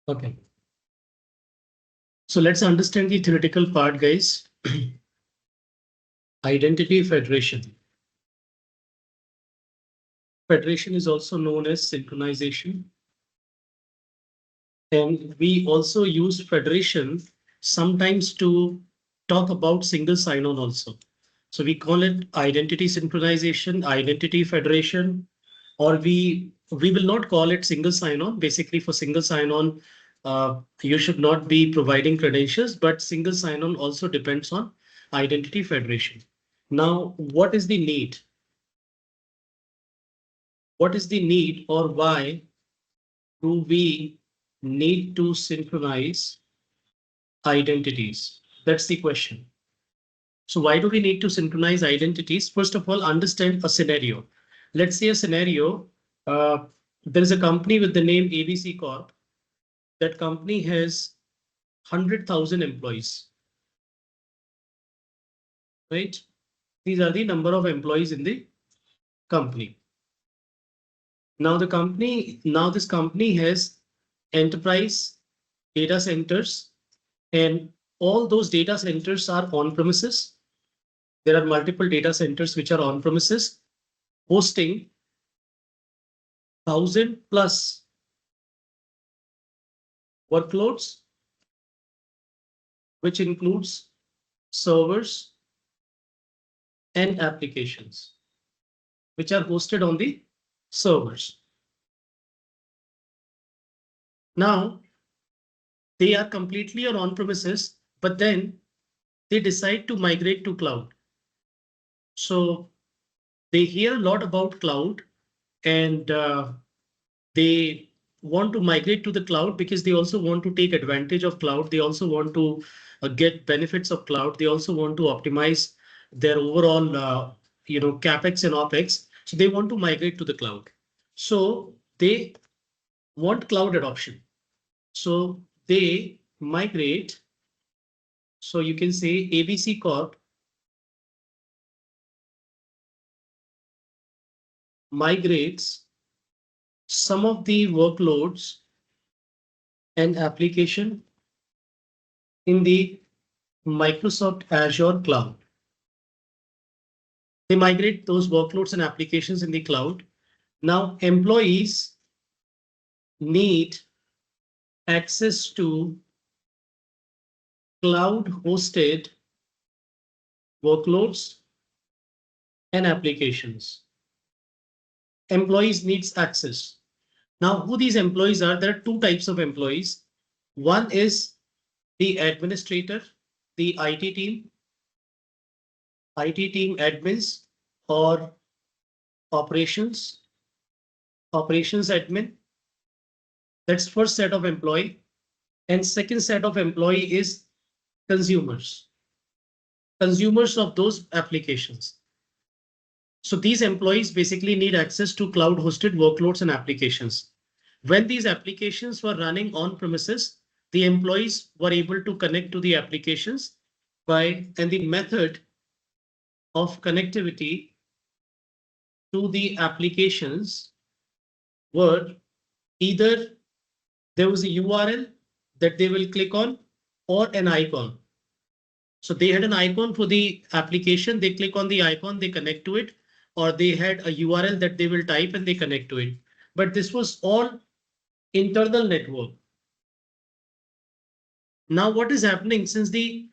Okay. So let's understand the theoretical part, guys. Identity federation. Federation is also known as synchronization. And we also use federation sometimes to talk about single sign-on also. So we call it identity synchronization, identity federation, or we will not call it single sign-on. Basically, for single sign-on, you should not be providing credentials, but single sign-on also depends on identity federation. Now, what is the need? What is the need, or why do we need to synchronize identities? That's the question. So why do we need to synchronize identities? First of all, understand a scenario. Let's say a scenario, there is a company with the name ABC Corp. That company has 100,000 employees, right? These are the number of employees in the company. Now this company has enterprise data centers, and all those data centers are on premises. There are multiple data centers which are on premises, hosting 1,000 plus workloads, which includes servers and applications, which are hosted on the servers. Now, they are completely on premises, but then they decide to migrate to cloud. So they hear a lot about cloud, and they want to migrate to the cloud because they also want to take advantage of cloud. They also want to get benefits of cloud. They also want to optimize their overall capex and opex. So they want to migrate to the cloud. So they want cloud adoption. So they migrate. So you can say ABC Corp migrates some of the workloads and application in the Microsoft Azure cloud. They migrate those workloads and applications in the cloud. Now employees need access to cloud hosted workloads and applications. Employees needs access. Now, who these employees are? There are two types of employees. One is the administrator, the IT team admins, or operations admin. That's first set of employee. And second set of employee is consumers of those applications. So these employees basically need access to cloud hosted workloads and applications. When these applications were running on premises, the employees were able to connect to the applications and the method of connectivity to the applications were either there was a URL that they will click on or an icon. So they had an icon for the application, they click on the icon, they connect to it, or they had a URL that they will type and they connect to it. But this was all internal network. Now what is happening, since the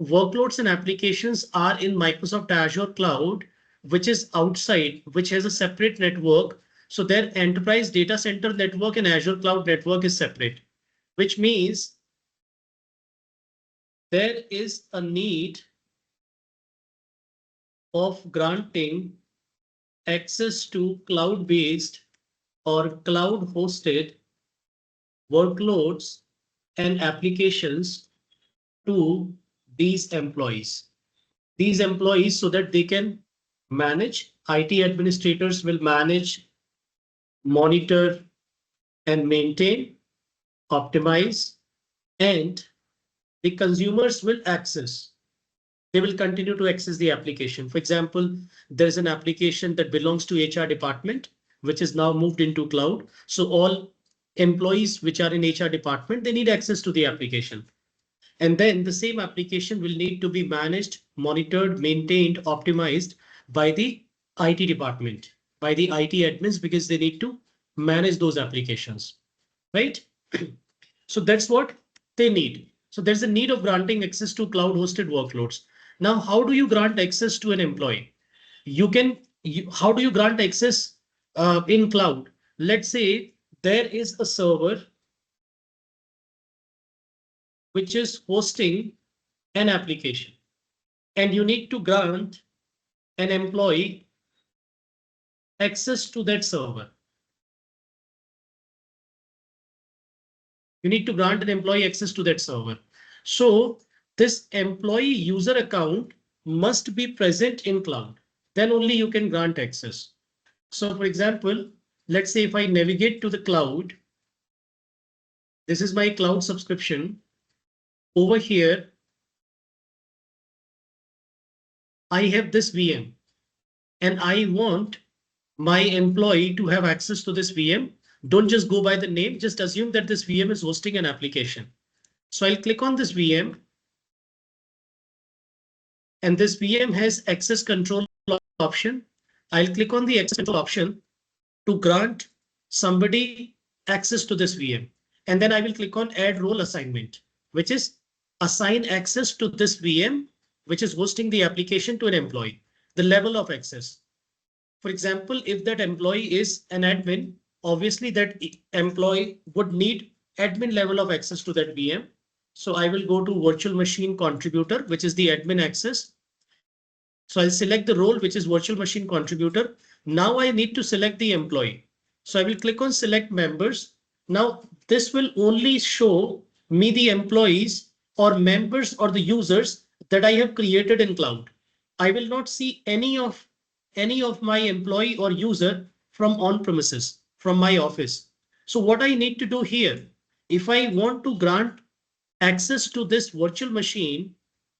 workloads and applications are in Microsoft Azure cloud, which is outside, which has a separate network. So their enterprise data center network and Azure cloud network is separate, which means there is a need of granting access to cloud-based or cloud-hosted workloads and applications to these employees. These employees, so that they can manage, IT administrators will manage, monitor, and maintain, optimize, and the consumers will access. They will continue to access the application. For example, there's an application that belongs to HR department, which is now moved into cloud. So all employees which are in HR department, they need access to the application. And then the same application will need to be managed, monitored, maintained, optimized by the IT department, by the IT admins, because they need to manage those applications, right? So that's what they need. So there's a need of granting access to cloud hosted workloads. Now, how do you grant access to an employee? How do you grant access in cloud? Let's say there is a server which is hosting an application, and you need to grant an employee access to that server. You need to grant an employee access to that server. So this employee user account must be present in cloud. Then only you can grant access. So for example, let's say if I navigate to the cloud, this is my cloud subscription. Over here, I have this VM and I want my employee to have access to this VM. Don't just go by the name, just assume that this VM is hosting an application. So I'll click on this VM. And this VM has access control option. I'll click on the access control option to grant somebody access to this VM. And then I will click on add role assignment, which is assign access to this VM, which is hosting the application to an employee, the level of access. For example, if that employee is an admin, obviously that employee would need admin level of access to that VM. So I will go to virtual machine contributor, which is the admin access. So I'll select the role, which is virtual machine contributor. Now I need to select the employee. So I will click on select members. Now this will only show me the employees or members or the users that I have created in cloud. I will not see any of my employee or user from on-premises, from my office. So what I need to do here, if I want to grant access to this virtual machine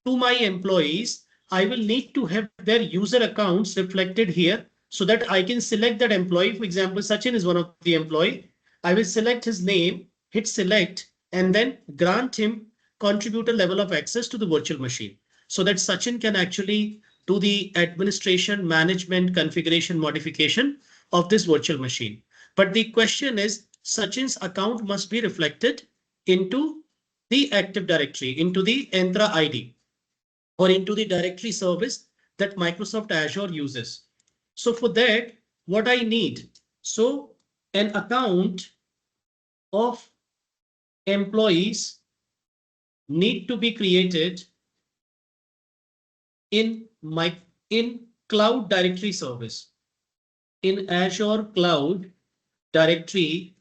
to my employees, I will need to have their user accounts reflected here so that I can select that employee. For example, Sachin is one of the employee. I will select his name, hit select, and then grant him contributor level of access to the virtual machine so that Sachin can actually do the administration, management, configuration, modification of this virtual machine. But the question is, Sachin's account must be reflected into the Active Directory, into the Entra ID, or into the directory service that Microsoft Azure uses. So for that, what I need, so an account of employees need to be created in cloud directory service, in Azure cloud directory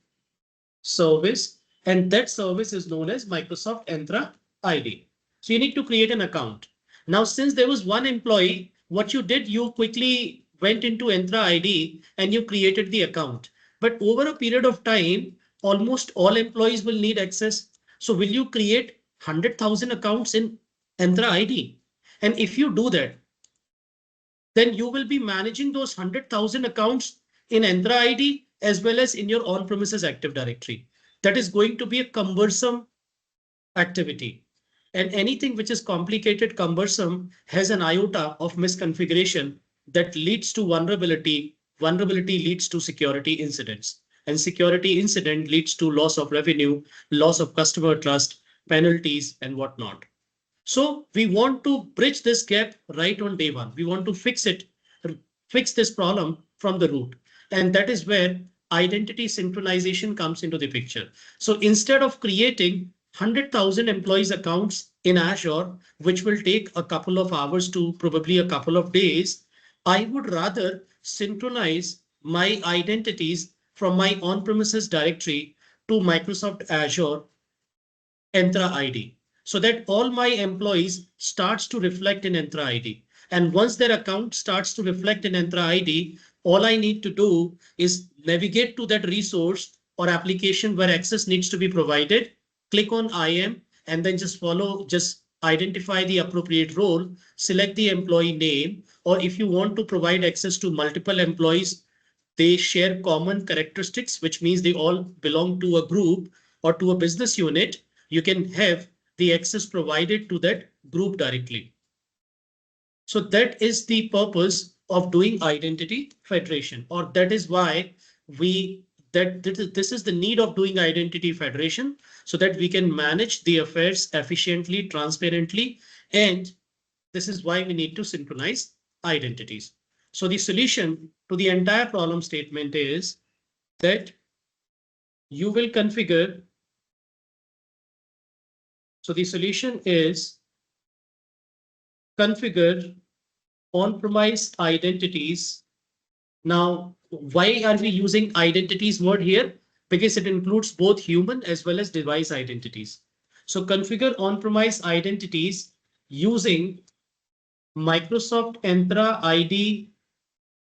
service, and that service is known as Microsoft Entra ID. So you need to create an account. Now, since there was one employee, what you did, you quickly went into Entra ID and you created the account. But over a period of time, almost all employees will need access. So will you create 100,000 accounts in Entra ID? And if you do that, then you will be managing those 100,000 accounts in Entra ID as well as in your on-premises Active Directory. That is going to be a cumbersome activity. And anything which is complicated, cumbersome, has an iota of misconfiguration that leads to vulnerability. Vulnerability leads to security incidents. And security incident leads to loss of revenue, loss of customer trust, penalties, and whatnot. So we want to bridge this gap right on day one. We want to fix this problem from the root. And that is where identity synchronization comes into the picture. So instead of creating 100,000 employees accounts in Azure, which will take a couple of hours to probably a couple of days, I would rather synchronize my identities from my on-premises directory to Microsoft Azure Entra ID, so that all my employees starts to reflect in Entra ID. And once their account starts to reflect in Entra ID, all I need to do is navigate to that resource or application where access needs to be provided, click on IAM, and then just identify the appropriate role, select the employee name, or if you want to provide access to multiple employees, they share common characteristics, which means they all belong to a group or to a business unit, you can have the access provided to that group directly. So that is the purpose of doing identity federation, or that is why this is the need of doing identity federation, so that we can manage the affairs efficiently, transparently, and this is why we need to synchronize identities. So the solution to the entire problem statement is that you will configure. So the solution is configure on-premise identities. Now, why are we using identities word here? Because it includes both human as well as device identities. So configure on-premise identities using Microsoft Entra ID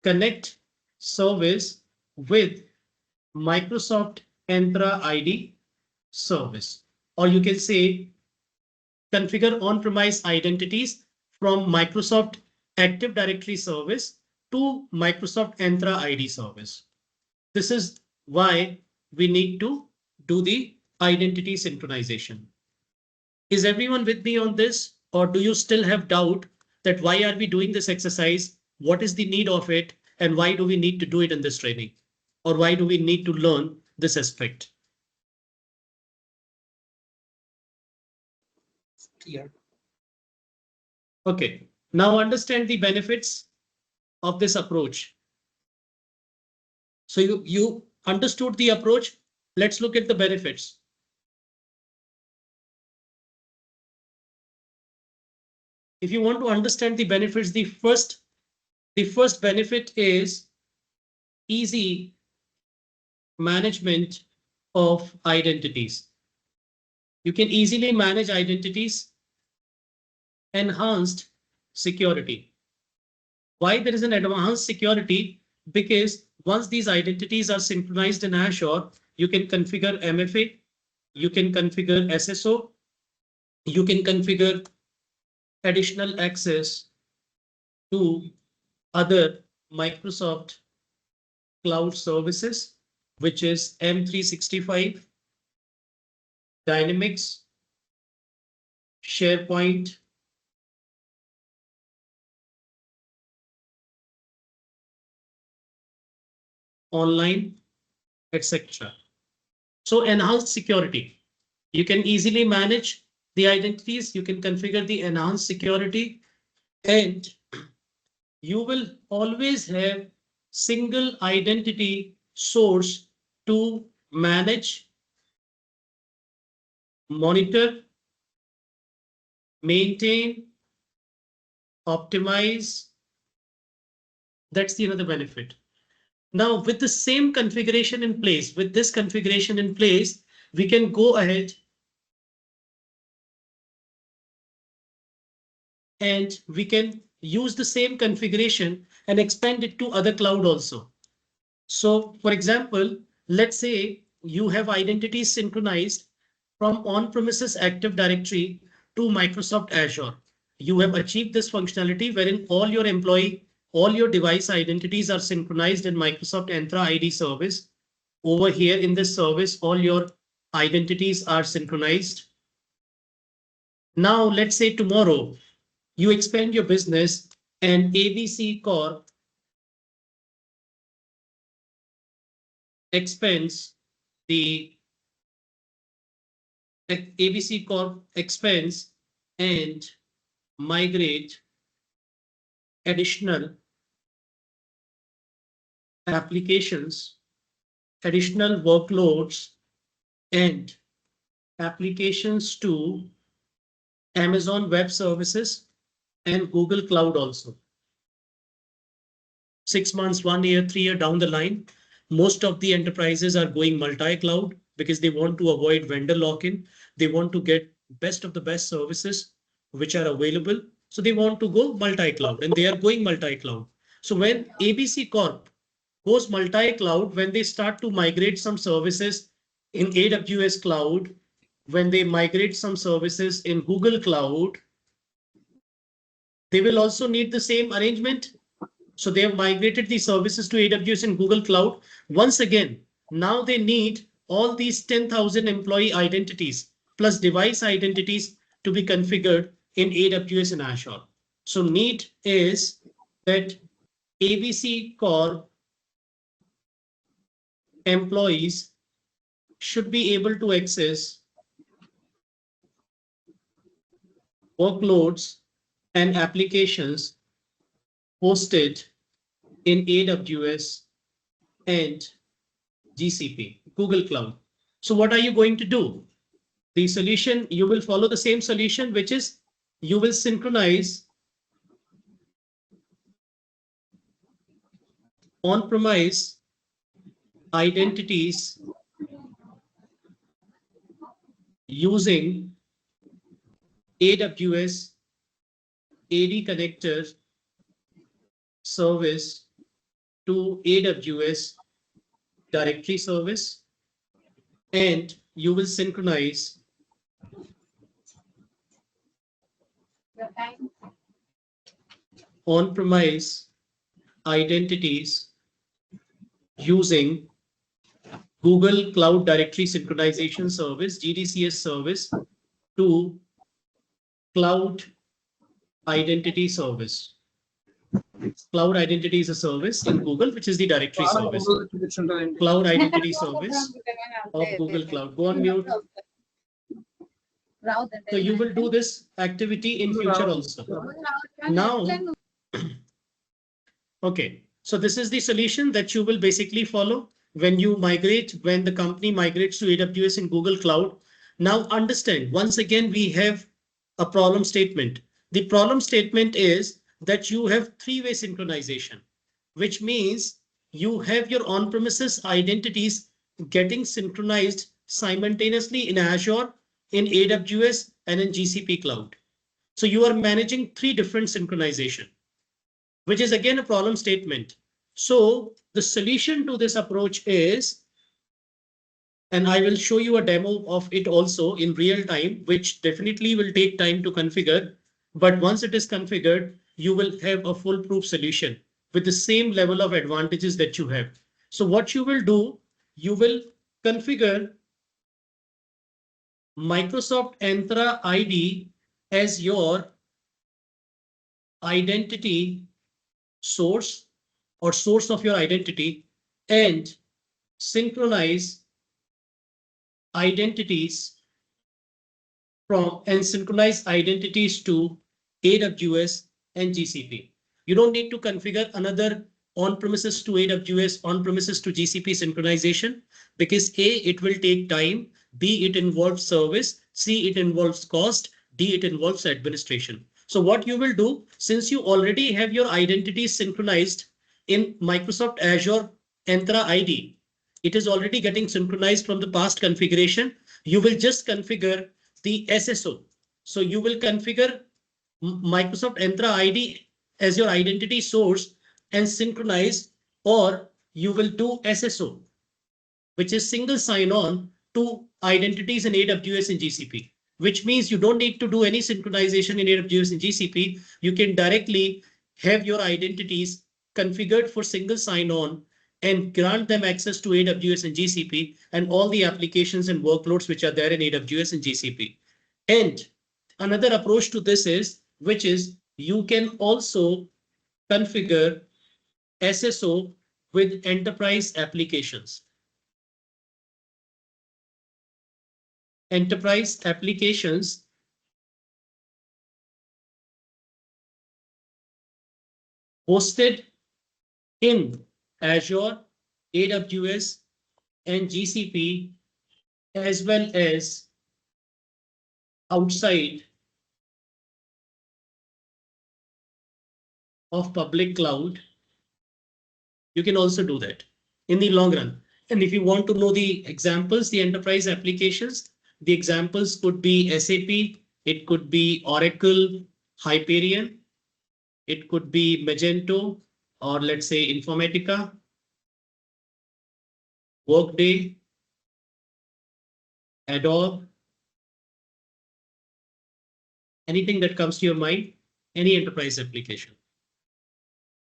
Connect service with Microsoft Entra ID service. Or you can say configure on-premise identities from Microsoft Active Directory service to Microsoft Entra ID service. This is why we need to do the identity synchronization. Is everyone with me on this, or do you still have doubt that why are we doing this exercise? What is the need of it? And why do we need to do it in this training? Or why do we need to learn this aspect? Yeah. Okay, now understand the benefits of this approach. So you understood the approach. Let's look at the benefits. If you want to understand the benefits, the first benefit is easy management of identities. You can easily manage identities. Enhanced security. Why there is an enhanced security? Because once these identities are synchronized in Azure, you can configure MFA, you can configure SSO, you can configure additional access to other Microsoft cloud services, which is M365, Dynamics, SharePoint, online, etc. So enhanced security. You can easily manage the identities. You can configure the enhanced security, and you will always have single identity source to manage, monitor, maintain, optimize. That's the another benefit. Now, with the same configuration in place, with this configuration in place, we can go ahead and we can use the same configuration and expand it to other cloud also. So for example, let's say you have identities synchronized from on-premises Active Directory to Microsoft Azure. You have achieved this functionality wherein all your employee, all your device identities are synchronized in Microsoft Entra ID service. Over here in this service, all your identities are synchronized. Now, let's say tomorrow you expand your business and ABC Corp expands the ABC Corp expands and migrate additional applications, additional workloads and applications to Amazon Web Services and Google Cloud also. 6 months, 1 year, 3 year down the line, most of the enterprises are going multi-cloud because they want to avoid vendor lock-in. They want to get best of the best services which are available. So they want to go multi-cloud and they are going multi-cloud. So when ABC Corp goes multi-cloud, when they start to migrate some services in AWS cloud, when they migrate some services in Google Cloud, they will also need the same arrangement. So they have migrated the services to AWS and Google Cloud. Once again, now they need all these 10,000 employee identities plus device identities to be configured in AWS and Azure. So need is that ABC Core employees should be able to access workloads and applications hosted in AWS and GCP, Google Cloud. So what are you going to do? The solution, you will follow the same solution, which is you will synchronize on-premise identities using AWS AD connector service to AWS directory service, and you will synchronize on-premise identities using Google Cloud Directory Synchronization Service, GDCS service, to Cloud Identity Service. Cloud Identity is a service in Google, which is the directory service. Cloud Identity Service of Google Cloud. Go on mute. So you will do this activity in future also. Now, okay. So this is the solution that you will basically follow when you migrate, when the company migrates to AWS and Google Cloud. Now understand, once again, we have a problem statement. The problem statement is that you have three-way synchronization, which means you have your on-premises identities getting synchronized simultaneously in Azure, in AWS, and in GCP Cloud. So you are managing three different synchronization, which is again a problem statement. So the solution to this approach is, and I will show you a demo of it also in real time, which definitely will take time to configure. But once it is configured, you will have a foolproof solution with the same level of advantages that you have. So what you will do, you will configure Microsoft Entra ID as your identity source or source of your identity, and synchronize identities synchronize identities to AWS and GCP. You don't need to configure another on-premises to AWS, on-premises to GCP synchronization, because A, it will take time, B, it involves service, C, it involves cost, D, it involves administration. So what you will do, since you already have your identities synchronized in Microsoft Azure Entra ID, it is already getting synchronized from the past configuration. You will just configure the SSO. So you will configure Microsoft Entra ID as your identity source and synchronize, or you will do SSO, which is single sign-on to identities in AWS and GCP, which means you don't need to do any synchronization in AWS and GCP. You can directly have your identities configured for single sign-on and grant them access to AWS and GCP and all the applications and workloads which are there in AWS and GCP. And another approach to this is, which is you can also configure SSO with enterprise applications. Enterprise applications hosted in Azure, AWS, and GCP, as well as outside of public cloud. You can also do that in the long run. And if you want to know the examples, the enterprise applications, the examples could be SAP, it could be Oracle, Hyperion, it could be Magento, or let's say Informatica, Workday, Adobe, anything that comes to your mind, any enterprise application.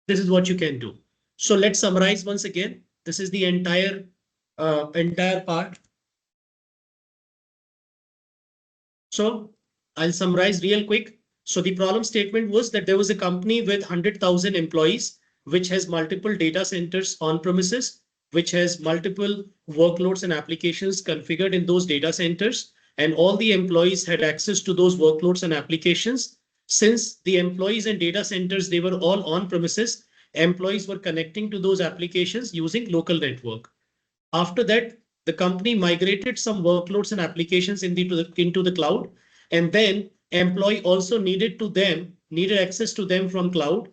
This is what you can do. So let's summarize once again. This is the entire part. So I'll summarize real quick. So the problem statement was that there was a company with 100,000 employees, which has multiple data centers on premises, which has multiple workloads and applications configured in those data centers. And all the employees had access to those workloads and applications. Since the employees and data centers, they were all on premises, employees were connecting to those applications using local network. After that, the company migrated some workloads and applications into the cloud. And then employee also needed access to them from cloud.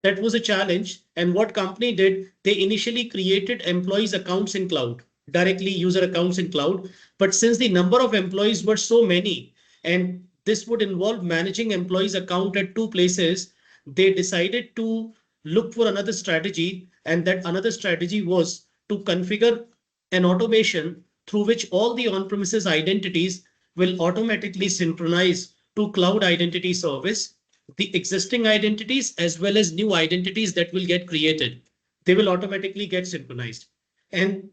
That was a challenge. And what company did, they initially created employees accounts in cloud, directly user accounts in cloud. But since the number of employees were so many, and this would involve managing employees account at two places, they decided to look for another strategy. And that another strategy was to configure an automation through which all the on-premises identities will automatically synchronize to cloud identity service. The existing identities as well as new identities that will get created, they will automatically get synchronized. And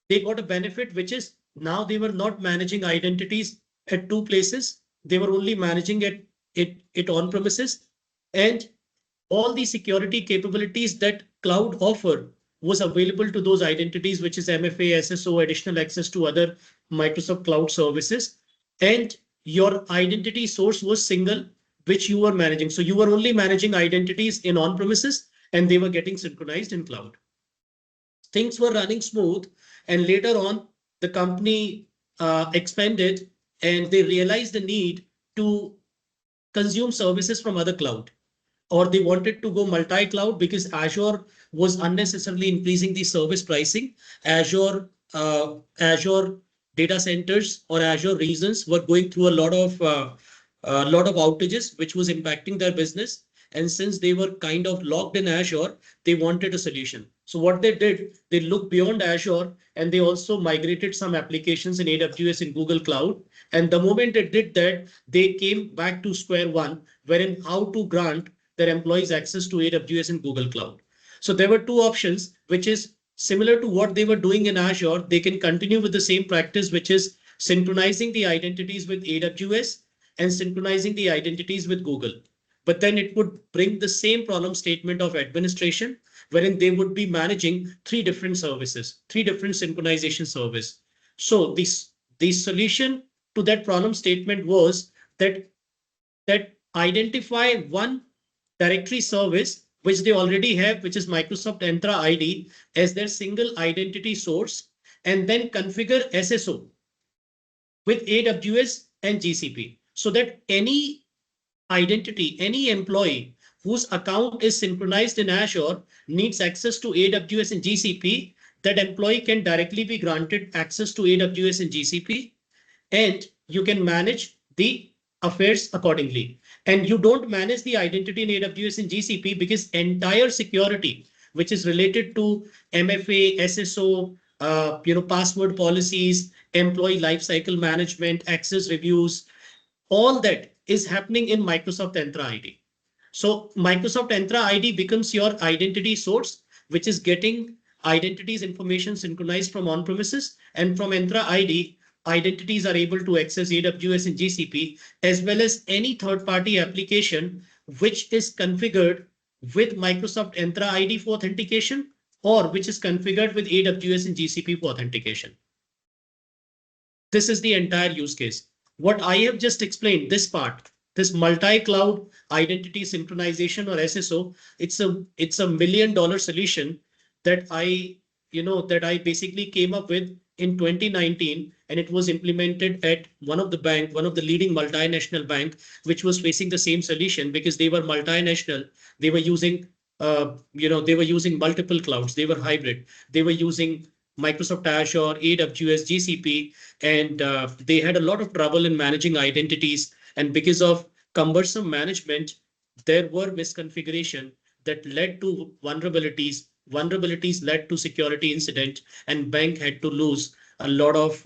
they got a benefit, which is now they were not managing identities at two places. They were only managing it on premises. And all the security capabilities that cloud offer was available to those identities, which is MFA, SSO, additional access to other Microsoft cloud services. And your identity source was single, which you were managing. So you were only managing identities in on-premises and they were getting synchronized in cloud. Things were running smooth. And later on, the company expanded and they realized the need to consume services from other cloud, or they wanted to go multi-cloud because Azure was unnecessarily increasing the service pricing. Azure data centers or Azure regions were going through a lot of outages, which was impacting their business. And since they were kind of locked in Azure, they wanted a solution. So what they did, they looked beyond Azure and they also migrated some applications in AWS and Google Cloud. And the moment they did that, they came back to square one, wherein how to grant their employees access to AWS and Google Cloud. So there were two options, which is similar to what they were doing in Azure. They can continue with the same practice, which is synchronizing the identities with AWS and synchronizing the identities with Google. But then it would bring the same problem statement of administration, wherein they would be managing three different services, three different synchronization service. So the solution to that problem statement was that identify one directory service which they already have, which is Microsoft Entra ID, as their single identity source, and then configure SSO with AWS and GCP so that any identity, any employee whose account is synchronized in Azure needs access to AWS and GCP, that employee can directly be granted access to AWS and GCP, and you can manage the affairs accordingly. And you don't manage the identity in AWS and GCP because entire security, which is related to MFA, SSO, password policies, employee lifecycle management, access reviews, all that is happening in Microsoft Entra ID. So Microsoft Entra ID becomes your identity source, which is getting identities information synchronized from on-premises, and from Entra ID, identities are able to access AWS and GCP, as well as any third-party application which is configured with Microsoft Entra ID for authentication, or which is configured with AWS and GCP for authentication. This is the entire use case. What I have just explained, this part, this multi-cloud identity synchronization or SSO, it's a $1 million solution that I basically came up with in 2019, and it was implemented at one of the leading multinational bank, which was facing the same solution because they were multinational. They were using multiple clouds. They were hybrid. They were using Microsoft Azure, AWS, GCP, and they had a lot of trouble in managing identities. And because of cumbersome management, there were misconfiguration that led to vulnerabilities. Vulnerabilities led to security incident, and bank had to lose a lot of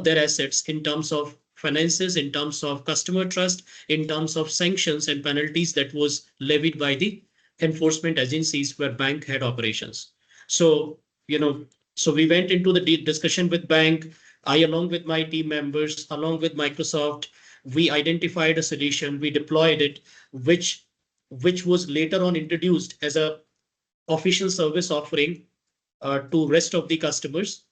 their assets in terms of finances, in terms of customer trust, in terms of sanctions and penalties that was levied by the enforcement agencies where bank had operations. So, so we went into the discussion with bank. I, along with my team members, along with Microsoft, we identified a solution, we deployed it, which was later on introduced as a official service offering to rest of the customers.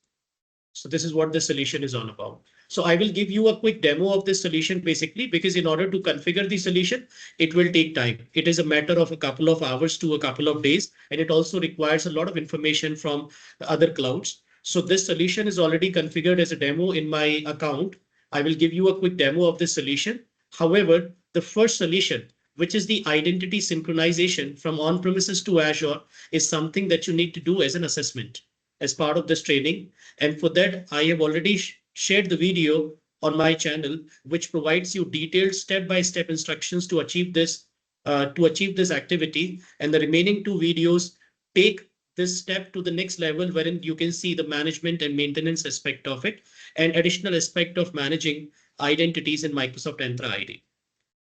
So this is what the solution is all about. So I will give you a quick demo of this solution basically, because in order to configure the solution, it will take time. It is a matter of a couple of hours to a couple of days, and it also requires a lot of information from the other clouds. So this solution is already configured as a demo in my account. I will give you a quick demo of this solution. However, the first solution, which is the identity synchronization from on-premises to Azure, is something that you need to do as an assessment as part of this training. And for that, I have already shared the video on my channel, which provides you detailed step-by-step instructions to achieve this activity. And the remaining two videos take this step to the next level, wherein you can see the management and maintenance aspect of it, and additional aspect of managing identities in Microsoft Entra ID.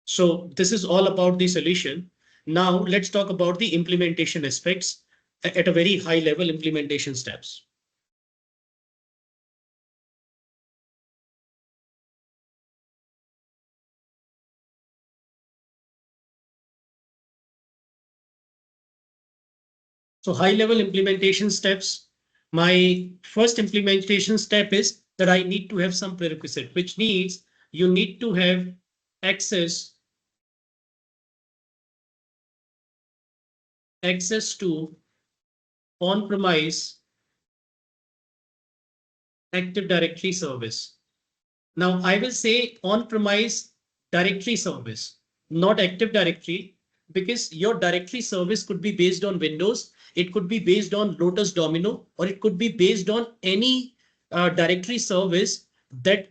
So this is all about the solution. Now let's talk about the implementation aspects at a very high level, implementation steps. So high level implementation steps. My first implementation step is that I need to have some prerequisite, which means you need to have access to on-premise Active Directory service. Now I will say on-premise directory service, not Active Directory, because your directory service could be based on Windows, it could be based on Lotus Domino, or it could be based on any directory service that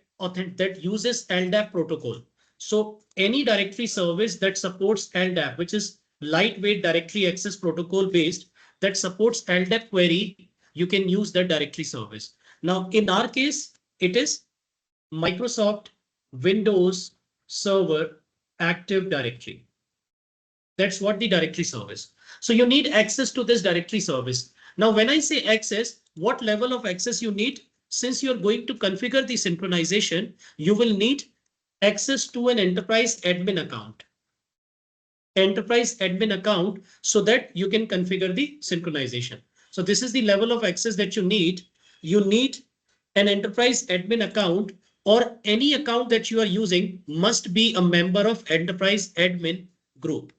uses LDAP protocol. So any directory service that supports LDAP, which is lightweight directory access protocol based, that supports LDAP query, you can use that directory service. Now, in our case, it is Microsoft Windows Server Active Directory. That's what the directory service. So you need access to this directory service. Now, when I say access, what level of access you need? Since you're going to configure the synchronization, you will need access to an enterprise admin account. So that you can configure the synchronization. So this is the level of access that you need. You need an enterprise admin account, or any account that you are using must be a member of enterprise admin group.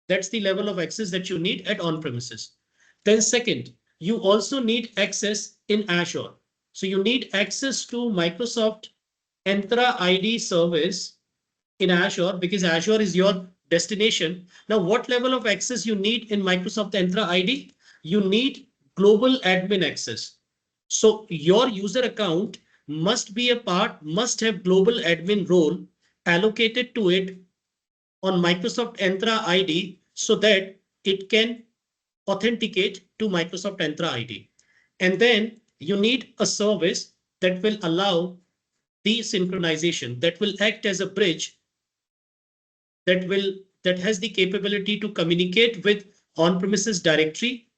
That's the level of access that you need at on-premises. Then second, you also need access in Azure. So you need access to Microsoft Entra ID service in Azure, because Azure is your destination. Now, what level of access you need in Microsoft Entra ID? You need global admin access. So your user account must have global admin role allocated to it on Microsoft Entra ID, so that it can authenticate to Microsoft Entra ID. And then you need a service that will allow the synchronization, that will act as a bridge, that has the capability to communicate with on-premises directory,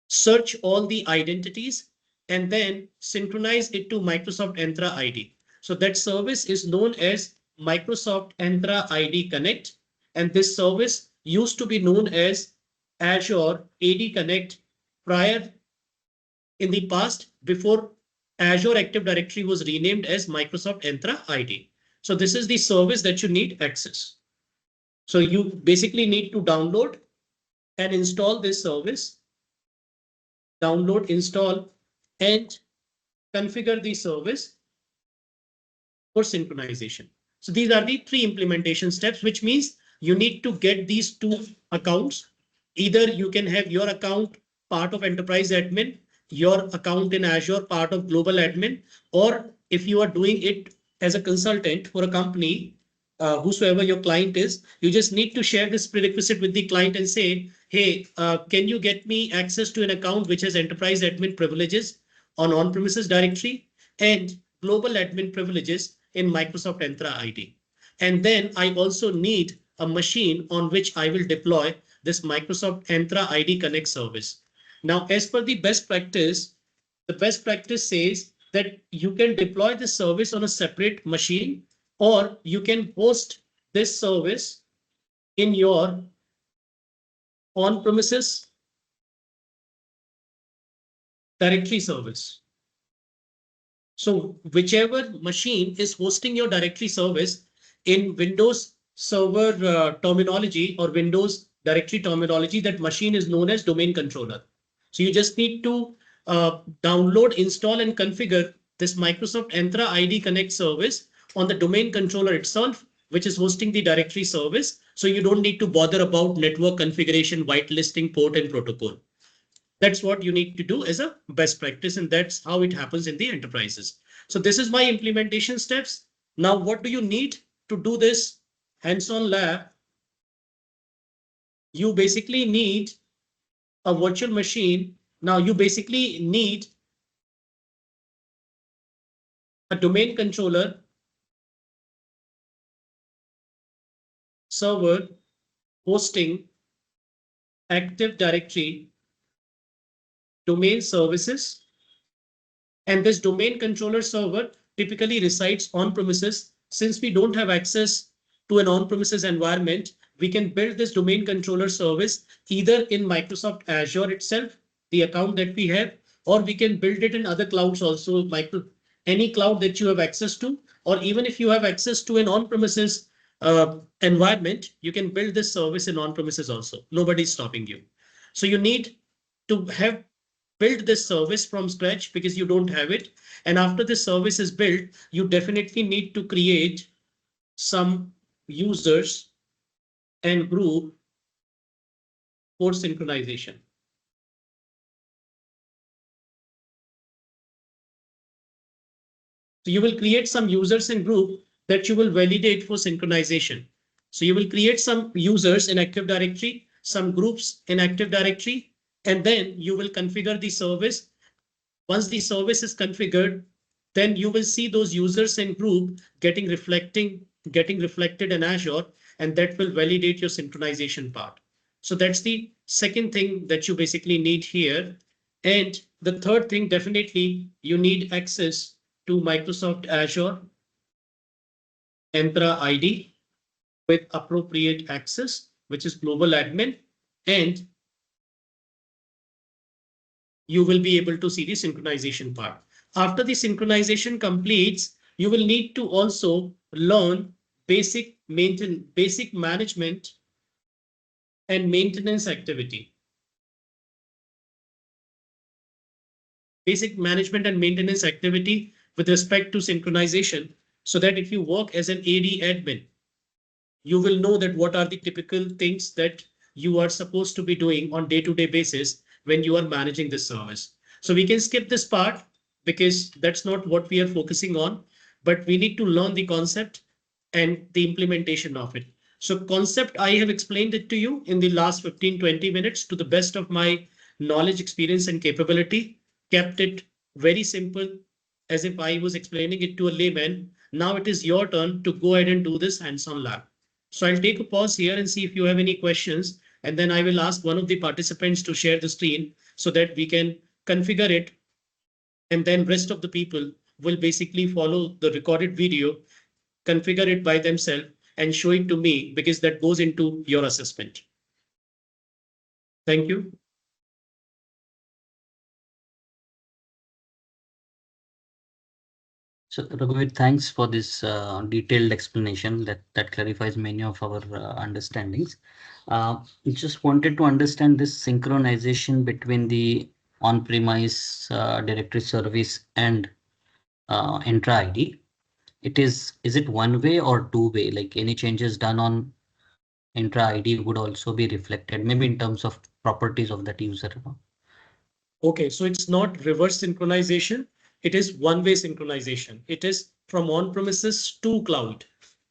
search all the identities, and then synchronize it to Microsoft Entra ID. So that service is known as Microsoft Entra ID Connect. And this service used to be known as Azure AD Connect prior, in the past, before Azure Active Directory was renamed as Microsoft Entra ID. So this is the service that you need access. So you basically need to download and install this service. Download, install, and configure the service for synchronization. So these are the three implementation steps, which means you need to get these two accounts. Either you can have your account part of enterprise admin, your account in Azure part of global admin, or if you are doing it as a consultant for a company, whosoever your client is, you just need to share this prerequisite with the client and say, hey, can you get me access to an account which has enterprise admin privileges on on-premises directory and global admin privileges in Microsoft Entra ID. And then I also need a machine on which I will deploy this Microsoft Entra ID Connect service. Now, as per the best practice says that you can deploy this service on a separate machine, or you can host this service in your on-premises directory service. So whichever machine is hosting your directory service in Windows Server terminology or Windows directory terminology, that machine is known as domain controller. So you just need to download, install, and configure this Microsoft Entra ID Connect service on the domain controller itself, which is hosting the directory service. So you don't need to bother about network configuration, whitelisting, port, and protocol. That's what you need to do as a best practice, and that's how it happens in the enterprises. So this is my implementation steps. Now, what do you need to do this hands-on lab? You basically need a virtual machine. Now, you basically need a domain controller, server, hosting, Active Directory, domain services, and this domain controller server typically resides on premises. Since we don't have access to an on-premises environment, we can build this domain controller service either in Microsoft Azure itself, the account that we have, or we can build it in other clouds also, any cloud that you have access to, or even if you have access to an on-premises environment, you can build this service in on-premises also. Nobody's stopping you. So you need to have build this service from scratch because you don't have it. And after this service is built, you definitely need to create some users and group for synchronization. So you will create some users and group that you will validate for synchronization. So you will create some users in Active Directory, some groups in Active Directory, and then you will configure the service. Once the service is configured, then you will see those users and group getting reflected in Azure, and that will validate your synchronization part. So that's the second thing that you basically need here. And the third thing, definitely you need access to Microsoft Azure Entra ID with appropriate access, which is global admin, and you will be able to see the synchronization part. After the synchronization completes, you will need to also learn basic management and maintenance activity. Basic management and maintenance activity with respect to synchronization, so that if you work as an AD admin, you will know that what are the typical things that you are supposed to be doing on day-to-day basis when you are managing this service. So we can skip this part because that's not what we are focusing on, but we need to learn the concept and the implementation of it. So concept, I have explained it to you in the last 15-20 minutes to the best of my knowledge, experience, and capability, kept it very simple as if I was explaining it to a layman. Now it is your turn to go ahead and do this hands-on lab. So I'll take a pause here and see if you have any questions, and then I will ask one of the participants to share the screen so that we can configure it, and then rest of the people will basically follow the recorded video, configure it by themselves, and show it to me because that goes into your assessment. Thank you. So Raghuveer, thanks for this detailed explanation that clarifies many of our understandings. Just wanted to understand this synchronization between the on-premise directory service and Entra ID. Is it one way or two way? Like any changes done on Entra ID would also be reflected, maybe in terms of properties of that user. Okay, so it's not reverse synchronization. It is one-way synchronization. It is from on-premises to cloud,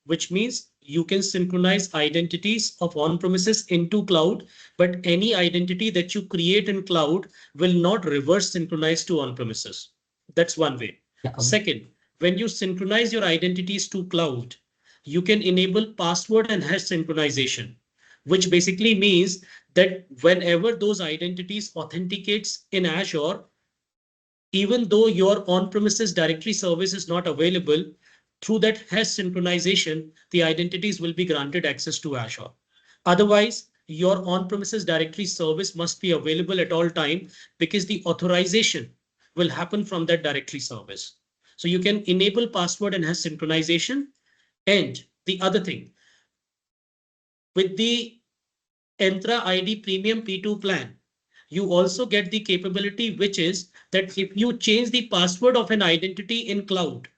which means you can synchronize identities of on-premises into cloud, but any identity that you create in cloud will not reverse synchronize to on-premises. That's one way. Yeah. Second, when you synchronize your identities to cloud, you can enable password and hash synchronization, which basically means that whenever those identities authenticates in Azure, even though your on-premises directory service is not available, through that hash synchronization, the identities will be granted access to Azure. Otherwise, your on-premises directory service must be available at all time because the authorization will happen from that directory service. So you can enable password and hash synchronization. And the other thing, with the Entra ID Premium P2 plan, you also get the capability, which is that if you change the password of an identity in cloud,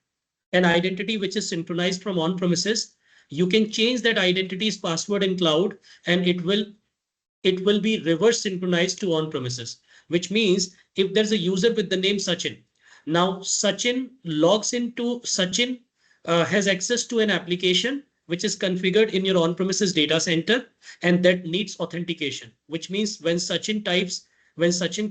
an identity which is synchronized from on-premises, you can change that identity's password in cloud and it will be reverse synchronized to on-premises, which means if there's a user with the name Sachin, now Sachin logs into Sachin has access to an application which is configured in your on-premises data center and that needs authentication, which means when Sachin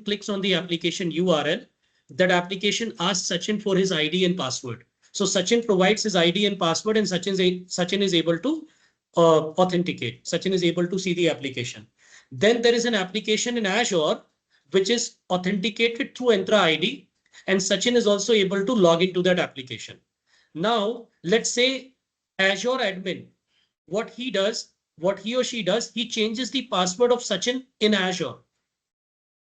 clicks on the application URL, that application asks Sachin for his ID and password. So Sachin provides his ID and password and Sachin is able to authenticate. Sachin is able to see the application. Then there is an application in Azure which is authenticated through Entra ID, and Sachin is also able to log into that application. Now, let's say Azure admin, what he does, what he or she does, he changes the password of Sachin in Azure,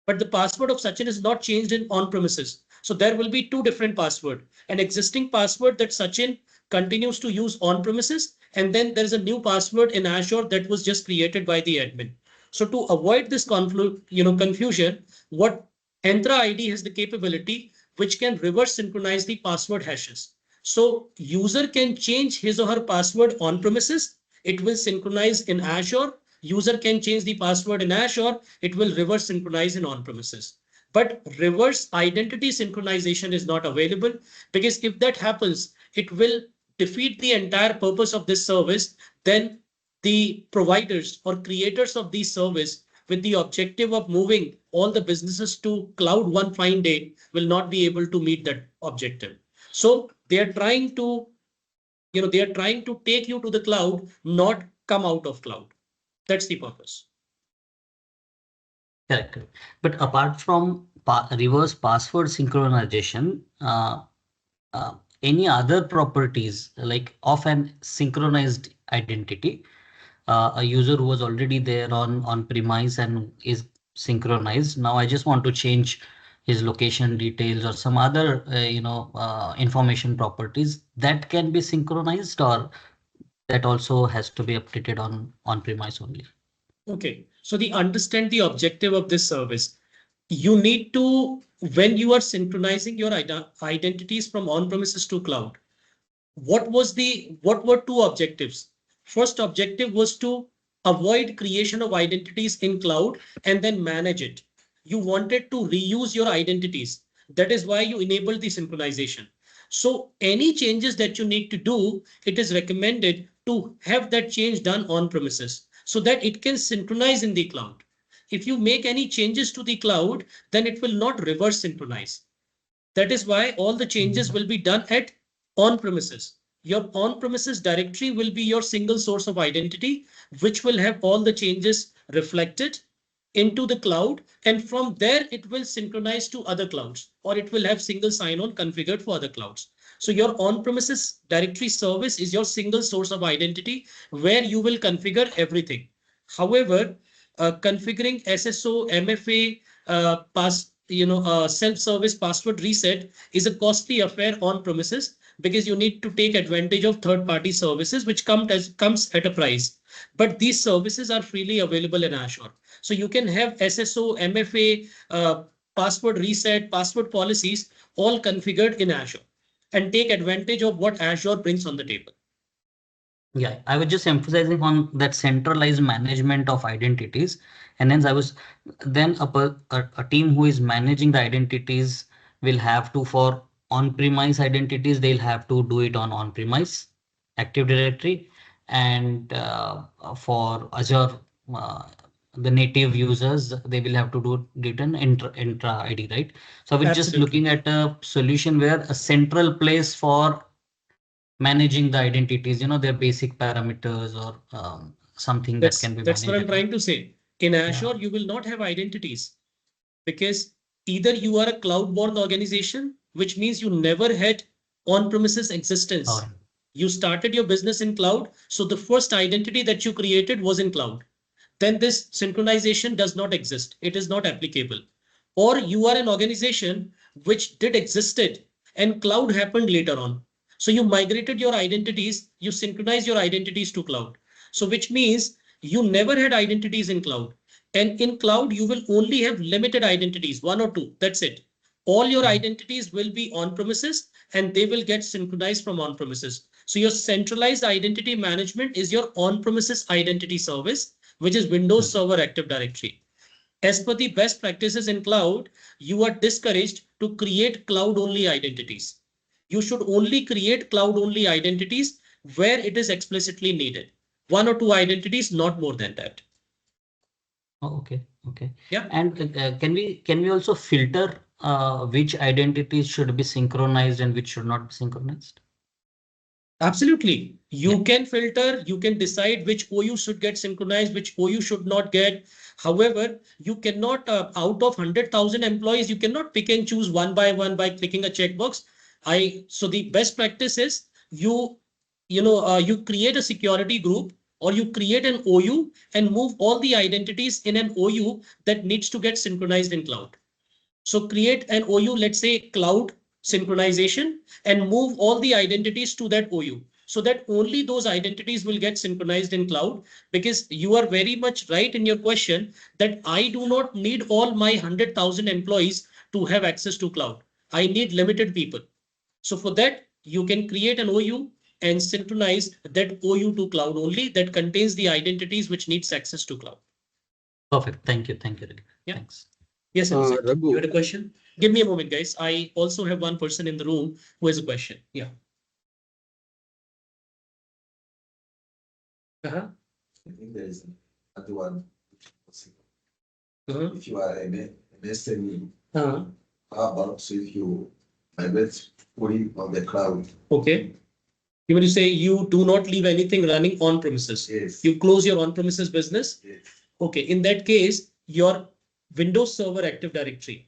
but the password of Sachin is not changed in on-premises. So there will be two different passwords, an existing password that Sachin continues to use on-premises, and then there is a new password in Azure that was just created by the admin. So to avoid this confusion, what Entra ID has the capability which can reverse synchronize the password hashes. So user can change his or her password on premises. It will synchronize in Azure. User can change the password in Azure. It will reverse synchronize in on premises. But reverse identity synchronization is not available because if that happens, it will defeat the entire purpose of this service. Then the providers or creators of this service with the objective of moving all the businesses to cloud one fine day will not be able to meet that objective. So they are trying to, they are trying to take you to the cloud, not come out of cloud. That's the purpose. Correct. But apart from reverse password synchronization, any other properties like of an synchronized identity, a user who was already there on premise and is synchronized. Now I just want to change his location details or some other information properties that can be synchronized, or that also has to be updated on premise only. Okay, so understand the objective of this service. You need to, when you are synchronizing your identities from on-premises to cloud, what were two objectives? First objective was to avoid creation of identities in cloud and then manage it. You wanted to reuse your identities. That is why you enabled the synchronization. So any changes that you need to do, it is recommended to have that change done on premises so that it can synchronize in the cloud. If you make any changes to the cloud, then it will not reverse synchronize. That is why all the changes will be done at on-premises. Your on-premises directory will be your single source of identity, which will have all the changes reflected into the cloud. And from there, it will synchronize to other clouds, or it will have single sign-on configured for other clouds. So your on-premises directory service is your single source of identity where you will configure everything. However, configuring SSO, MFA, self-service password reset is a costly affair on premises because you need to take advantage of third-party services which comes at a price. But these services are freely available in Azure. So you can have SSO, MFA, password reset, password policies all configured in Azure and take advantage of what Azure brings on the table. Yeah, I was just emphasizing on that centralized management of identities, and hence I was then a team who is managing the identities will have to, for on-premise identities, they'll have to do it on on-premise Active Directory, and for Azure, the native users, they will have to do it in Entra ID, right? So I was just looking at a solution where a central place for managing the identities, their basic parameters or something that can be That's what I'm managed. trying to say. In Azure, Yeah. you will not have identities because either you are a cloud-born organization, which means you never had on-premises existence. Or You started your business in cloud, so the first identity that you created was in cloud. Then this synchronization does not exist. It is not applicable. Or you are an organization which did existed and cloud happened later on. So you migrated your identities, you synchronize your identities to cloud. So which means you never had identities in cloud. And in cloud, you will only have limited identities, one or two. That's it. All your identities will be on premises and they will get synchronized from on premises. So your centralized identity management is your on premises identity service, which is Windows Server Active Directory. As per the best practices in cloud, you are discouraged to create cloud only identities. You should only create cloud only identities where it is explicitly needed. One or two identities, not more than that. oh, okay, okay. Yeah. And can we also filter which identities should be synchronized and which should not be synchronized? Absolutely. You Yeah. can filter, you can decide which OU should get synchronized, which OU should not get. However, you cannot, out of 100,000 employees, you cannot pick and choose one by clicking a checkbox. So the best practice is you create a security group or you create an OU and move all the identities in an OU that needs to get synchronized in cloud. So create an OU, let's say cloud synchronization, and move all the identities to that OU so that only those identities will get synchronized in cloud. Because you are very much right in your question that I do not need all my 100,000 employees to have access to cloud. I need limited people. So for that, you can create an OU and synchronize that OU to cloud only that contains the identities which needs access to cloud. Perfect. Thank you. Thank you. Rick. Yeah. Thanks. Yes, Abhishek, you Raghu, had a question? Give me a moment, guys. I also have one person in the room who has a question. Yeah. Uh-huh. I think there is another one. Uh-huh. If you are an SME, Uh-huh. how about so if you migrate fully on the cloud? Okay. You want to say you do not leave anything running on premises. Yes. You close your on-premises business. Yes. Okay. In that case, your Windows Server Active Directory.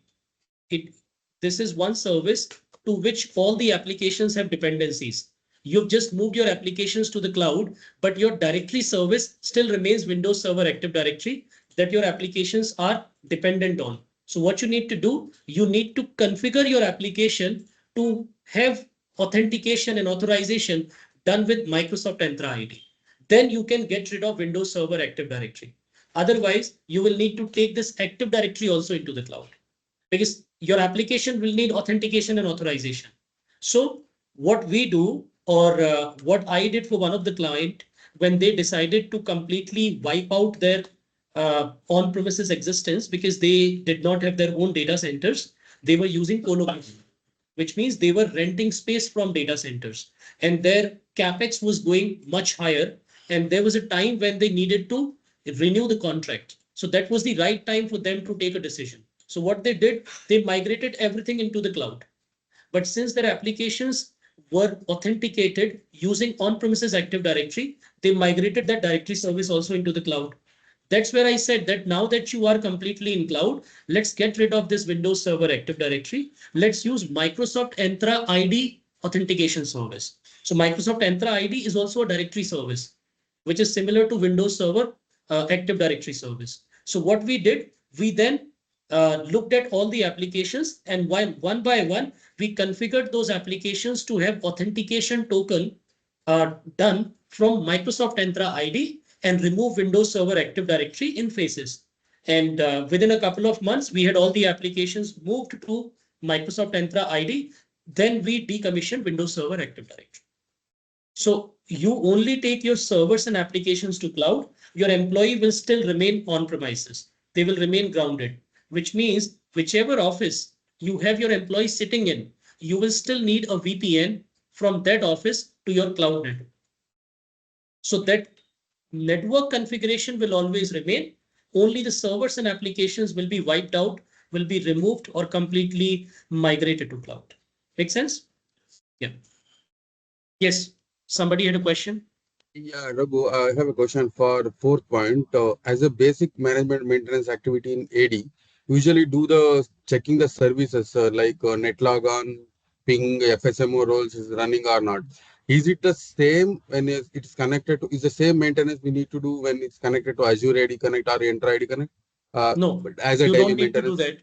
This is one service to which all the applications have dependencies. You've just moved your applications to the cloud, but your directory service still remains Windows Server Active Directory that your applications are dependent on. So what you need to do, you need to configure your application to have authentication and authorization done with Microsoft Entra ID. Then you can get rid of Windows Server Active Directory. Otherwise, you will need to take this Active Directory also into the cloud because your application will need authentication and authorization. So what we do or what I did for one of the client when they decided to completely wipe out their on-premises existence because they did not have their own data centers, they were using colocation, which means they were renting space from data centers and their capex was going much higher. And there was a time when they needed to renew the contract. So that was the right time for them to take a decision. So what they did, they migrated everything into the cloud. But since their applications were authenticated using on-premises Active Directory, they migrated that directory service also into the cloud. That's where I said that now that you are completely in cloud, let's get rid of this Windows Server Active Directory. Let's use Microsoft Entra ID authentication service. So Microsoft Entra ID is also a directory service, which is similar to Windows Server Active Directory service. So what we did, we then looked at all the applications and one by one, we configured those applications to have authentication token done from Microsoft Entra ID and remove Windows Server Active Directory in phases. And within a couple of months, we had all the applications moved to Microsoft Entra ID. Then we decommissioned Windows Server Active Directory. So you only take your servers and applications to cloud. Your employee will still remain on premises. They will remain grounded, which means whichever office you have your employee sitting in, you will still need a VPN from that office to your cloud network. So that network configuration will always remain. Only the servers and applications will be wiped out, will be removed or completely migrated to cloud. Make sense? Yeah. Yes. Somebody had a question? Yeah, Raghu, I have a question for the fourth point. As a basic management maintenance activity in AD, usually do the checking the services like net logon, ping, FSMO roles is running or not. Is it the same when it's connected to, is the same maintenance we need to do when it's connected to Azure AD Connect or Entra ID Connect? No, But as a you daily don't need to do maintenance?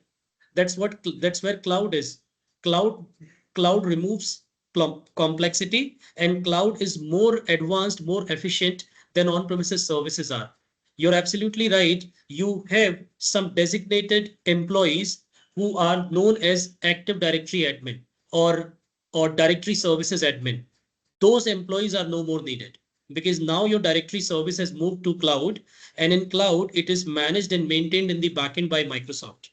that. That's where cloud is. Cloud cloud removes complexity, and cloud is more advanced, more efficient than on-premises services are. You're absolutely right. You have some designated employees who are known as Active Directory admin or directory services admin. Those employees are no more needed because now your directory service has moved to cloud, and in cloud it is managed and maintained in the backend by Microsoft.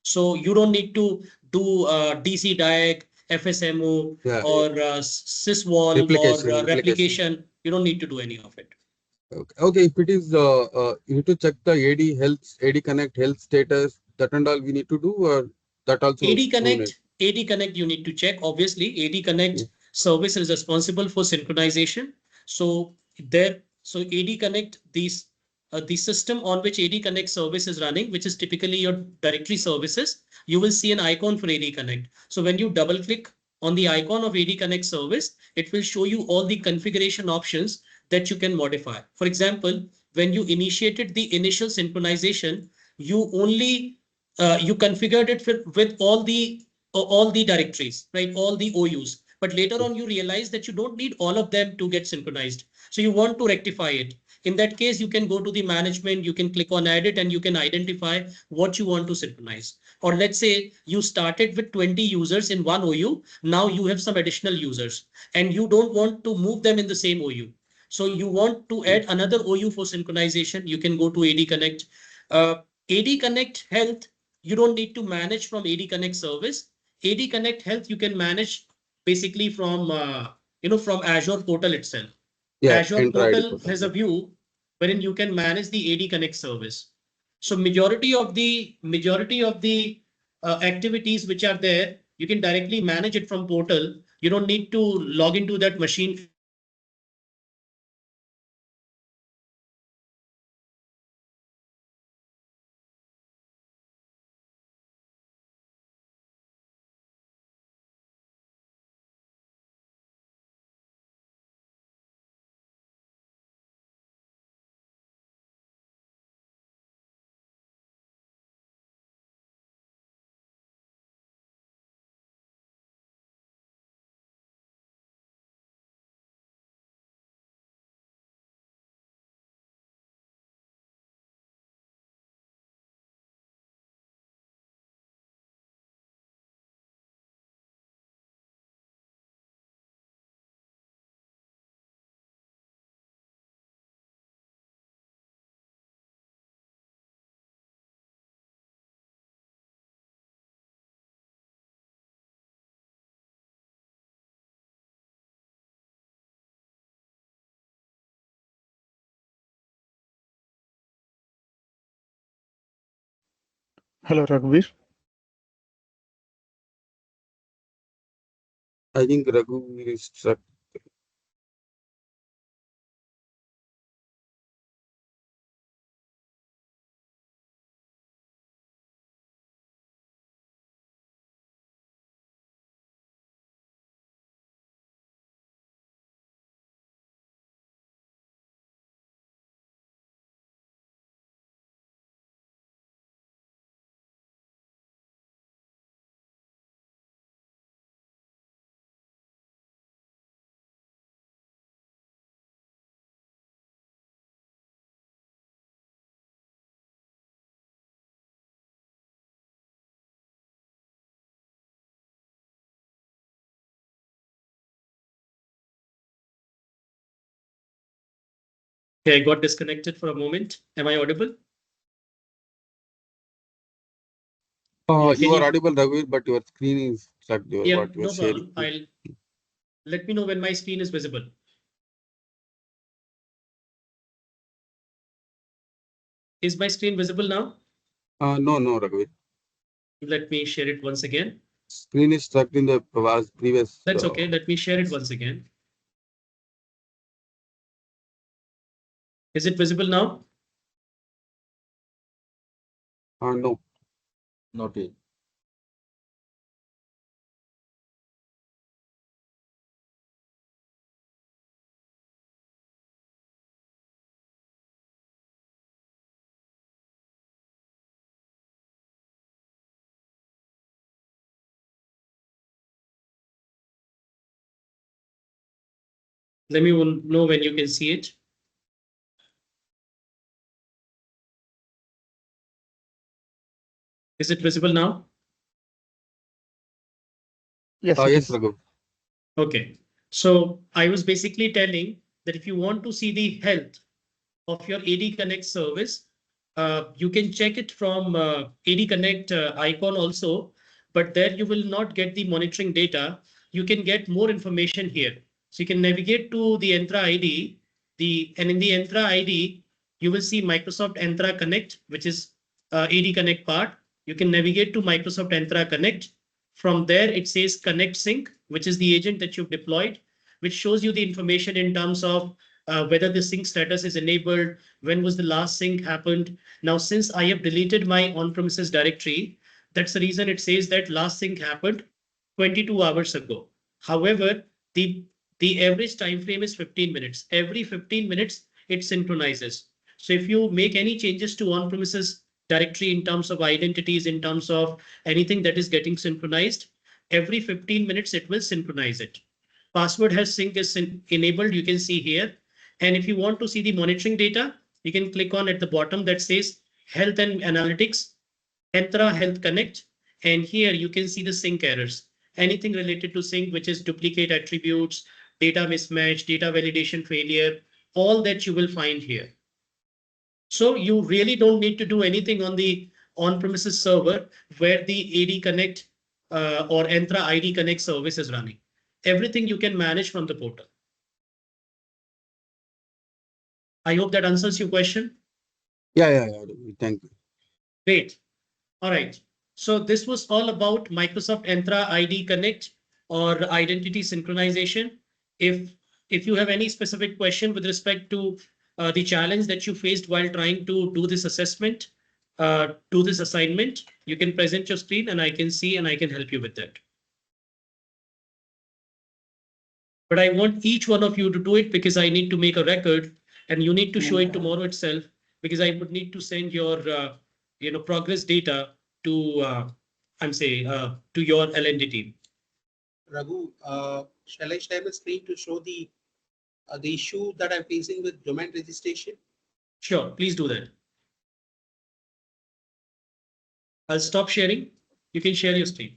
So you don't need to do DC diag, FSMO, Yeah, or syswall or replication. replication. You don't need to do any of it. Okay. Okay, if it is, you need to check the AD health, AD Connect health status, that and all we need to do, or that also AD no need. Connect, AD Connect, you need to check. Obviously, AD Yeah. Connect service is responsible for synchronization. So there, so AD Connect, the system on which AD Connect service is running, which is typically your directory services, you will see an icon for AD Connect. So when you double click on the icon of AD Connect service, it will show you all the configuration options that you can modify. For example, when you initiated the initial synchronization, you only you configured it with all the directories, right? All the OUs. But later on, you realize that you don't need all of them to get synchronized. So you want to rectify it. In that case, you can go to the management, you can click on edit, and you can identify what you want to synchronize. Or let's say you started with 20 users in one OU. Now you have some additional users and you don't want to move them in the same OU. So you want to add another OU for synchronization. You can go to AD Connect. AD Connect Health, you don't need to manage from AD Connect service. AD Connect Health, you can manage basically from from Azure portal itself. Yeah, Azure Entra ID portal portal. has a view wherein you can manage the AD Connect service. So majority of the activities which are there, you can directly manage it from portal. You don't need to log into that machine physically. You can directly manage it from portal. And the second thing is Hello, Raghuveer. I think Raghu is stuck. Okay, I got disconnected for a moment. Am I audible? Yeah, can You are you? audible, Raghu, but your screen is stuck. Your Yeah, what you are no sharing. problem. I'll let me know when my screen is visible. Is my screen visible now? No, no, Raghu. Let me share it once again. Screen is stuck in the previous. That's okay. Let me share it once again. Is it visible now? No. Not yet. Let me know when you can see it. Is it visible now? Yes, it Yes, is. Raghu. Okay. So I was basically telling that if you want to see the health of your AD Connect service, you can check it from AD Connect icon also, but there you will not get the monitoring data. You can get more information here. So you can navigate to the Entra ID, and in the Entra ID, you will see Microsoft Entra Connect, which is AD Connect part. You can navigate to Microsoft Entra Connect. From there, it says Connect Sync, which is the agent that you've deployed, which shows you the information in terms of whether the sync status is enabled, when was the last sync happened. Now, since I have deleted my on-premises directory, that's the reason it says that last sync happened 22 hours ago. However, the average time frame is 15 minutes. Every 15 minutes, it synchronizes. So if you make any changes to on-premises directory in terms of identities, in terms of anything that is getting synchronized, every 15 minutes, it will synchronize it. Password has sync is enabled, you can see here. And if you want to see the monitoring data, you can click on at the bottom that says Health and Analytics, Entra Health Connect. And here you can see the sync errors. Anything related to sync, which is duplicate attributes, data mismatch, data validation failure, all that you will find here. So you really don't need to do anything on the on-premises server where the AD Connect or Entra ID Connect service is running. Everything you can manage from the portal. I hope that answers your question. Yeah. Thank you. Great. All right. So this was all about Microsoft Entra ID Connect or identity synchronization. If you have any specific question with respect to the challenge that you faced while trying to do this assessment, do this assignment, you can present your screen and I can see and I can help you with that. But I want each one of you to do it because I need to make a record and you need to show it tomorrow itself because I would need to send your progress data to to your L&D team. Raghu, shall I share my screen to show the issue that I'm facing with domain registration? Sure, please do that. I'll stop sharing. You can share your screen.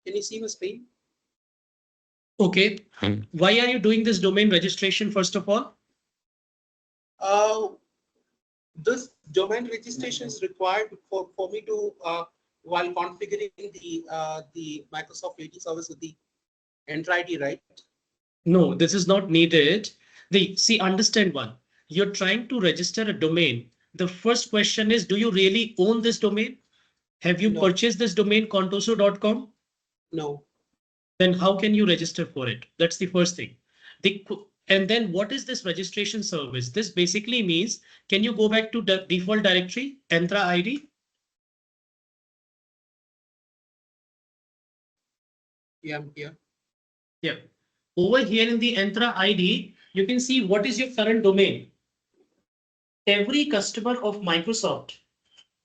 Can you see my screen? Okay. Why are you doing this domain registration first of all? This domain registration is required for me to while configuring the Microsoft AD service with the Entra ID, right? No, this is not needed. Understand one. You're trying to register a domain. The first question is, do you really own this domain? Have you No. purchased this domain contoso.com? No. Then how can you register for it? That's the first thing. And then what is this registration service? This basically means, can you go back to the default directory, Entra ID? Yeah, I'm here. Yeah. Over here in the Entra ID, you can see what is your current domain. Every customer of Microsoft,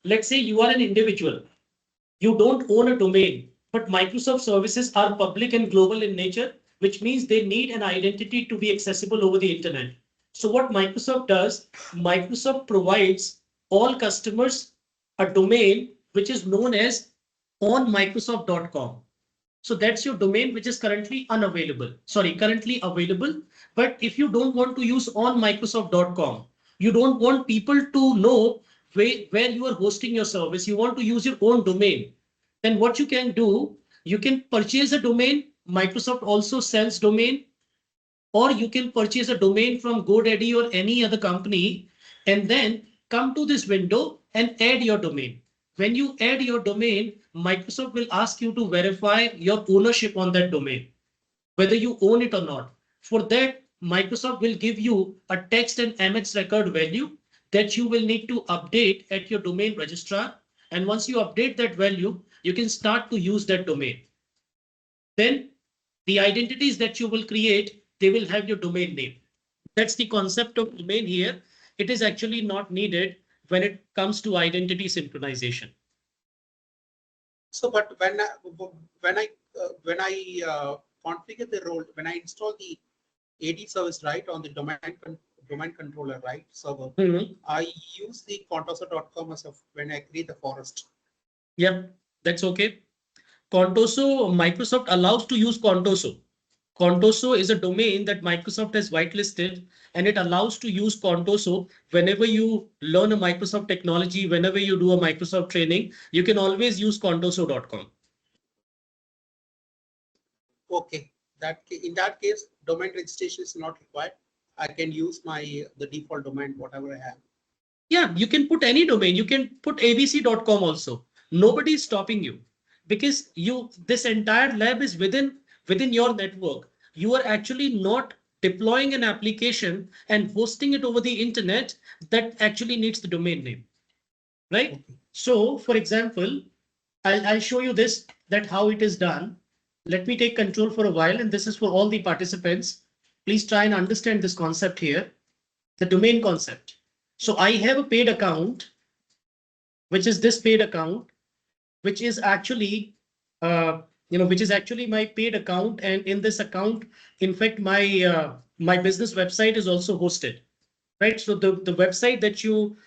let's say you are an individual, you don't own a domain, but Microsoft services are public and global in nature, which means they need an identity to be accessible over the internet. So what Microsoft does, Microsoft provides all customers a domain which is known as onmicrosoft.com. So that's your domain, which is currently currently available. But if you don't want to use onmicrosoft.com, you don't want people to know where you are hosting your service, you want to use your own domain, then what you can do, you can purchase a domain. Microsoft also sells domain, or you can purchase a domain from GoDaddy or any other company and then come to this window and add your domain. When you add your domain, Microsoft will ask you to verify your ownership on that domain, whether you own it or not. For that, Microsoft will give you a text and MX record value that you will need to update at your domain registrar. And once you update that value, you can start to use that domain. Then the identities that you will create, they will have your domain name. That's the concept of domain here. It is actually not needed when it comes to identity synchronization. So, but when I configure the role, when I install the AD service, right, on the domain controller, right, server, I use the contoso.com as of when I create the forest. Yeah, that's okay. Contoso, Microsoft allows to use Contoso. Contoso is a domain that Microsoft has whitelisted, and it allows to use Contoso whenever you learn a Microsoft technology, whenever you do a Microsoft training, you can always use contoso.com. Okay, in that case, domain registration is not required. I can use the default domain, whatever I have. Yeah, you can put any domain. You can put abc.com also. Nobody is stopping you because this entire lab is within your network. You are actually not deploying an application and hosting it over the internet that actually needs the domain name, right? Okay. So, for example, I'll show you this, that how it is done. Let me take control for a while, and this is for all the participants. Please try and understand this concept here, the domain concept. So I have a paid account, which is this paid account, which is actually, which is actually my paid account. And in this account, in fact, my business website is also hosted, right? So the website that you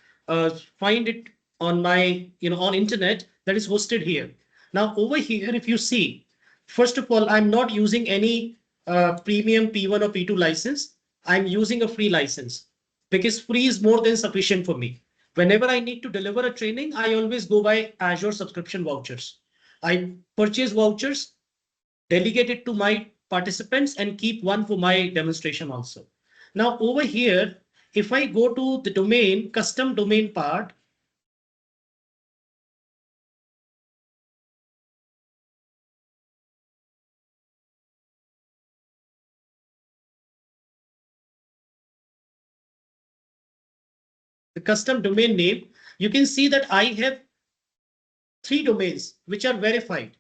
find it on my, on internet, that is hosted here. Now over here, if you see, first of all, I'm not using any premium P1 or P2 license. I'm using a free license because free is more than sufficient for me. Whenever I need to deliver a training, I always go by Azure subscription vouchers. I purchase vouchers, delegate it to my participants, and keep one for my demonstration also. Now over here, if I go to the domain, custom domain part, the custom domain name, you can see that I have 3 domains which are verified.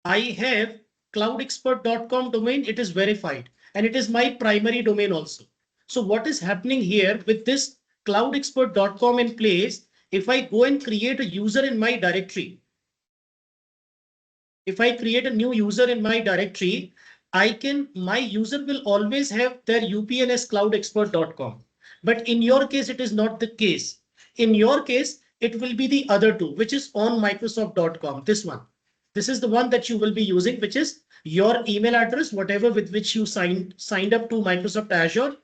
I have cloudexpert.com domain, it is verified, and it is my primary domain also. So what is happening here with this cloudexpert.com in place, if I go and create a user in my directory, if I create a new user in my directory, my user will always have their UPN as cloudexpert.com. But in your case, it is not the case. In your case, it will be the other two, which is on Microsoft.com, this one. This is the one that you will be using, which is your email address, whatever with which you signed up to Microsoft Azure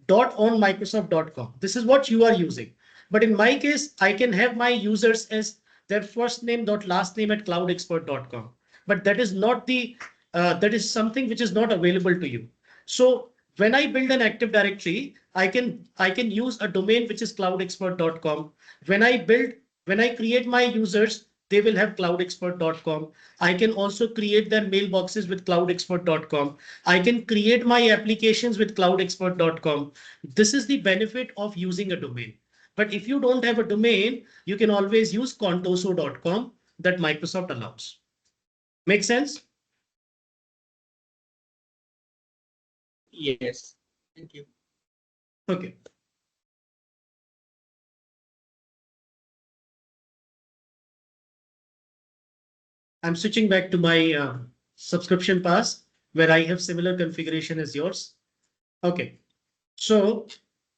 on Microsoft.com. This is what you are using. But in my case, I can have my users as their first name dot last name at cloudexpert.com. But that is not that is something which is not available to you. So when I build an Active Directory, I can use a domain which is cloudexpert.com. When I create my users, they will have cloudexpert.com. I can also create their mailboxes with cloudexpert.com. I can create my applications with cloudexpert.com. This is the benefit of using a domain. But if you don't have a domain, you can always use contoso.com that Microsoft allows. Make sense? Yes. Thank you. Okay. I'm switching back to my subscription pass where I have similar configuration as yours. Okay. So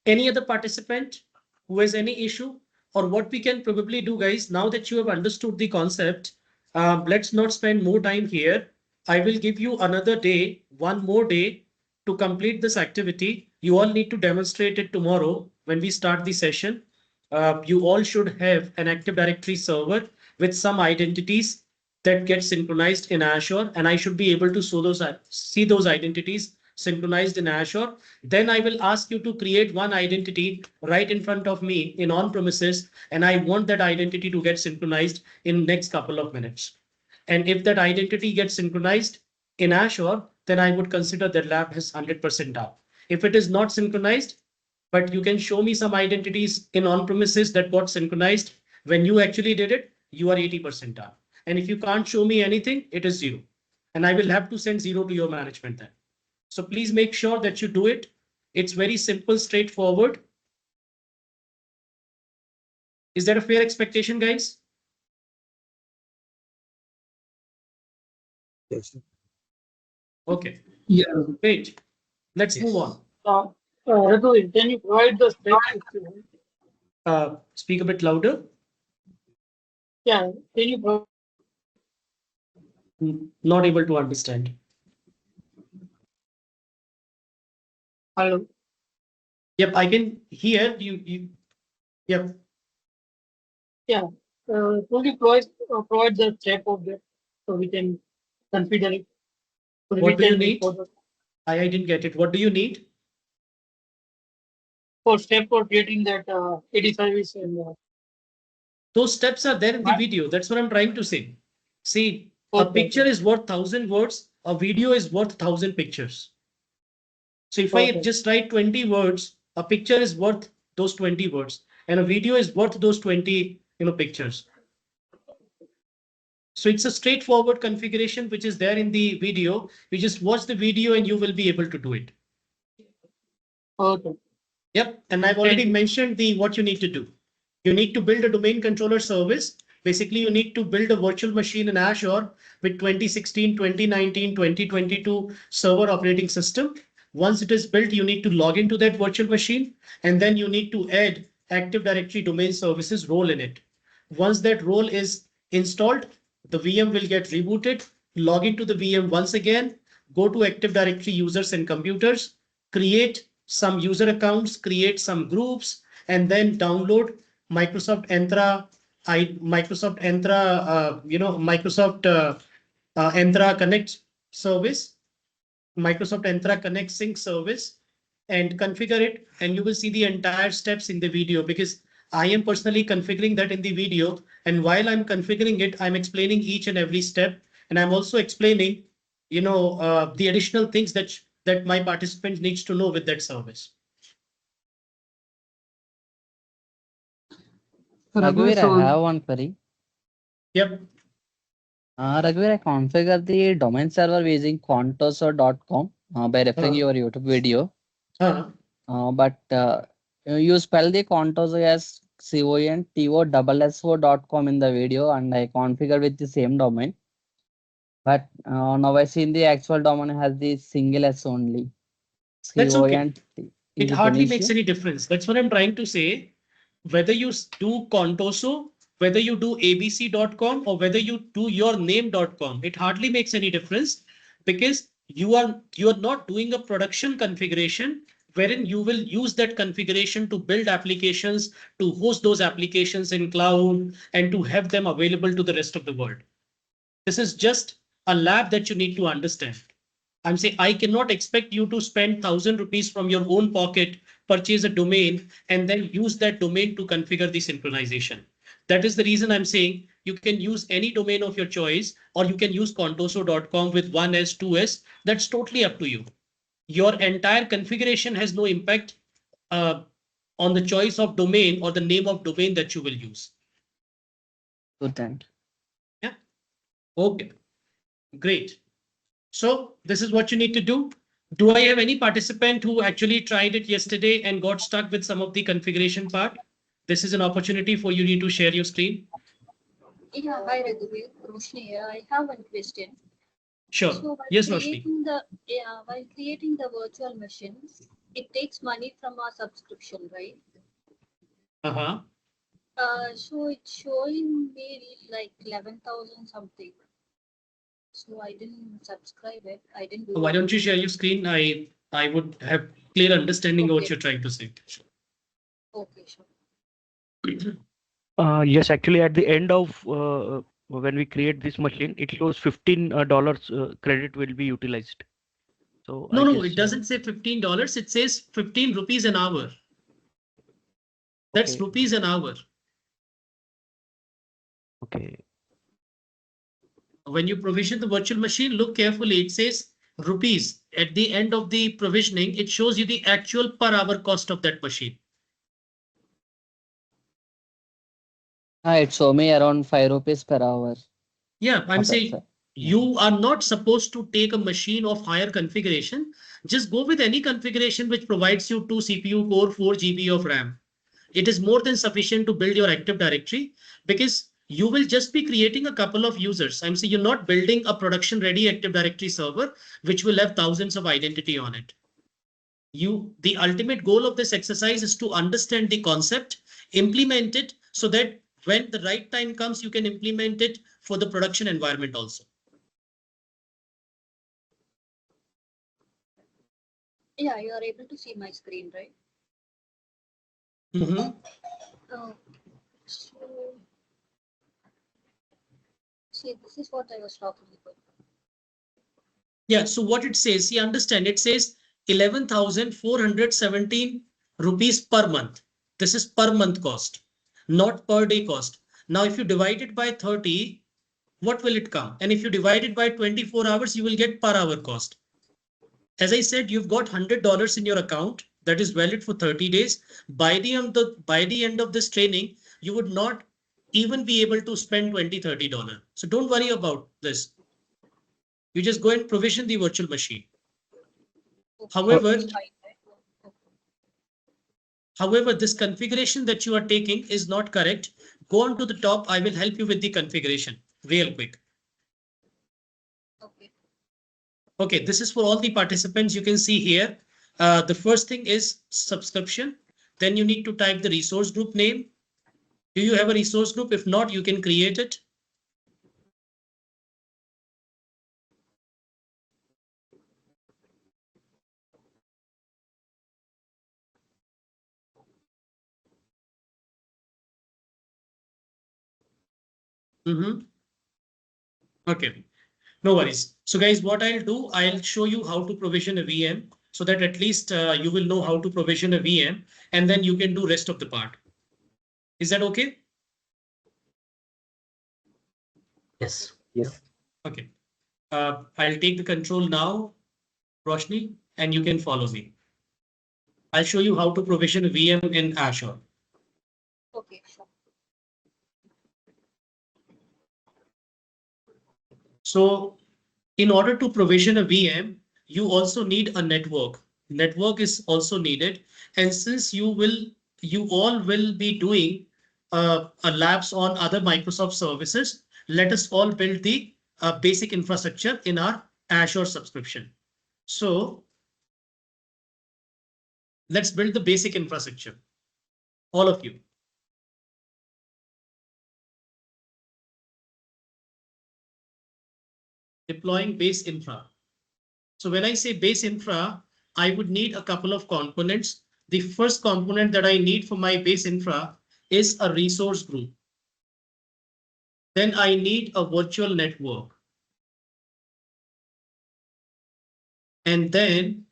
any other participant who has any issue, or what we can probably do, guys, now that you have understood the concept, let's not spend more time here. I will give you another day, one more day to complete this activity. You all need to demonstrate it tomorrow when we start the session. You all should have an Active Directory server with some identities that get synchronized in Azure, and I should be able to see those identities synchronized in Azure. Then I will ask you to create one identity right in front of me in on-premises, and I want that identity to get synchronized in next couple of minutes. And if that identity gets synchronized in Azure, then I would consider that lab has 100% down. If it is not synchronized, but you can show me some identities in on-premises that got synchronized when you actually did it, you are 80% down. And if you can't show me anything, it is 0. And I will have to send 0 to your management then. So please make sure that you do it. It's very simple, straightforward. Is that a fair expectation, guys? Yes. Okay, Yeah. great. Let's move on. Raghu, can you provide the steps? Speak a bit louder. Yeah, can you provide? Not able to understand. Hello. Yep, I can hear you. Yep. Yeah. Could you provide the step of that so we can consider it? What do you need? For I didn't get it. What do you need? step for creating that AD service and Those steps are there in the video. That's what I'm trying to say. See, a Okay. picture is worth 1,000 words. A video is worth 1,000 pictures. So if I Okay. just write 20 words, a picture is worth those 20 words, and a video is worth those 20, pictures. So it's a straightforward configuration which is there in the video. You just watch the video and you will be able to do it. Okay. Yep, and I've already mentioned what you need to do. You need to build a domain controller service. Basically, you need to build a virtual machine in Azure with 2016, 2019, 2022 server operating system. Once it is built, you need to log into that virtual machine, and then you need to add Active Directory domain services role in it. Once that role is installed, the VM will get rebooted, log into the VM once again, go to Active Directory users and computers, create some user accounts, create some groups, and then download Microsoft Entra, Microsoft Entra Connect service, Microsoft Entra Connect Sync service, and configure it. And you will see the entire steps in the video because I am personally configuring that in the video. And while I'm configuring it, I'm explaining each and every step. And I'm also explaining, the additional things that my participant needs to know with that service. Raghuveer, I have one query. Yep. Raghuveer, I configure the domain server using contoso.com by referring your YouTube video. But you spell the contoso as contoso.com in the video, and I configure with the same domain. But now I see in the actual domain has the single S only. That's okay. Is It hardly makes any difference. That's what I'm trying to say. Whether you do Contoso, whether you do abc.com, or whether you do your name.com, it hardly makes any difference because you are not doing a production configuration wherein you will use that configuration to build applications, to host those applications in cloud, and to have them available to the rest of the world. This is just a lab that you need to understand. I'm saying I cannot expect you to spend 1,000 rupees from your own pocket, purchase a domain, and then use that domain to configure the synchronization. That is the reason I'm saying you can use any domain of your choice, or you can use contoso.com with 1S, 2S. That's totally up to you. Your entire configuration has no impact on the choice of domain or the name of domain that you will use. Good then. Yeah. Okay. Great. So this is what you need to do. Do I have any participant who actually tried it yesterday and got stuck with some of the configuration part? This is an opportunity for you to share your screen. Yeah, hi Raghuveer, Roshni here. I have one question. Sure. So Yes, Roshni. while creating the virtual machines, it takes money from our subscription, right? Uh-huh. So it's showing me like 11,000 something. So I didn't subscribe it. I didn't do Why it. don't you share your screen? I would have clear understanding of what you're trying to say. Okay, sure. Yes, actually, at the end of when we create this machine, it shows $15 credit will be utilized. So No, it doesn't say $15. It says 15 rupees an hour. That's Okay. rupees an hour. Okay. when you provision the virtual machine, look carefully. It says rupees. At the end of the provisioning, it shows you the actual per hour cost of that machine. It show me around 5 rupees per hour. Yeah, I'm Okay, saying sir. you are not supposed to take a machine of higher configuration. Just go with any configuration which provides you 2 CPU core, 4 GB of RAM. It is more than sufficient to build your Active Directory because you will just be creating a couple of users. I'm saying you're not building a production ready Active Directory server, which will have thousands of identity on it. The ultimate goal of this exercise is to understand the concept, implement it so that when the right time comes, you can implement it for the production environment also. Yeah, you are able to see my screen, right? Mm-hmm. So, see, this is what I was talking about. Yeah, so what it says, you understand, it says 11,417 rupees per month. This is per month cost, not per day cost. Now, if you divide it by 30, what will it come? And if you divide it by 24 hours, you will get per hour cost. As I said, you've got $100 in your account that is valid for 30 days. By the end of this training, you would not even be able to spend $20, $30. So don't worry about this. You just go and provision the virtual machine. Okay, However, it's fine, right? Okay. However, this configuration that you are taking is not correct. Go on to the top. I will help you with the configuration real quick. Okay. Okay, this is for all the participants. You can see here. The first thing is subscription. Then you need to type the resource group name. Do you have a resource group? If not, you can create it. Okay, no worries. So guys, what I'll do, I'll show you how to provision a VM so that at least you will know how to provision a VM and then you can do rest of the part. Is that okay? Yes. Yes. Okay. I'll take the control now, Roshni, and you can follow me. I'll show you how to provision a VM in Azure. Okay, sure. So in order to provision a VM, you also need a network. Network is also needed. And since you all will be doing a labs on other Microsoft services, let us all build the basic infrastructure in our Azure subscription. So let's build the basic infrastructure. All of you. Deploying base infra. So when I say base infra, I would need a couple of components. The first component that I need for my base infra is a resource group. Then I need a virtual network. And then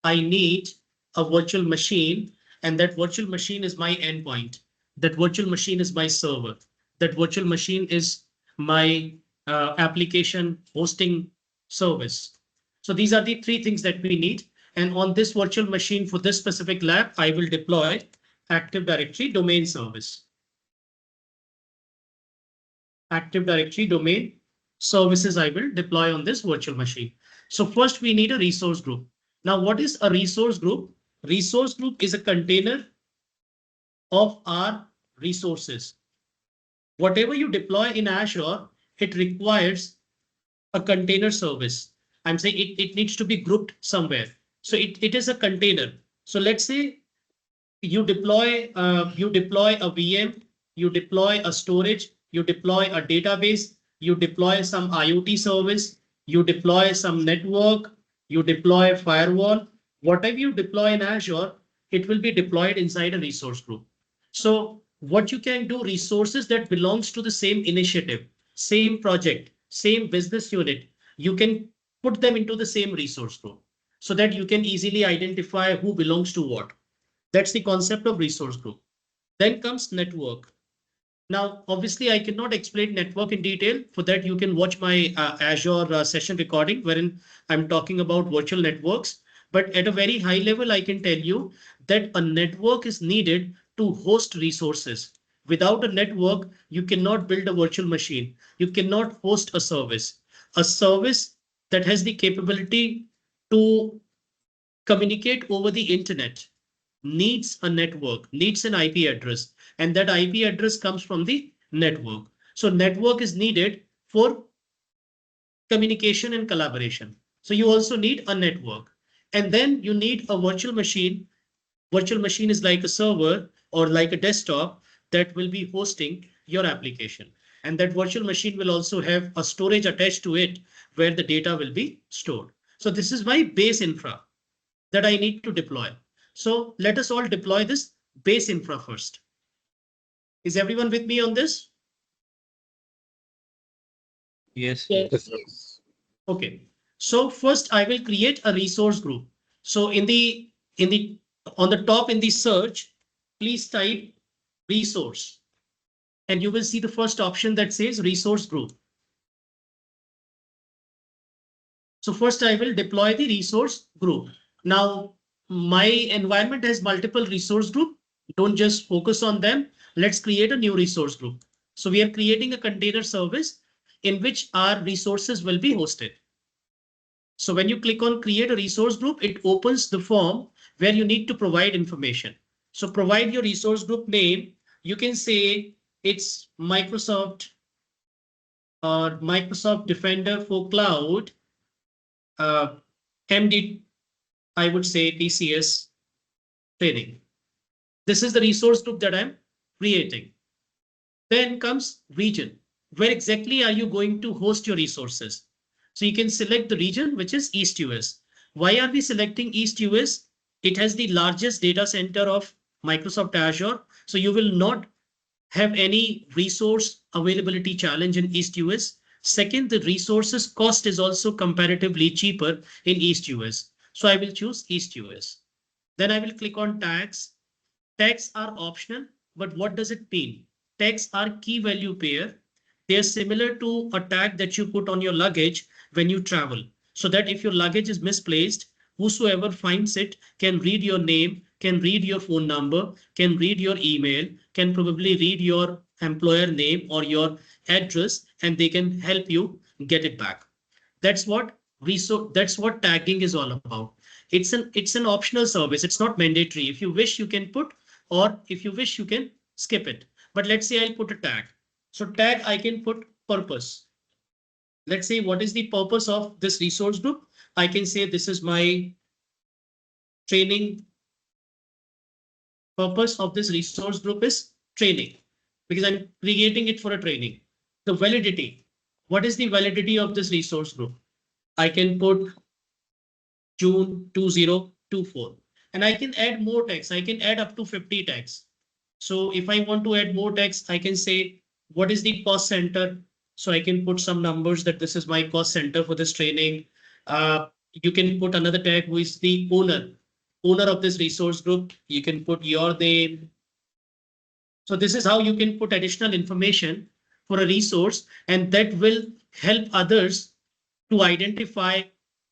I need a virtual machine, and that virtual machine is my endpoint. That virtual machine is my server. That virtual machine is my application hosting service. So these are the three things that we need. And on this virtual machine for this specific lab, I will deploy Active Directory domain service. Active Directory domain services I will deploy on this virtual machine. So first we need a resource group. Now, what is a resource group? Resource group is a container of our resources. Whatever you deploy in Azure, it requires a container service. I'm saying it needs to be grouped somewhere. So it is a container. So let's say you deploy a VM, you deploy a storage, you deploy a database, you deploy some IoT service, you deploy some network, you deploy a firewall. Whatever you deploy in Azure, it will be deployed inside a resource group. So what you can do, resources that belongs to the same initiative, same project, same business unit, you can put them into the same resource group so that you can easily identify who belongs to what. That's the concept of resource group. Then comes network. Now, obviously, I cannot explain network in detail. For that, you can watch my Azure session recording wherein I'm talking about virtual networks. But at a very high level, I can tell you that a network is needed to host resources. Without a network, you cannot build a virtual machine. You cannot host a service. A service that has the capability to communicate over the internet needs a network, needs an IP address, and that IP address comes from the network. So network is needed for communication and collaboration. So you also need a network. And then you need a virtual machine. Virtual machine is like a server or like a desktop that will be hosting your application. And that virtual machine will also have a storage attached to it where the data will be stored. So this is my base infra that I need to deploy. So let us all deploy this base infra first. Is everyone with me on this? Yes. Yes. Yes. Okay. So first I will create a resource group. So on the top in the search, please type resource and you will see the first option that says resource group. So first I will deploy the resource group. Now my environment has multiple resource group. Don't just focus on them. Let's create a new resource group. So we are creating a container service in which our resources will be hosted. So when you click on create a resource group, it opens the form where you need to provide information. So provide your resource group name. You can say it's Microsoft or Microsoft Defender for Cloud, MD, I would say TCS training. This is the resource group that I'm creating. Then comes region. Where exactly are you going to host your resources? So you can select the region, which is East US. Why are we selecting East US? It has the largest data center of Microsoft Azure. So you will not have any resource availability challenge in East US. Second, the resources cost is also comparatively cheaper in East US. So I will choose East US. Then I will click on tags. Tags are optional, but what does it mean? Tags are key value pair. They are similar to a tag that you put on your luggage when you travel, so that if your luggage is misplaced, whosoever finds it can read your name, can read your phone number, can read your email, can probably read your employer name or your address, and they can help you get it back. That's what tagging is all about. It's an optional service. It's not mandatory. If you wish, you can put, or if you wish, you can skip it. But let's say I'll put a tag. So tag, I can put purpose. Let's say what is the purpose of this resource group? I can say this is my training. Purpose of this resource group is training because I'm creating it for a training. The validity. What is the validity of this resource group? I can put June 2024. And I can add more tags. I can add up to 50 tags. So if I want to add more tags, I can say, what is the cost center? So I can put some numbers that this is my cost center for this training. You can put another tag who is the owner of this resource group. You can put your name. So this is how you can put additional information for a resource, and that will help others to identify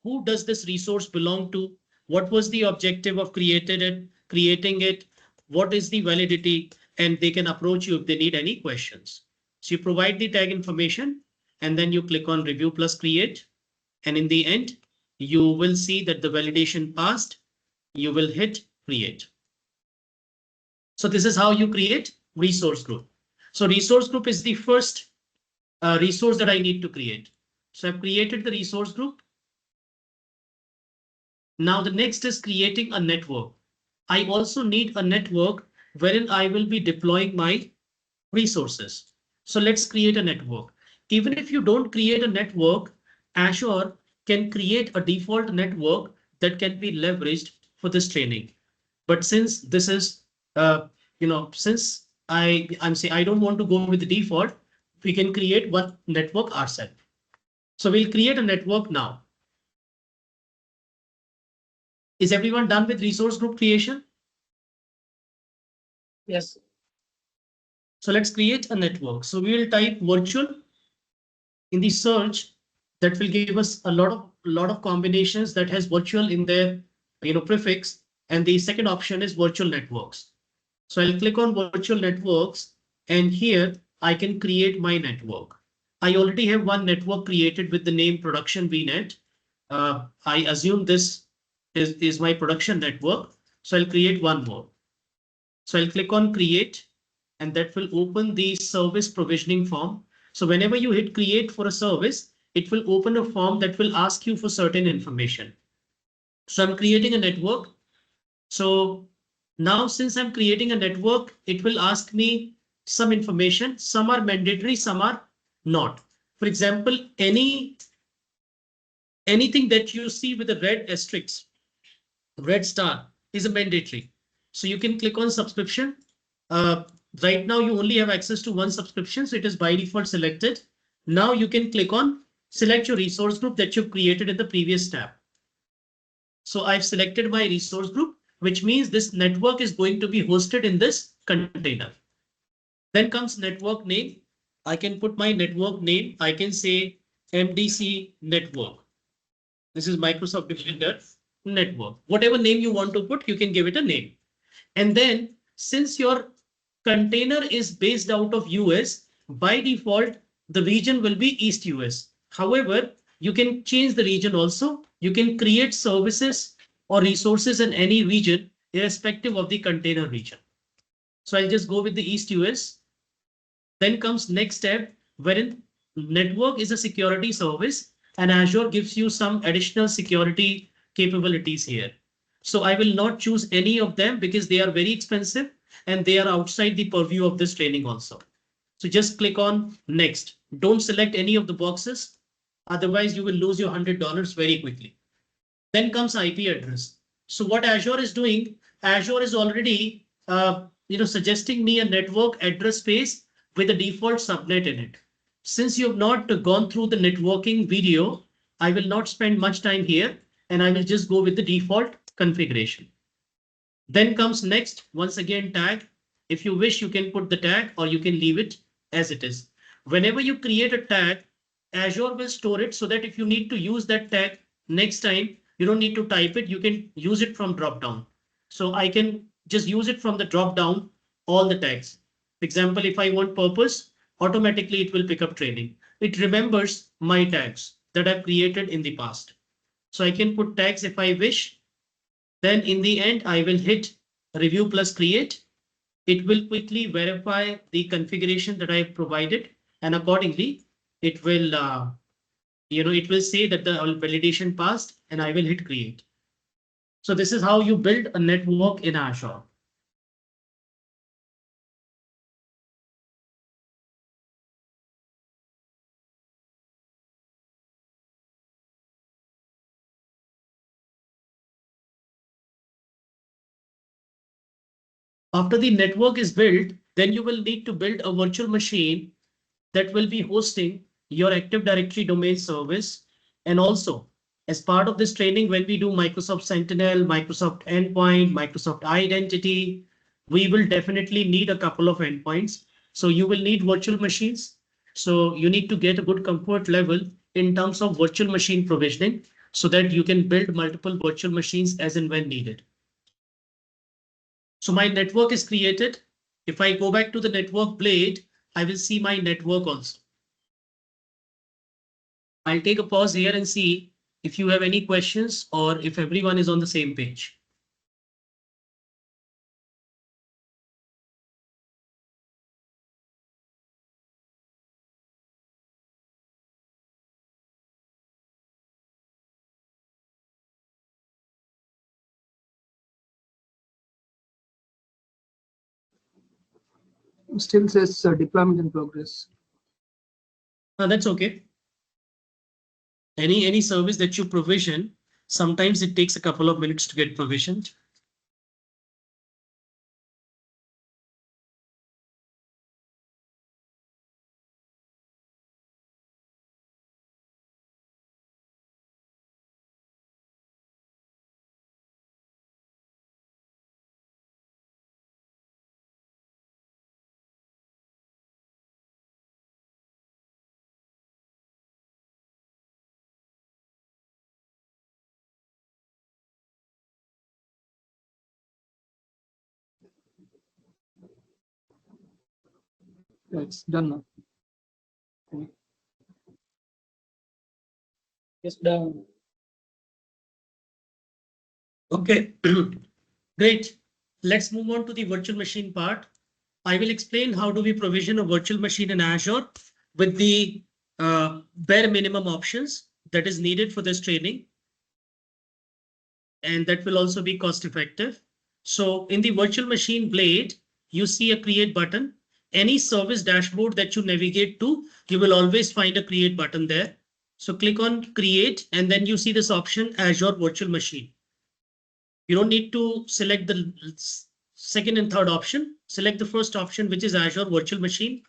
who does this resource belong to, what was the objective of creating it, what is the validity, and they can approach you if they need any questions. So you provide the tag information and then you click on review plus create. And in the end, you will see that the validation passed. You will hit create. So this is how you create resource group. So resource group is the first resource that I need to create. So I've created the resource group. Now the next is creating a network. I also need a network wherein I will be deploying my resources. So let's create a network. Even if you don't create a network, Azure can create a default network that can be leveraged for this training. But since this is, since I'm saying I don't want to go with the default, we can create one network ourselves. So we'll create a network now. Is everyone done with resource group creation? Yes. So let's create a network. So we will type virtual in the search. That will give us a lot of combinations that has virtual in their prefix. And the second option is virtual networks. So I'll click on virtual networks, and here I can create my network. I already have one network created with the name production VNet. I assume this is my production network. So I'll create one more. So I'll click on create, and that will open the service provisioning form. So whenever you hit create for a service, it will open a form that will ask you for certain information. So I'm creating a network. So now, since I'm creating a network, it will ask me some information. Some are mandatory, some are not. For example, anything that you see with a red asterisk, red star, is a mandatory. So you can click on subscription. Right now, you only have access to one subscription, so it is by default selected. Now you can click on select your resource group that you've created in the previous tab. So I've selected my resource group, which means this network is going to be hosted in this container. Then comes network name. I can put my network name. I can say MDC network. This is Microsoft Defender network. Whatever name you want to put, you can give it a name. And then since your container is based out of US, by default, the region will be East US. However, you can change the region also. You can create services or resources in any region, irrespective of the container region. So I'll just go with the East US. Then comes next step, wherein network is a security service and Azure gives you some additional security capabilities here. So I will not choose any of them because they are very expensive and they are outside the purview of this training also. So just click on next. Don't select any of the boxes. Otherwise, you will lose your $100 very quickly. Then comes IP address. So what Azure is doing, Azure is already suggesting me a network address space with a default subnet in it. Since you have not gone through the networking video, I will not spend much time here and I will just go with the default configuration. Then comes next, once again, tag. If you wish, you can put the tag or you can leave it as it is. Whenever you create a tag, Azure will store it so that if you need to use that tag next time, you don't need to type it. You can use it from dropdown. So I can just use it from the dropdown, all the tags. For example, if I want purpose, automatically it will pick up training. It remembers my tags that I've created in the past. So I can put tags if I wish. Then in the end, I will hit review plus create. It will quickly verify the configuration that I have provided, and accordingly, it will it will say that the validation passed, and I will hit create. So this is how you build a network in Azure. After the network is built, then you will need to build a virtual machine that will be hosting your Active Directory domain service. And also, as part of this training, when we do Microsoft Sentinel, Microsoft Endpoint, Microsoft Identity, we will definitely need a couple of endpoints. So you will need virtual machines. So you need to get a good comfort level in terms of virtual machine provisioning so that you can build multiple virtual machines as and when needed. So my network is created. If I go back to the network blade, I will see my network also. I'll take a pause here and see if you have any questions or if everyone is on the same page. Still says deployment in progress. That's okay. Any service that you provision, sometimes it takes a couple of minutes to get provisioned. It's done now. It's done. Okay, great. Let's move on to the virtual machine part. I will explain how do we provision a virtual machine in Azure with the bare minimum options that is needed for this training. And that will also be cost effective. So in the virtual machine blade, you see a create button. Any service dashboard that you navigate to, you will always find a create button there. So click on create and then you see this option Azure virtual machine. You don't need to select the second and third option. Select the first option, which is Azure virtual machine.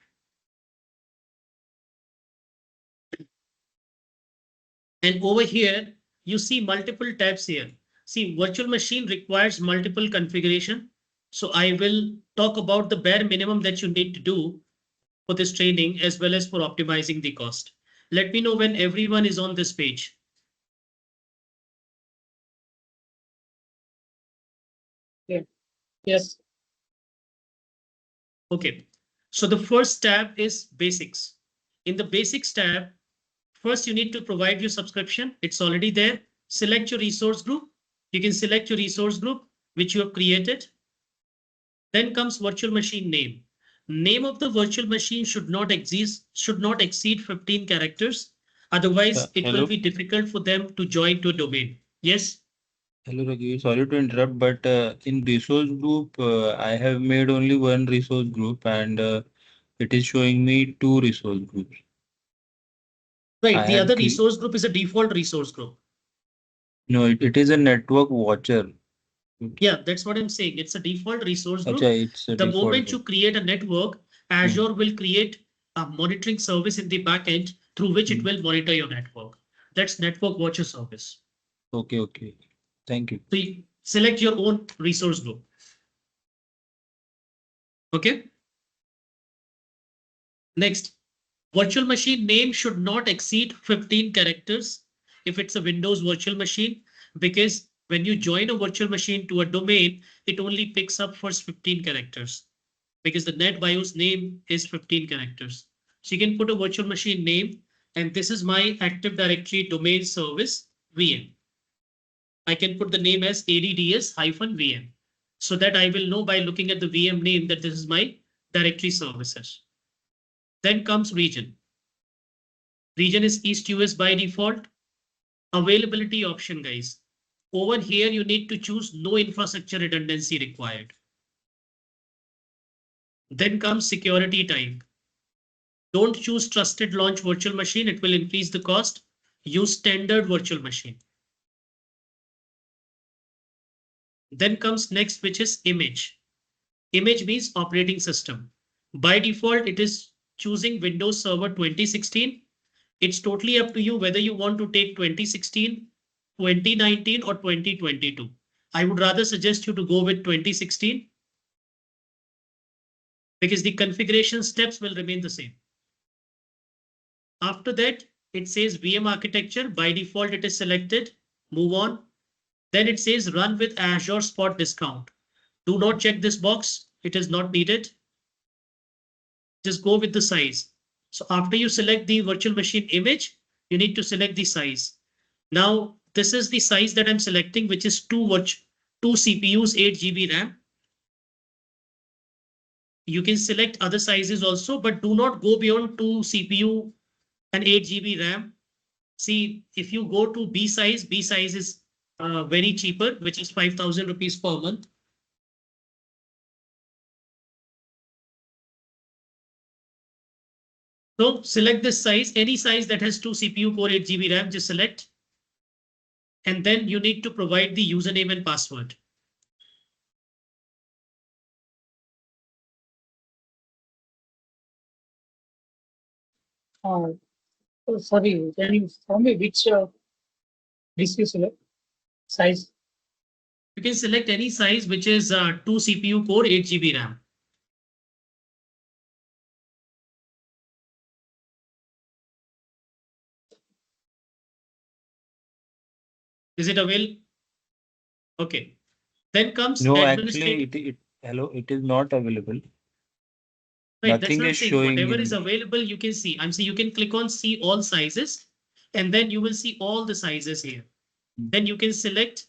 And over here, you see multiple tabs here. See, virtual machine requires multiple configuration. So I will talk about the bare minimum that you need to do for this training as well as for optimizing the cost. Let me know when everyone is on this page. Yeah. Yes. Okay, so the first tab is basics. In the basics tab, first you need to provide your subscription. It's already there. Select your resource group. You can select your resource group, which you have created. Then comes virtual machine name. Name of the virtual machine should not exceed 15 characters. Otherwise, it will Hello. be difficult for them to join to a domain. Yes. Hello, Raghu. Sorry to interrupt, but in resource group, I have made only one resource group and it is showing me two resource groups. Right. I The had other resource group is a default resource group. No, it is a network watcher. Yeah, that's what I'm saying. It's a default resource group. Acha, it's a The default moment you group. create a network, Azure will create a monitoring service in the backend through which it will monitor your network. That's network watcher service. Okay, okay. Thank you. So you select your own resource group. Okay. Next, virtual machine name should not exceed 15 characters if it's a Windows virtual machine, because when you join a virtual machine to a domain, it only picks up first 15 characters because the NetBIOS name is 15 characters. So you can put a virtual machine name, and this is my Active Directory domain service VM. I can put the name as ADDS-VM so that I will know by looking at the VM name that this is my directory services. Then comes region. Region is East US by default. Availability option, guys. Over here, you need to choose no infrastructure redundancy required. Then comes security type. Don't choose trusted launch virtual machine. It will increase the cost. Use standard virtual machine. Then comes next, which is image. Image means operating system. By default, it is choosing Windows Server 2016. It's totally up to you whether you want to take 2016, 2019 or 2022. I would rather suggest you to go with 2016 because the configuration steps will remain the same. After that, it says VM architecture. By default, it is selected. Move on. Then it says run with Azure Spot Discount. Do not check this box. It is not needed. Just go with the size. So after you select the virtual machine image, you need to select the size. Now, this is the size that I'm selecting, which is two CPUs, 8 GB RAM. You can select other sizes also, but do not go beyond 2 CPU and 8 GB RAM. See, if you go to B size is very cheaper, which is 5,000 rupees per month. So select this size, any size that has 2 CPU core 8 GB RAM, just select. And then you need to provide the username and password. Sorry, can you tell me which disk you select? Size? You can select any size, which is 2 CPU core, 8 GB RAM. Is it available? Okay. Then comes No, administrator. actually, hello, it is not available. Right, that's Nothing what I'm is saying. showing Whatever in is available, you can see. I'm saying you can click on see all sizes, and then you will see all the sizes here. Then you can select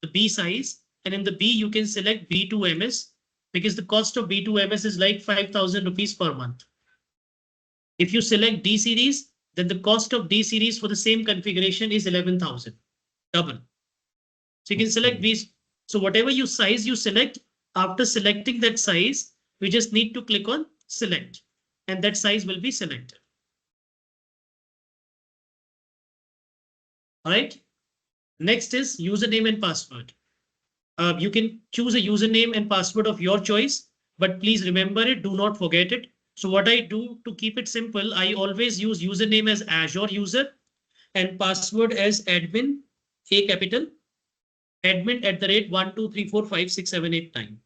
the B size, and in the B you can select B2MS because the cost of B2MS is like 5,000 rupees per month. If you select D series, then the cost of D series for the same configuration is 11,000, double. So you can select these. So whatever you size you select, after selecting that size, you just need to click on select, and that size will be selected. All right. Next is username and password. You can choose a username and password of your choice, but please remember it. Do not forget it. So what I do to keep it simple, I always use username as Azure user and password as admin, A capital, admin @ 123456789.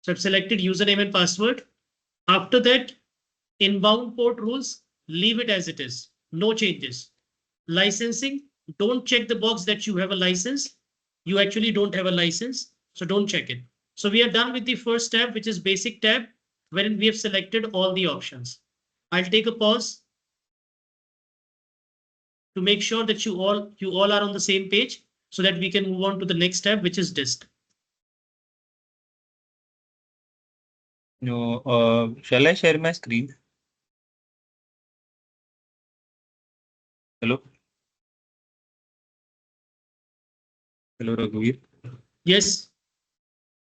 So I've selected username and password. After that, inbound port rules, leave it as it is. No changes. Licensing, don't check the box that you have a license. You actually don't have a license, so don't check it. So we are done with the first tab, which is basic tab, wherein we have selected all the options. I'll take a pause to make sure that you all are on the same page so that we can move on to the next tab, which is disk. No, shall I share my screen? Hello? Hello, Raghuveer. Yes.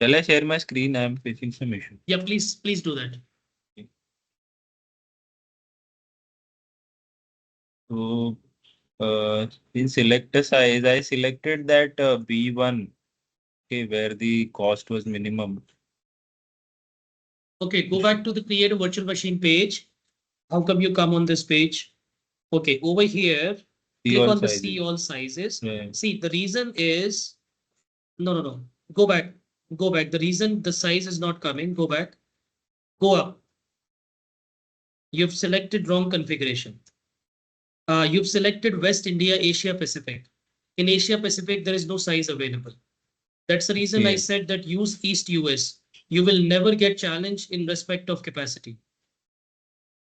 Shall I share my screen? I'm facing some issue. Yeah, please do that. So, in select a size, I selected that B1, okay, where the cost was minimum. Okay, go back to the create a virtual machine page. How come you come on this page? Okay, over here, See click all on the sizes. see all sizes. Yeah. See, the reason is, no. Go back. The reason the size is not coming, go back. Go up. You've selected wrong configuration. You've selected West India, Asia Pacific. In Asia Pacific, there is no size available. That's the reason I said that use East US. You will never get challenged in respect of capacity.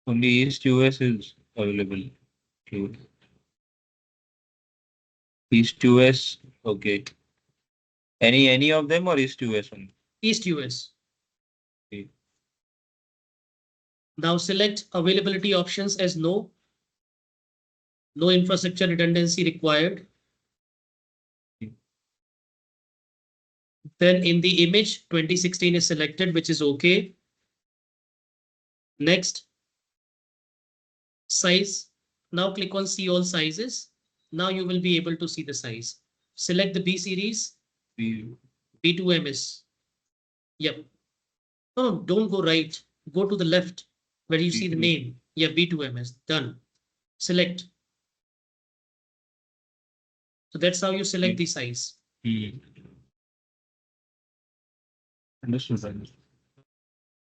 Only East US is available. Okay. East US, okay. Any of them or East US only? East US. Okay. Now select availability options as no. No infrastructure redundancy required. Then in the image, 2016 is selected, which is okay. Next. Size. Now click on see all sizes. Now you will be able to see the size. Select the B series. B2MS. Yep. Oh, don't go right. Go to the left where you see the name. Yeah, B2MS. Done. Select. So that's how you select the size. Understood.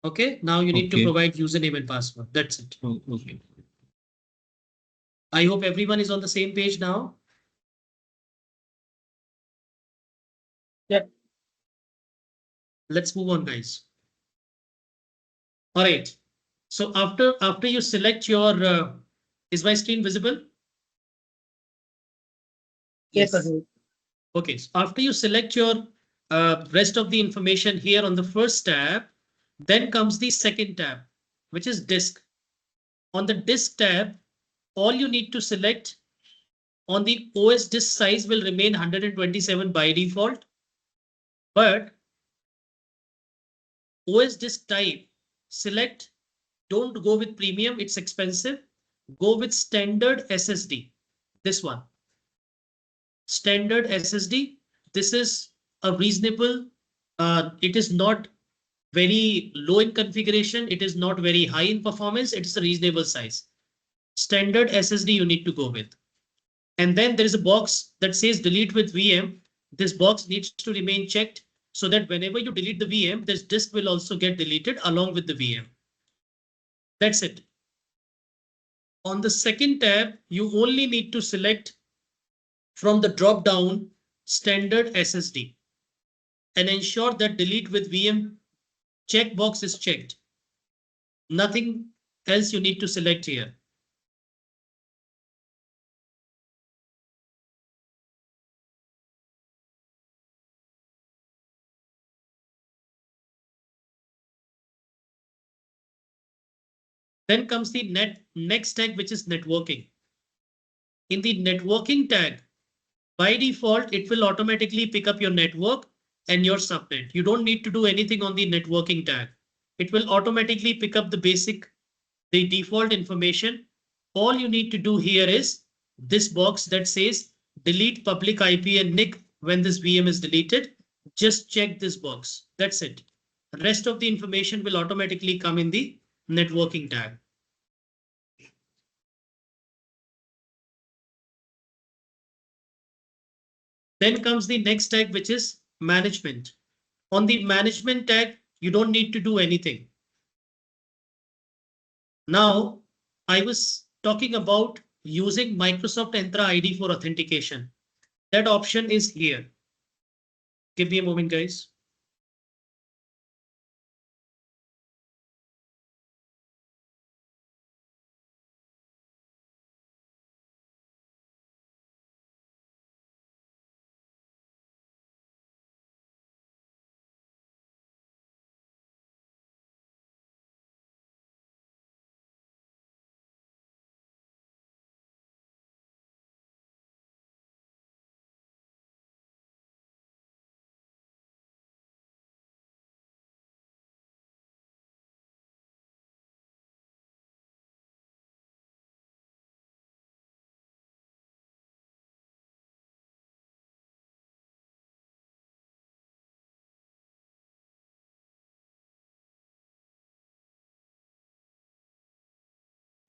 Okay, now you need to provide username and password. That's it. Okay. I hope everyone is on the same page now. Yeah. Let's move on, guys. All right. So after you select your, is my screen visible? Yes. Okay. So after you select your rest of the information here on the first tab, then comes the second tab, which is disk. On the disk tab, all you need to select on the OS disk size will remain 127 by default, but OS disk type, select, don't go with premium, it's expensive. Go with standard SSD. This one. Standard SSD. This is a reasonable, it is not very low in configuration. It is not very high in performance. It's a reasonable size. Standard SSD you need to go with. And then there is a box that says delete with VM. This box needs to remain checked so that whenever you delete the VM, this disk will also get deleted along with the VM. That's it. On the second tab, you only need to select from the drop down standard SSD and ensure that delete with VM checkbox is checked. Nothing else you need to select here. Then comes the next tag, which is networking. In the networking tag, by default, it will automatically pick up your network and your subnet. You don't need to do anything on the networking tag. It will automatically pick up the default information. All you need to do here is this box that says delete public IP and NIC when this VM is deleted. Just check this box. That's it. The rest of the information will automatically come in the networking tag. Then comes the next tag, which is management. On the management tag, you don't need to do anything. Now, I was talking about using Microsoft Entra ID for authentication. That option is here. Give me a moment, guys.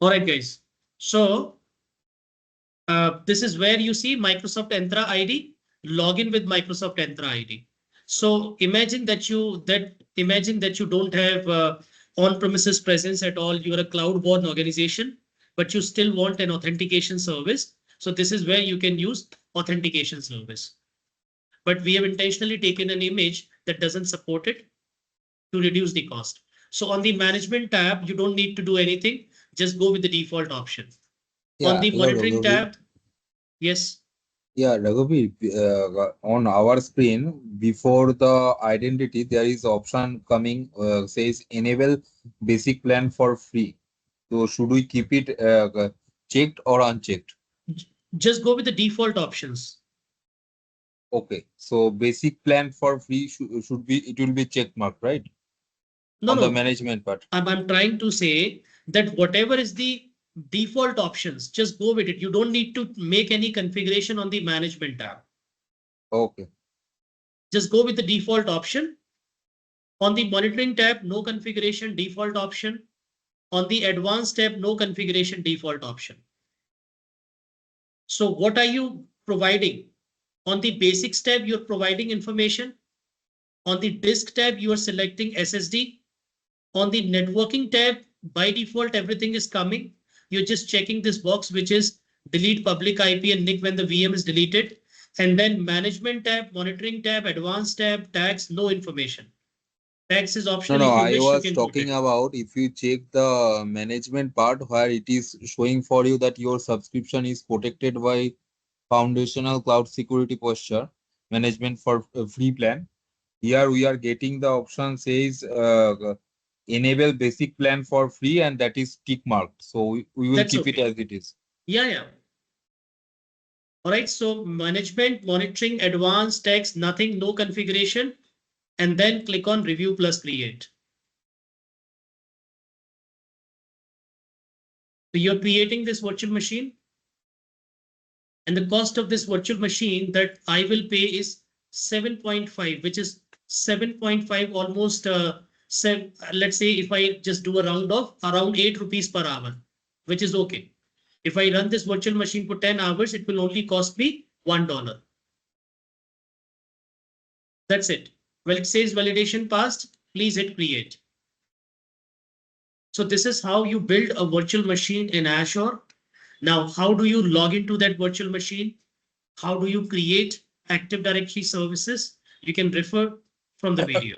All right, guys. So this is where you see Microsoft Entra ID, login with Microsoft Entra ID. So imagine that you don't have on-premises presence at all. You're a cloud-born organization, but you still want an authentication service. So this is where you can use authentication service. But we have intentionally taken an image that doesn't support it to reduce the cost. So on the management tab, you don't need to do anything. Just go with the default option. On the monitoring tab, yes. Yeah, Raghavi, on our screen, before the identity, there is option coming, says enable basic plan for free. So should we keep it checked or unchecked? Just go with the default options. Okay, so basic plan for free should be, it will be check mark, right? No, on no. the management part. I'm trying to say that whatever is the default options, just go with it. You don't need to make any configuration on the management tab. Okay. Just go with the default option. On the monitoring tab, no configuration, default option. On the advanced tab, no configuration, default option. So what are you providing? On the basics tab, you're providing information. On the disk tab, you are selecting SSD. On the networking tab, by default, everything is coming. You're just checking this box, which is delete public IP and NIC when the VM is deleted. And then management tab, monitoring tab, advanced tab, tags, no information. Tags is optional. No, if you I wish, was you can talking about if you check the management part where it is showing for you that your subscription is protected by foundational cloud security posture management for free plan. Here we are getting the option says enable basic plan for free, and that is tick marked. So we will keep it as it is. Yeah. All right. So management, monitoring, advanced, tags, nothing, no configuration. And then click on review plus create. So you're creating this virtual machine. And the cost of this virtual machine that I will pay is 7.5, which is 7.5 almost, let's say if I just do a round off, around 8 rupees per hour, which is okay. If I run this virtual machine for 10 hours, it will only cost me $1. That's it. Well, it says validation passed. Please hit create. So this is how you build a virtual machine in Azure. Now, how do you log into that virtual machine? How do you create Active Directory services? You can refer from the video.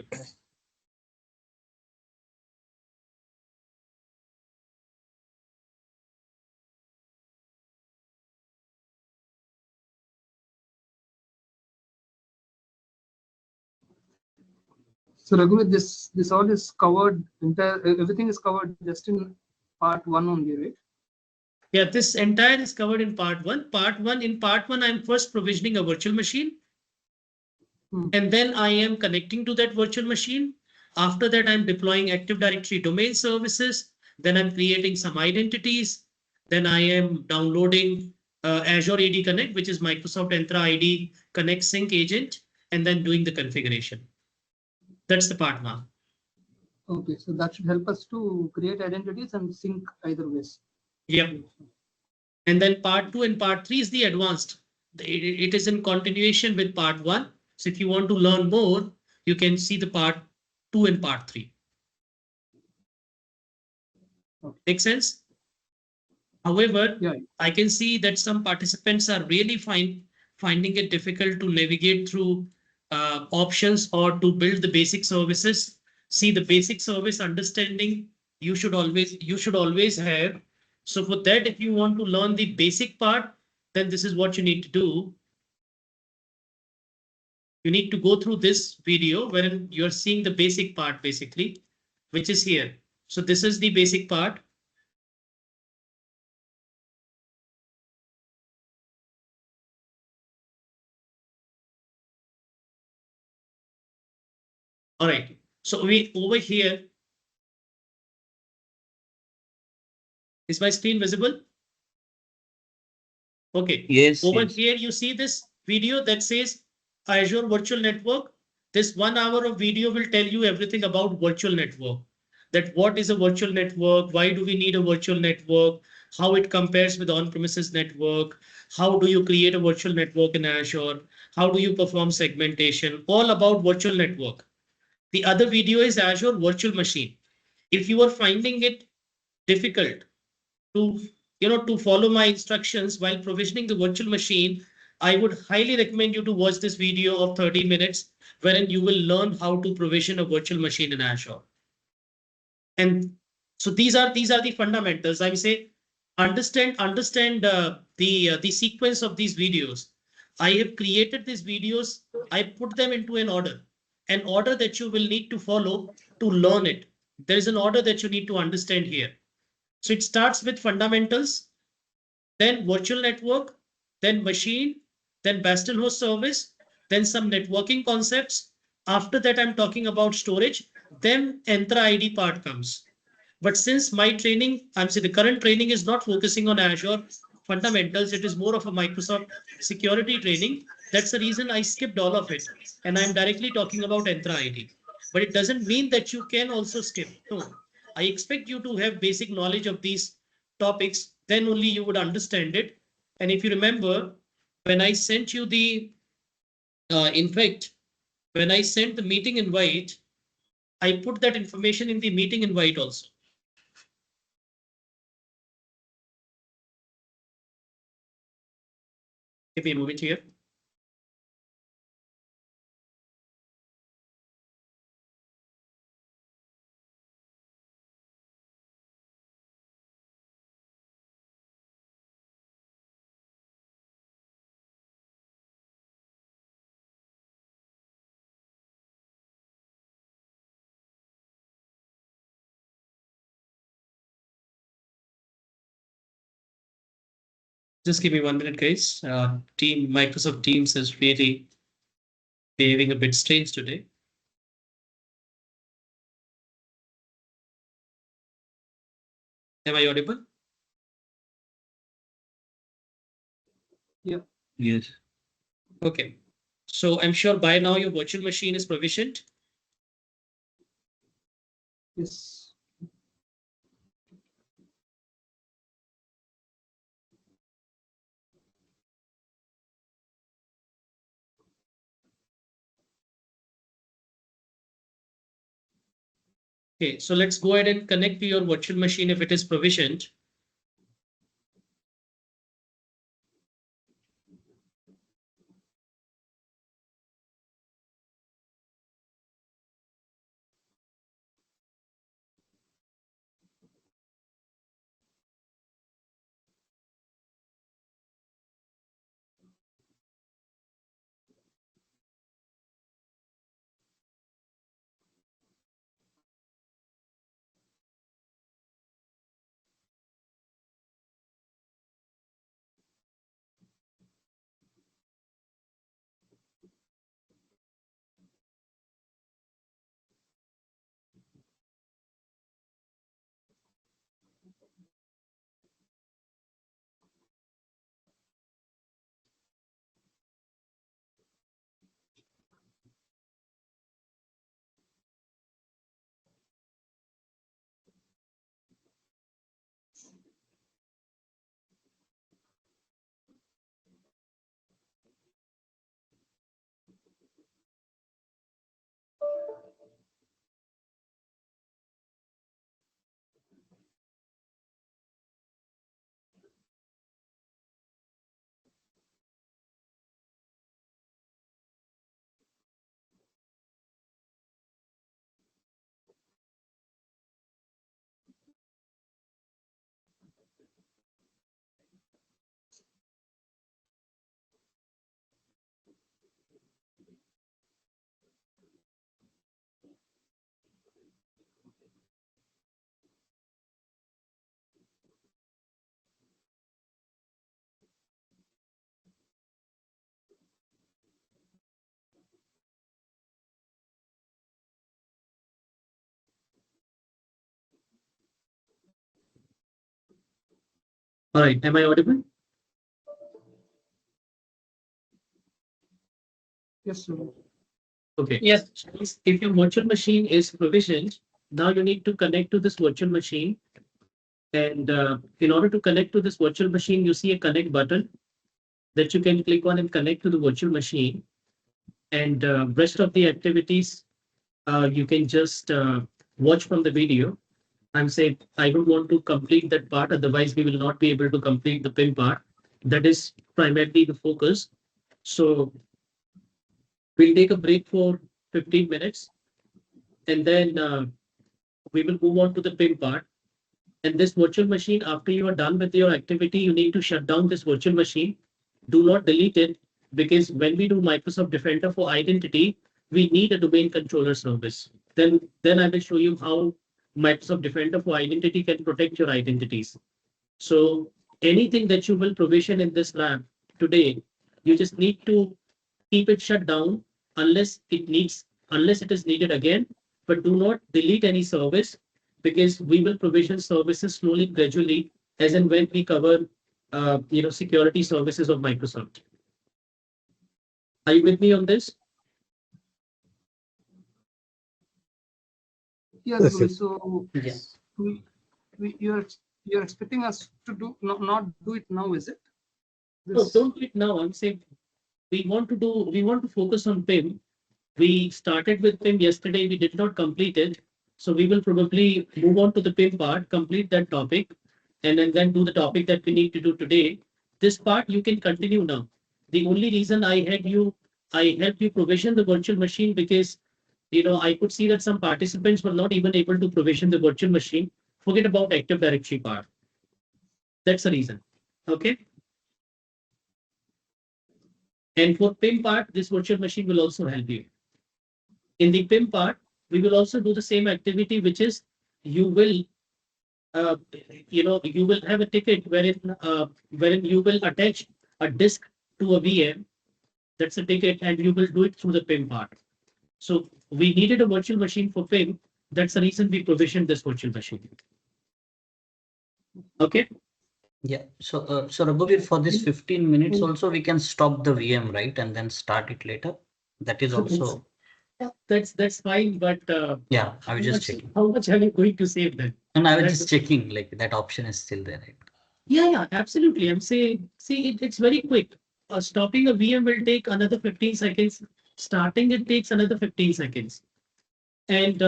So Raghunath, this all is covered, everything is covered just in part one only, right? Yeah, this entire is covered in part one. In part one, I'm first provisioning a virtual machine. And then I am connecting to that virtual machine. After that, I'm deploying Active Directory domain services. Then I'm creating some identities. Then I am downloading Azure AD Connect, which is Microsoft Entra ID Connect Sync agent, and then doing the configuration. That's the part one. Okay, so that should help us to create identities and sync either ways. Yep. And then part two and part three is the advanced. It is in continuation with part one. So if you want to learn more, you can see the part two and part three. Make sense? However, yeah, I can see that some participants are really finding it difficult to navigate through options or to build the basic services. See, the basic service understanding you should always have. So for that, if you want to learn the basic part, then this is what you need to do. You need to go through this video wherein you're seeing the basic part basically, which is here. So this is the basic part. All right. So we over here. Is my screen visible? Okay. Yes. Over Yes. here, you see this video that says Azure Virtual Network. This 1 hour of video will tell you everything about virtual network. That what is a virtual network? Why do we need a virtual network? How it compares with on-premises network? How do you create a virtual network in Azure? How do you perform segmentation? All about virtual network. The other video is Azure Virtual Machine. If you are finding it difficult to to follow my instructions while provisioning the virtual machine, I would highly recommend you to watch this video of 30 minutes wherein you will learn how to provision a virtual machine in Azure. And so these are the fundamentals. I would say understand the sequence of these videos. I have created these videos. I put them into an order that you will need to follow to learn it. There is an order that you need to understand here. So it starts with fundamentals, then virtual network, then machine, then Bastion host service, then some networking concepts. After that, I'm talking about storage. Then Entra ID part comes. But since my training, I'm saying the current training is not focusing on Azure fundamentals, it is more of a Microsoft security training. That's the reason I skipped all of it. And I'm directly talking about Entra ID. But it doesn't mean that you can also skip. No, I expect you to have basic knowledge of these topics. Then only you would understand it. And if you remember, when I sent you in fact, when I sent the meeting invite, I put that information in the meeting invite also. Give me a moment here. Just give me 1 minute, guys. Microsoft Teams is really behaving a bit strange today. Am I audible? Yeah. Yes. Okay. So I'm sure by now your virtual machine is provisioned. Yes. Okay, so let's go ahead and connect to your virtual machine if it is provisioned. All right, am I audible? Yes, sir. Okay. Yes. If your virtual machine is provisioned, now you need to connect to this virtual machine. And in order to connect to this virtual machine, you see a connect button that you can click on and connect to the virtual machine. And rest of the activities, you can just watch from the video. I'm saying I don't want to complete that part, otherwise we will not be able to complete the PIM part. That is primarily the focus. So we'll take a break for 15 minutes and then we will move on to the PIM part. And this virtual machine, after you are done with your activity, you need to shut down this virtual machine. Do not delete it because when we do Microsoft Defender for identity, we need a domain controller service. Then I will show you how Microsoft Defender for identity can protect your identities. So anything that you will provision in this lab today, you just need to keep it shut down unless it is needed again, but do not delete any service because we will provision services slowly, gradually, as and when we cover security services of Microsoft. Are you with me on this? Yeah, Yes, Raghuveer, sir. so Yes. you're expecting us to do not do it now, is it? No, This don't do it now. I'm saying we want to focus on PIM. We started with PIM yesterday. We did not complete it. So we will probably move on to the PIM part, complete that topic, and then do the topic that we need to do today. This part you can continue now. The only reason I helped you provision the virtual machine because I could see that some participants were not even able to provision the virtual machine. Forget about Active Directory part. That's the reason. Okay. And for PIM part, this virtual machine will also help you. In the PIM part, we will also do the same activity, which is you will, you will have a ticket wherein you will attach a disk to a VM. That's a ticket, and you will do it through the PIM part. So we needed a virtual machine for PIM. That's the reason we provisioned this virtual machine. Okay. Yeah. So Raghuveer, for this 15 minutes also, we can stop the VM, right? And then start it later. That is also. That's fine, but Yeah, I was just checking. how much are you going to save then? And I was just checking, like that option is still there, right? Yeah, absolutely. I'm saying, see, it's very quick. Stopping a VM will take another 15 seconds. Starting it takes another 15 seconds. And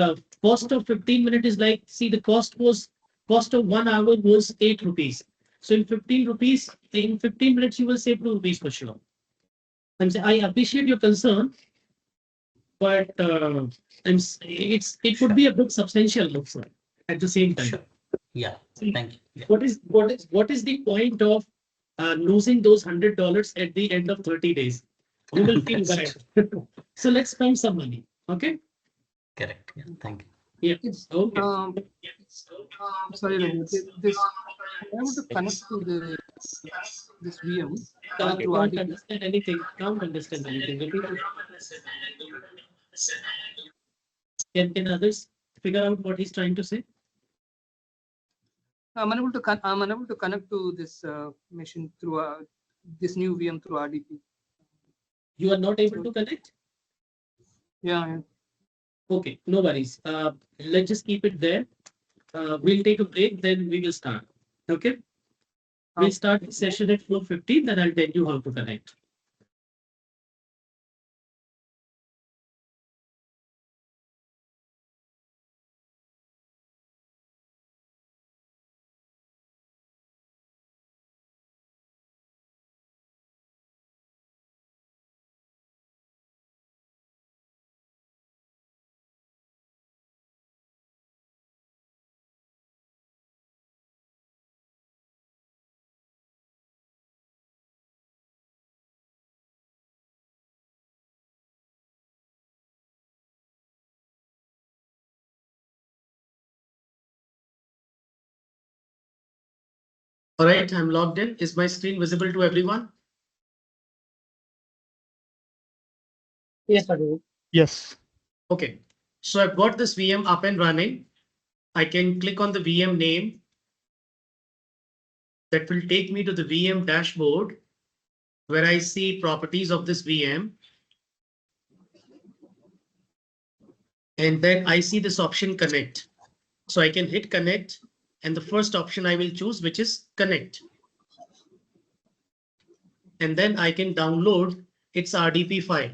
Cost of 15 minutes is like, see, the cost of 1 hour was 8 rupees. So in 15 rupees, in 15 minutes, you will save 2 rupees per sure. I appreciate your concern, but it could be a bit substantial also at the same time. Sure. Yeah. See, Thank you. Yeah. what is the point of losing those $100 at the end of 30 days? You will feel bad. So let's spend some money. Okay. Correct. Yeah. Thank you. Yeah. It's, Okay. sorry, Raghu, this I want to connect to this VM Can't through RDP. understand anything. Can't understand anything. Repeat it. Can others figure out what he's trying to say? I'm unable to connect to this machine through this new VM through RDP. You are not able to connect? Yeah. Okay, no worries. Let's just keep it there. We'll take a break, then we will start. Okay. We'll start the session at 4:15, then I'll tell you how to connect. All right, I'm logged in. Is my screen visible to everyone? Yes, Raghu. Yes. Okay, so I've got this VM up and running. I can click on the VM name. That will take me to the VM dashboard where I see properties of this VM. And then I see this option connect. So I can hit connect, and the first option I will choose, which is connect. And then I can download its RDP file.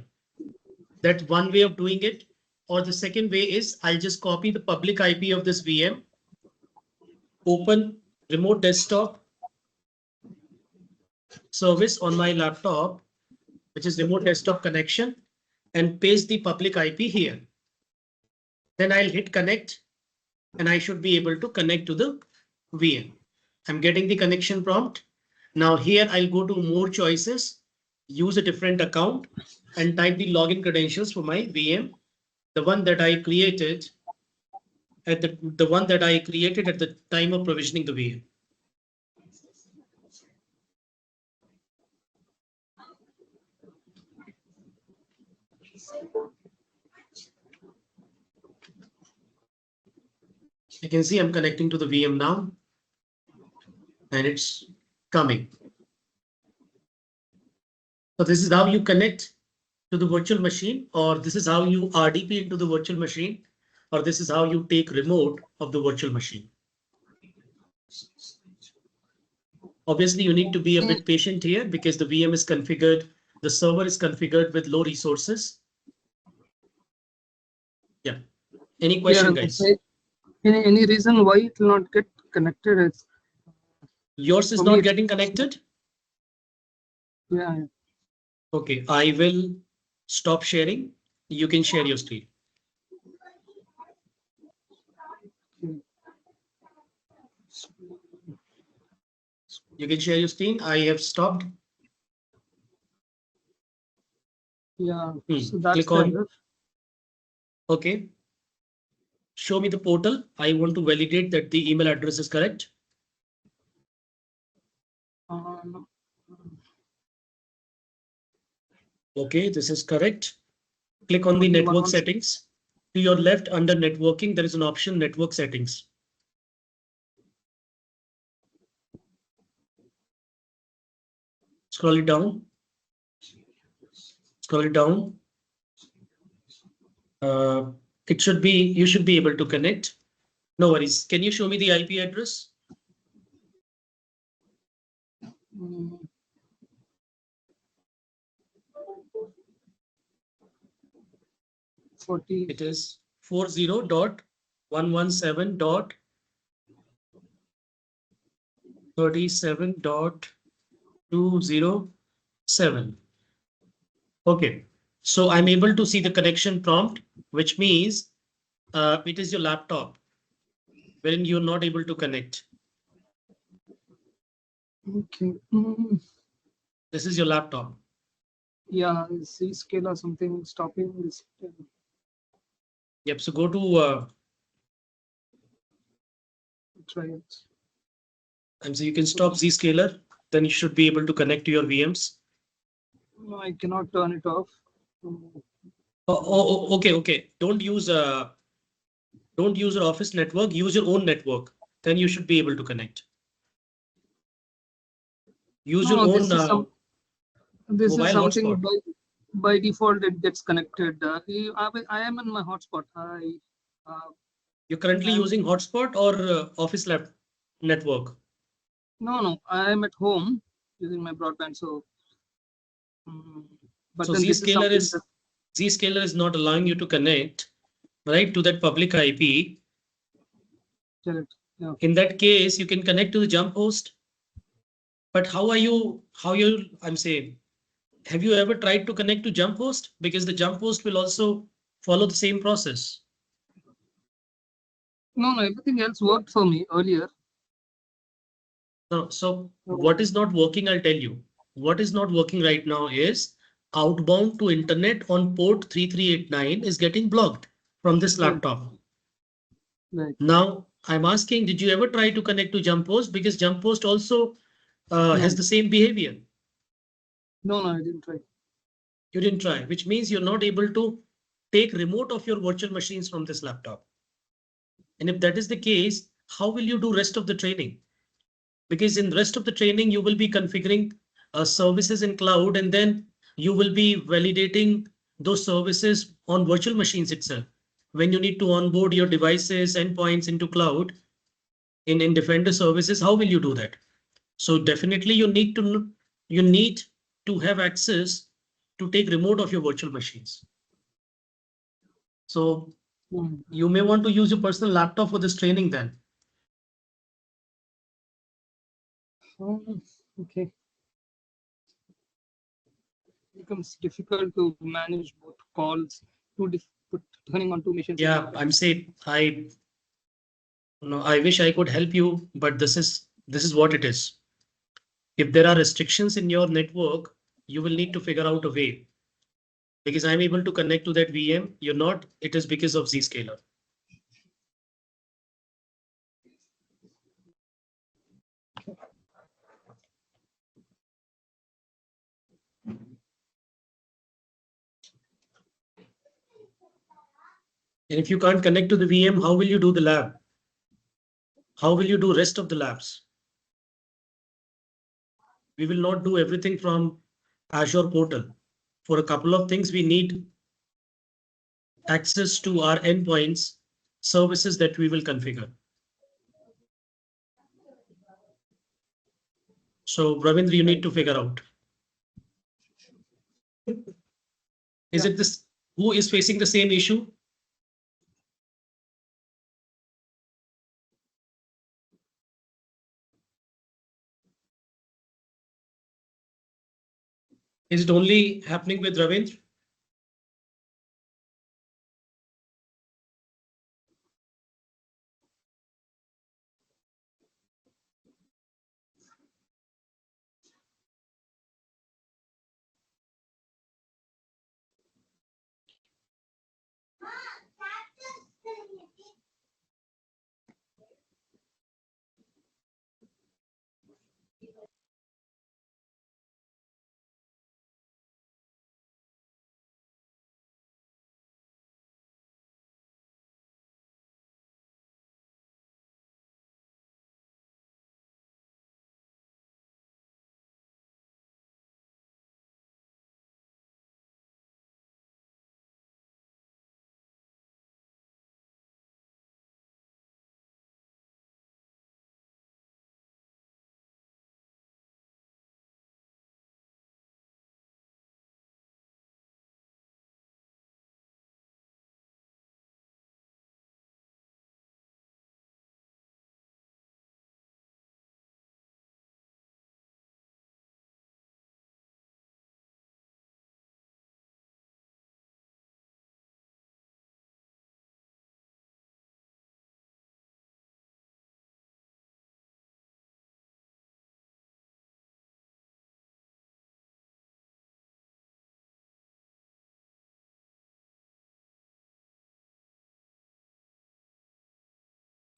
That's one way of doing it. Or the second way is I'll just copy the public IP of this VM, open remote desktop service on my laptop, which is remote desktop connection, and paste the public IP here. Then I'll hit connect, and I should be able to connect to the VM. I'm getting the connection prompt. Now here I'll go to more choices, use a different account, and type the login credentials for my VM, the one that I created at the time of provisioning the VM. You can see I'm connecting to the VM now, and it's coming. So this is how you connect to the virtual machine, or this is how you RDP into the virtual machine, or this is how you take remote of the virtual machine. Obviously, you need to be a bit patient here because the VM is configured, the server is configured with low resources. Yeah. Any question, guys? Any reason why it will not get connected? It's, yours is not getting connected? Yeah. Okay, I will stop sharing. You can share your screen. You can share your screen. I have stopped. Yeah. So that's click on. Okay. Show me the portal. I want to validate that the email address is correct. Okay, this is correct. Click on the network settings. To your left under networking, there is an option network settings. Scroll it down. Scroll it down. It should be, you should be able to connect. No worries. Can you show me the IP address? It is 40. 117.37.207. Okay, so I'm able to see the connection prompt, which means it is your laptop wherein you're not able to connect. Okay. This is your laptop. Yeah, C scale or something stopping this. Yep. So go to Try it. and so you can stop Zscaler. Then you should be able to connect to your VMs. No, I cannot turn it off. Okay. Don't use your office network. Use your own network. Then you should be able to connect. Use your No, own this mobile is something hotspot. by default it gets connected. I am in my hotspot. You're currently using hotspot or office lab network. No, I am at home using my broadband. So, but So then this is something that Zscaler is not allowing you to connect right to that public IP. correct. Yeah. In that case, you can connect to the jump host. But I'm saying, have you ever tried to connect to jump host? Because the jump host will also follow the same process. No, everything else worked for me earlier. No, so what is not working, I'll tell you. What is not working right now is outbound to internet on port 3389 is getting blocked from this laptop. Right. Now, I'm asking, did you ever try to connect to jump host? Because jump host also has the same behavior. No, I didn't try. You didn't try, which means you're not able to take remote of your virtual machines from this laptop. And if that is the case, how will you do rest of the training? Because in the rest of the training, you will be configuring services in cloud, and then you will be validating those services on virtual machines itself. When you need to onboard your devices, endpoints into cloud in Defender services, how will you do that? So definitely you need to have access to take remote of your virtual machines. So you may want to use your personal laptop for this training then. Okay. Becomes difficult to manage both calls, turning on two machines. Yeah, I'm saying I wish I could help you, but this is what it is. If there are restrictions in your network, you will need to figure out a way. Because I'm able to connect to that VM, you're not, it is because of Zscaler. And if you can't connect to the VM, how will you do the lab? How will you do rest of the labs? We will not do everything from Azure portal. For a couple of things, we need access to our endpoints, services that we will configure. So Ravindra, you need to figure out. Is it this, who is facing the same issue? Is it only happening with Ravindra?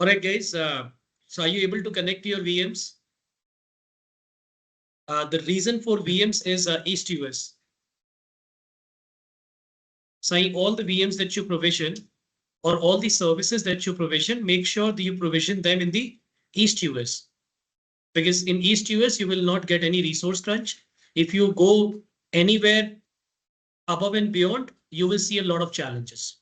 All right, guys. So are you able to connect your VMs? The reason for VMs is East US. So all the VMs that you provision or all the services that you provision, make sure that you provision them in the East US. Because in East US, you will not get any resource crunch. If you go anywhere above and beyond, you will see a lot of challenges.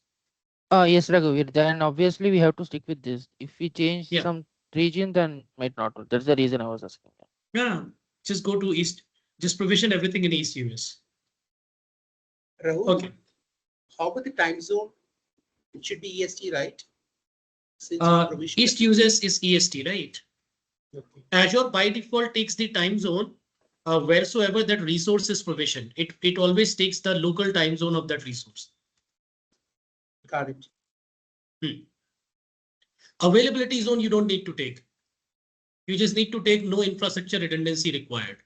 Yes, Raghuveer. Then obviously we have to stick with this. If we change Yeah. some region, then might not work. That's the reason I was asking. Yeah, just go to East, just provision everything in East US. Rahul, Okay. how about the time zone? It should be EST, right? Since you provision East US is EST, right? Okay. Azure by default takes the time zone wheresoever that resource is provisioned. It always takes the local time zone of that resource. Got it. Availability zone you don't need to take. You just need to take no infrastructure redundancy required.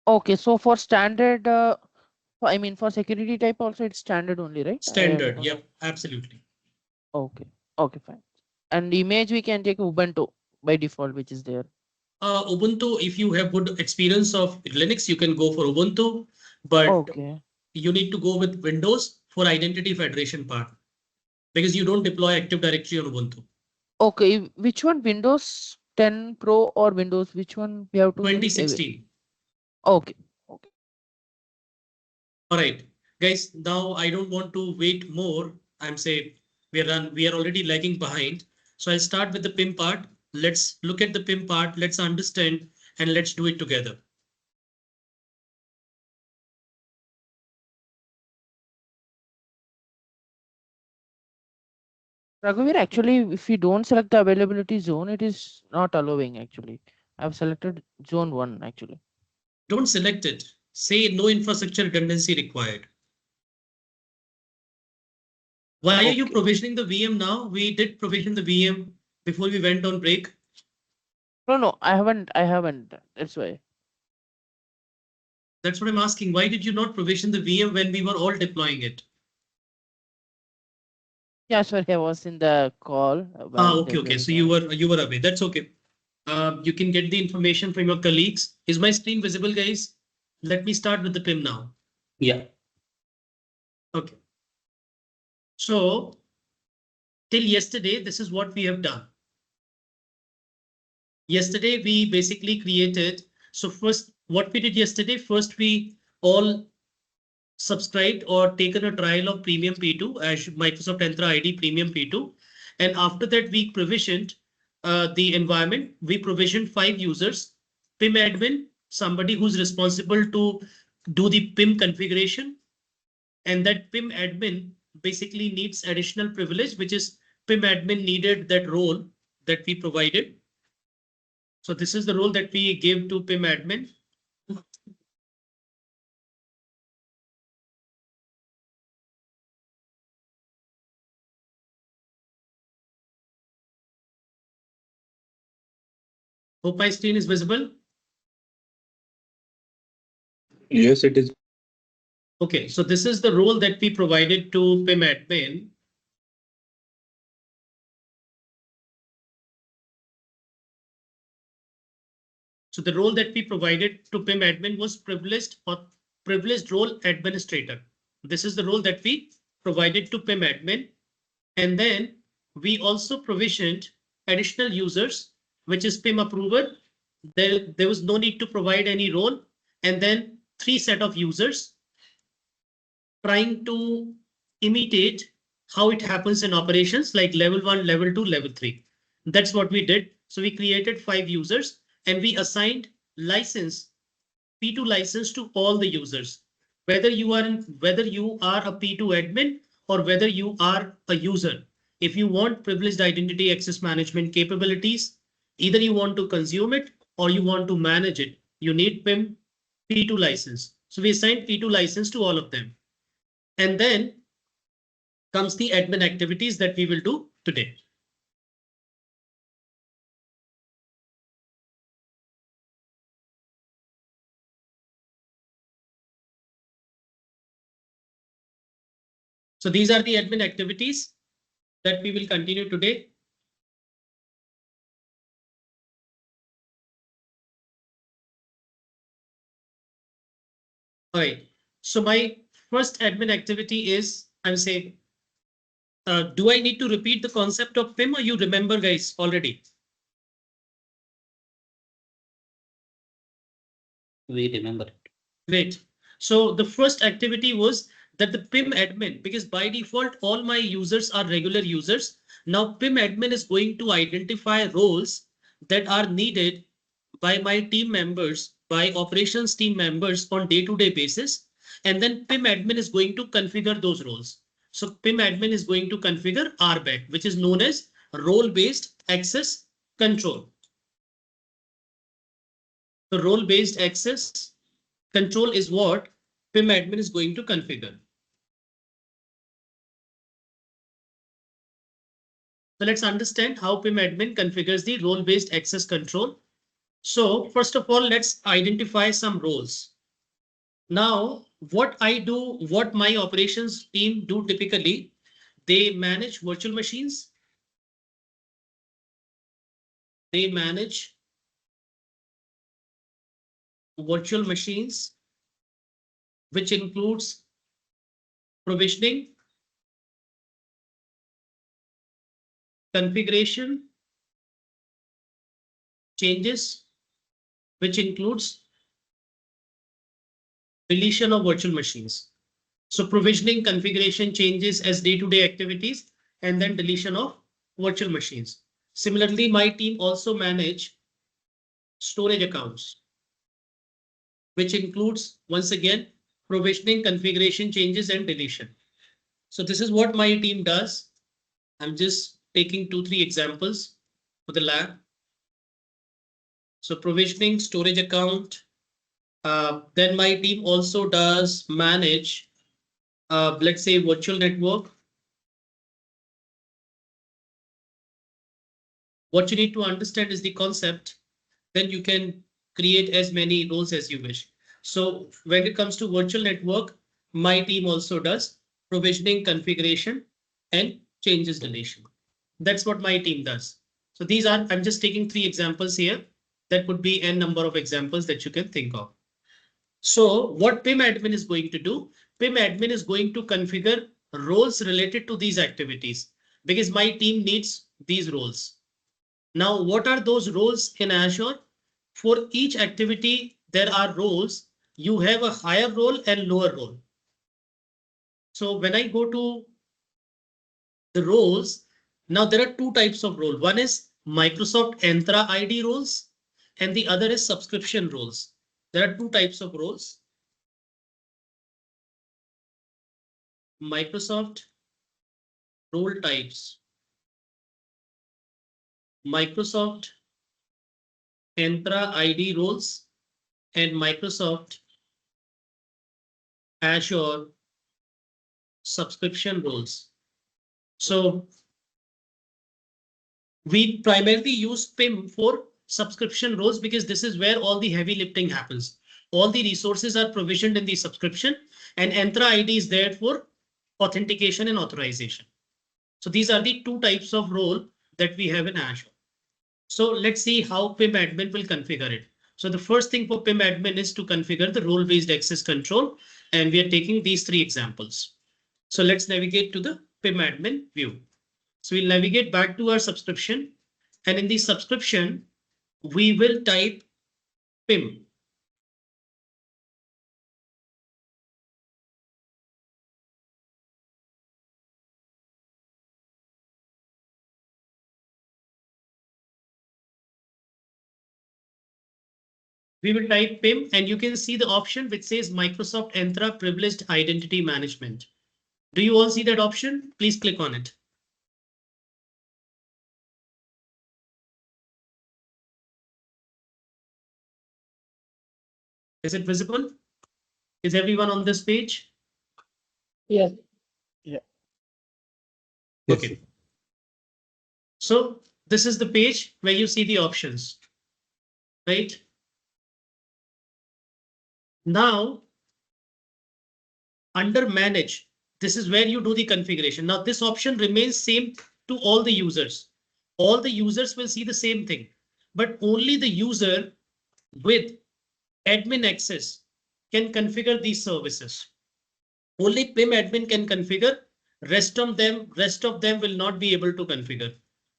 Okay, so for standard, I mean for security type also it's standard only, right? Standard, yep, absolutely. Okay, okay, fine. And image we can take Ubuntu by default, which is there. Ubuntu, if you have good experience of Linux, you can go for Ubuntu, but okay, you need to go with Windows for identity federation part because you don't deploy Active Directory on Ubuntu. Okay, which one? Windows 10 Pro or Windows? Which one we have to? 2016. Okay. Okay. All right, guys. Now I don't want to wait more. I'm saying we are already lagging behind. So I'll start with the PIM part. Let's look at the PIM part. Let's understand and let's do it together. Raghuveer, actually, if we don't select the availability zone, it is not allowing actually. I've selected zone 1 actually. Don't select it. Say no infrastructure redundancy required. Why are you provisioning the VM now? We did provision the VM before we went on break. No, I haven't. That's why. That's what I'm asking. Why did you not provision the VM when we were all deploying it? Yeah, sorry, I was in the call. Okay. So you were away. That's okay. You can get the information from your colleagues. Is my screen visible, guys? Let me start with the PIM now. Yeah. Okay. So till yesterday, this is what we have done. Yesterday, we basically created. So first, what we did yesterday, first we all subscribed or taken a trial of Premium P2 as Microsoft Entra ID Premium P2. And after that, we provisioned the environment. We provisioned 5 users, PIM admin, somebody who's responsible to do the PIM configuration. And that PIM admin basically needs additional privilege, which is PIM admin needed that role that we provided. So this is the role that we gave to PIM admin. Hope my screen is visible. Yes, it is. Okay, so this is the role that we provided to PIM admin. So the role that we provided to PIM admin was privileged or privileged role administrator. This is the role that we provided to PIM admin. And then we also provisioned additional users, which is PIM approver. There was no need to provide any role. And then 3 set of users trying to imitate how it happens in operations like level 1, level 2, level 3. That's what we did. So we created 5 users and we assigned license, P2 license to all the users, whether you are a P2 admin or whether you are a user. If you want privileged identity access management capabilities, either you want to consume it or you want to manage it, you need PIM P2 license. So we assigned P2 license to all of them. And then comes the admin activities that we will do today. So these are the admin activities that we will continue today. All right. So my first admin activity is, I'm saying, do I need to repeat the concept of PIM or you remember guys already? We remember it. Great. So the first activity was that the PIM admin, because by default, all my users are regular users. Now PIM admin is going to identify roles that are needed by my team members, by operations team members on day-to-day basis. And then PIM admin is going to configure those roles. So PIM admin is going to configure RBAC, which is known as role-based access control. The role-based access control is what PIM admin is going to configure. So let's understand how PIM admin configures the role-based access control. So first of all, let's identify some roles. Now, what I do, what my operations team do typically, they manage virtual machines. They manage virtual machines, which includes provisioning, configuration, changes, which includes deletion of virtual machines. So provisioning, configuration, changes as day-to-day activities, and then deletion of virtual machines. Similarly, my team also manage storage accounts, which includes, once again, provisioning, configuration, changes, and deletion. So this is what my team does. I'm just taking 2-3 examples for the lab. So provisioning, storage account. Then my team also does manage, let's say, virtual network. What you need to understand is the concept. Then you can create as many roles as you wish. So when it comes to virtual network, my team also does provisioning, configuration, and changes deletion. That's what my team does. So these are, I'm just taking 3 examples here. That would be n number of examples that you can think of. So what PIM admin is going to do, PIM admin is going to configure roles related to these activities because my team needs these roles. Now, what are those roles in Azure? For each activity, there are roles. You have a higher role and lower role. So when I go to the roles, now there are 2 types of role. One is Microsoft Entra ID roles, and the other is subscription roles. There are 2 types of roles. Microsoft role types. Microsoft Entra ID roles and Microsoft Azure subscription roles. So we primarily use PIM for subscription roles because this is where all the heavy lifting happens. All the resources are provisioned in the subscription, and Entra ID is there for authentication and authorization. So these are the 2 types of role that we have in Azure. So let's see how PIM admin will configure it. So the first thing for PIM admin is to configure the role-based access control, and we are taking these 3 examples. So let's navigate to the PIM admin view. So we'll navigate back to our subscription, and in the subscription, we will type PIM. We will type PIM, and you can see the option which says Microsoft Entra Privileged Identity Management. Do you all see that option? Please click on it. Is it visible? Is everyone on this page? Yes. Yeah. Okay. So this is the page where you see the options, right? Now, under manage, this is where you do the configuration. Now this option remains same to all the users. All the users will see the same thing, but only the user with admin access can configure these services. Only PIM admin can configure. Rest of them will not be able to configure.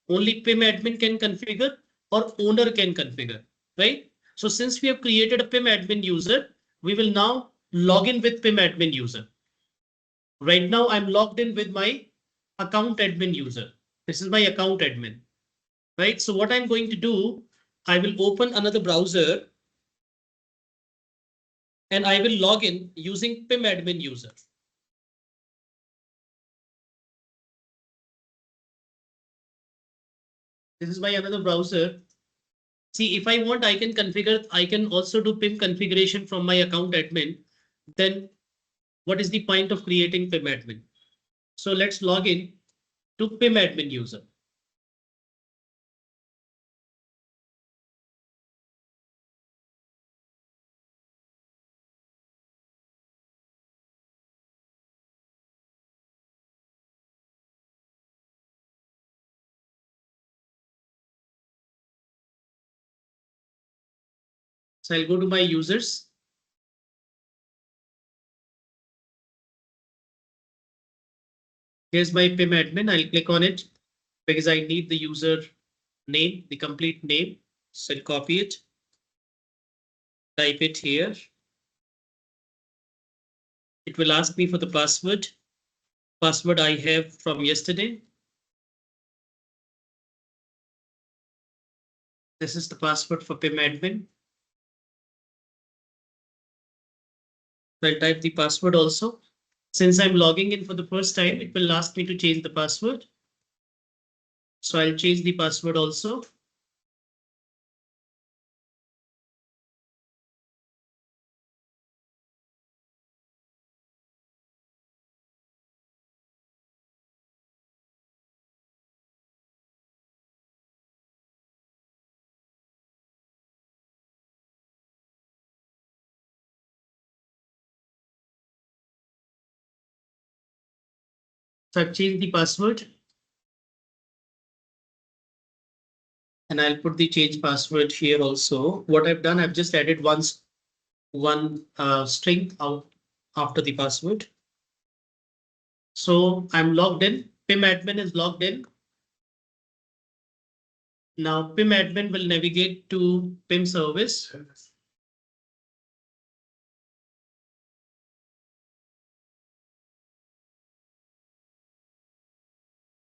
Only PIM admin can configure or owner can configure, right? So since we have created a PIM admin user, we will now log in with PIM admin user. Right now I'm logged in with my account admin user. This is my account admin, right? So what I'm going to do, I will open another browser and I will log in using PIM admin user. This is my another browser. See, if I want, I can configure, I can also do PIM configuration from my account admin. Then what is the point of creating PIM admin? So let's log in to PIM admin user. So I'll go to my users. Here's my PIM admin. I'll click on it because I need the user name, the complete name. So I'll copy it, type it here. It will ask me for the password. Password I have from yesterday. This is the password for PIM admin. I'll type the password also. Since I'm logging in for the first time, it will ask me to change the password. So I'll change the password also. So I've changed the password. And I'll put the change password here also. What I've done, I've just added one string out after the password. So I'm logged in. PIM admin is logged in. Now PIM admin will navigate to PIM service.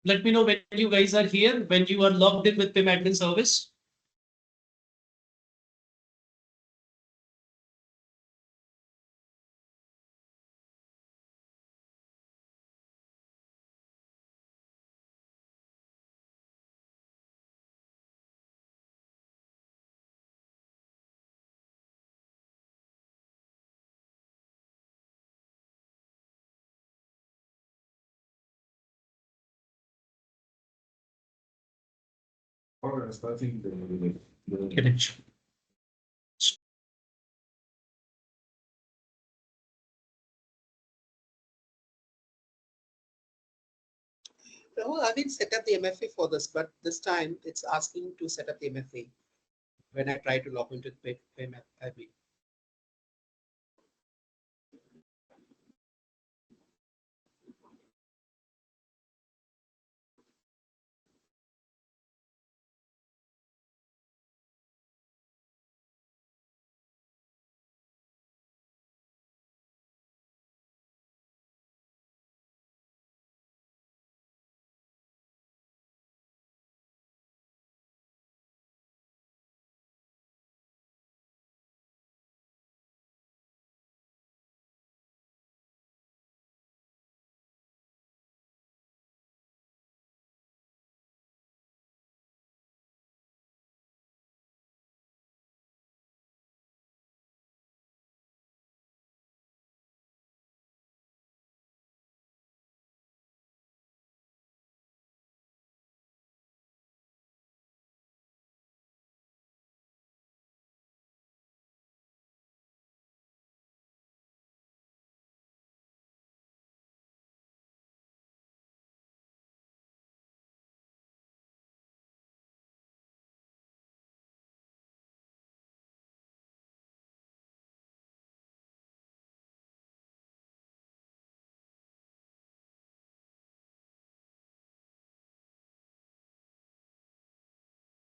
Let me know when you guys are here, when you are logged in with PIM admin service. Connection. No, I didn't set up the MFA for this, but this time it's asking to set up the MFA when I try to log into the PIM admin.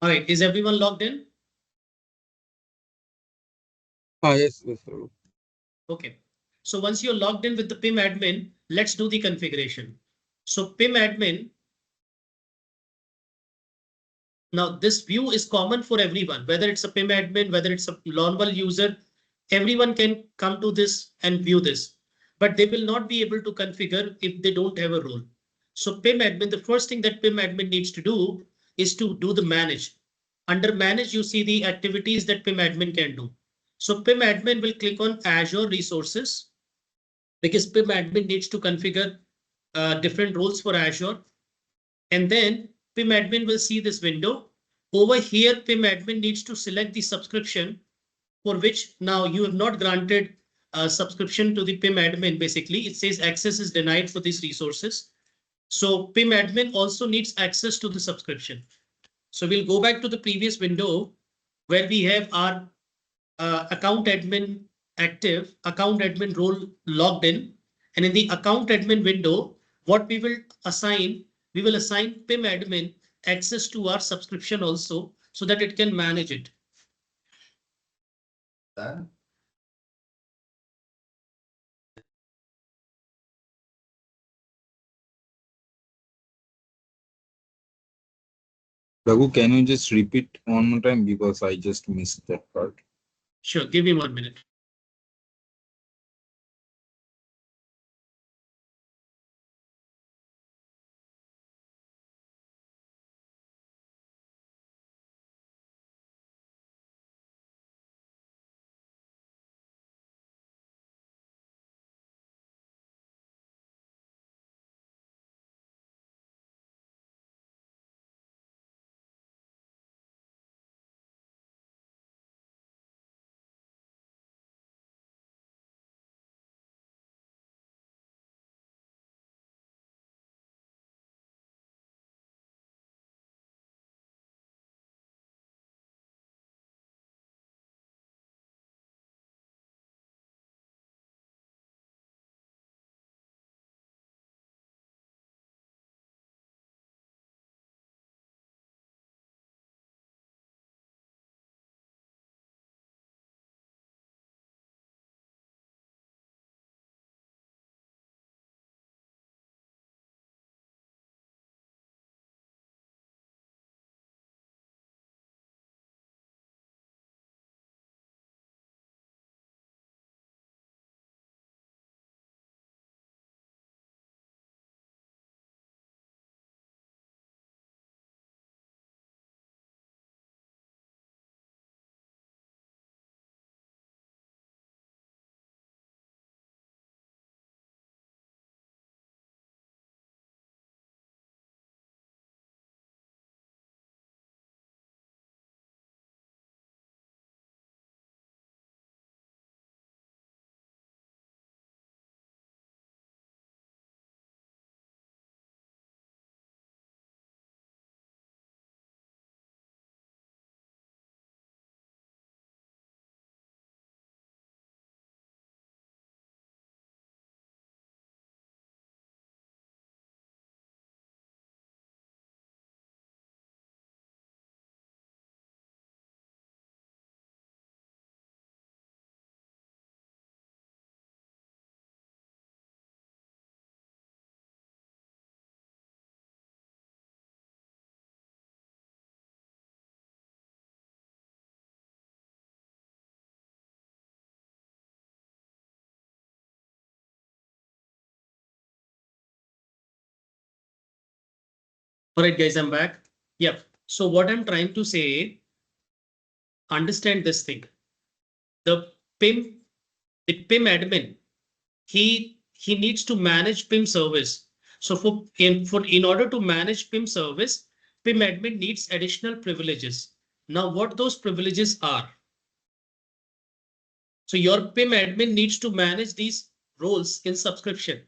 All right, is everyone logged in? Yes, Mr. Okay. So once you're logged in with the PIM admin, let's do the configuration. So PIM admin. Now this view is common for everyone, whether it's a PIM admin, whether it's a normal user, everyone can come to this and view this, but they will not be able to configure if they don't have a role. So PIM admin, the first thing that PIM admin needs to do is to do the manage. Under manage, you see the activities that PIM admin can do. So PIM admin will click on Azure resources because PIM admin needs to configure different roles for Azure. And then PIM admin will see this window. Over here, PIM admin needs to select the subscription for which now you have not granted a subscription to the PIM admin. Basically, it says access is denied for these resources. So PIM admin also needs access to the subscription. So we'll go back to the previous window where we have our account admin active, account admin role logged in. And in the account admin window, what we will assign PIM admin access to our subscription also so that it can manage it. Raghu, can you just repeat one more time because I just missed that part? Sure, give me 1 minute. All right, guys, I'm back. Yep. So what I'm trying to say, understand this thing. The PIM admin, he needs to manage PIM service. So in order to manage PIM service, PIM admin needs additional privileges. Now, what those privileges are? So your PIM admin needs to manage these roles in subscription.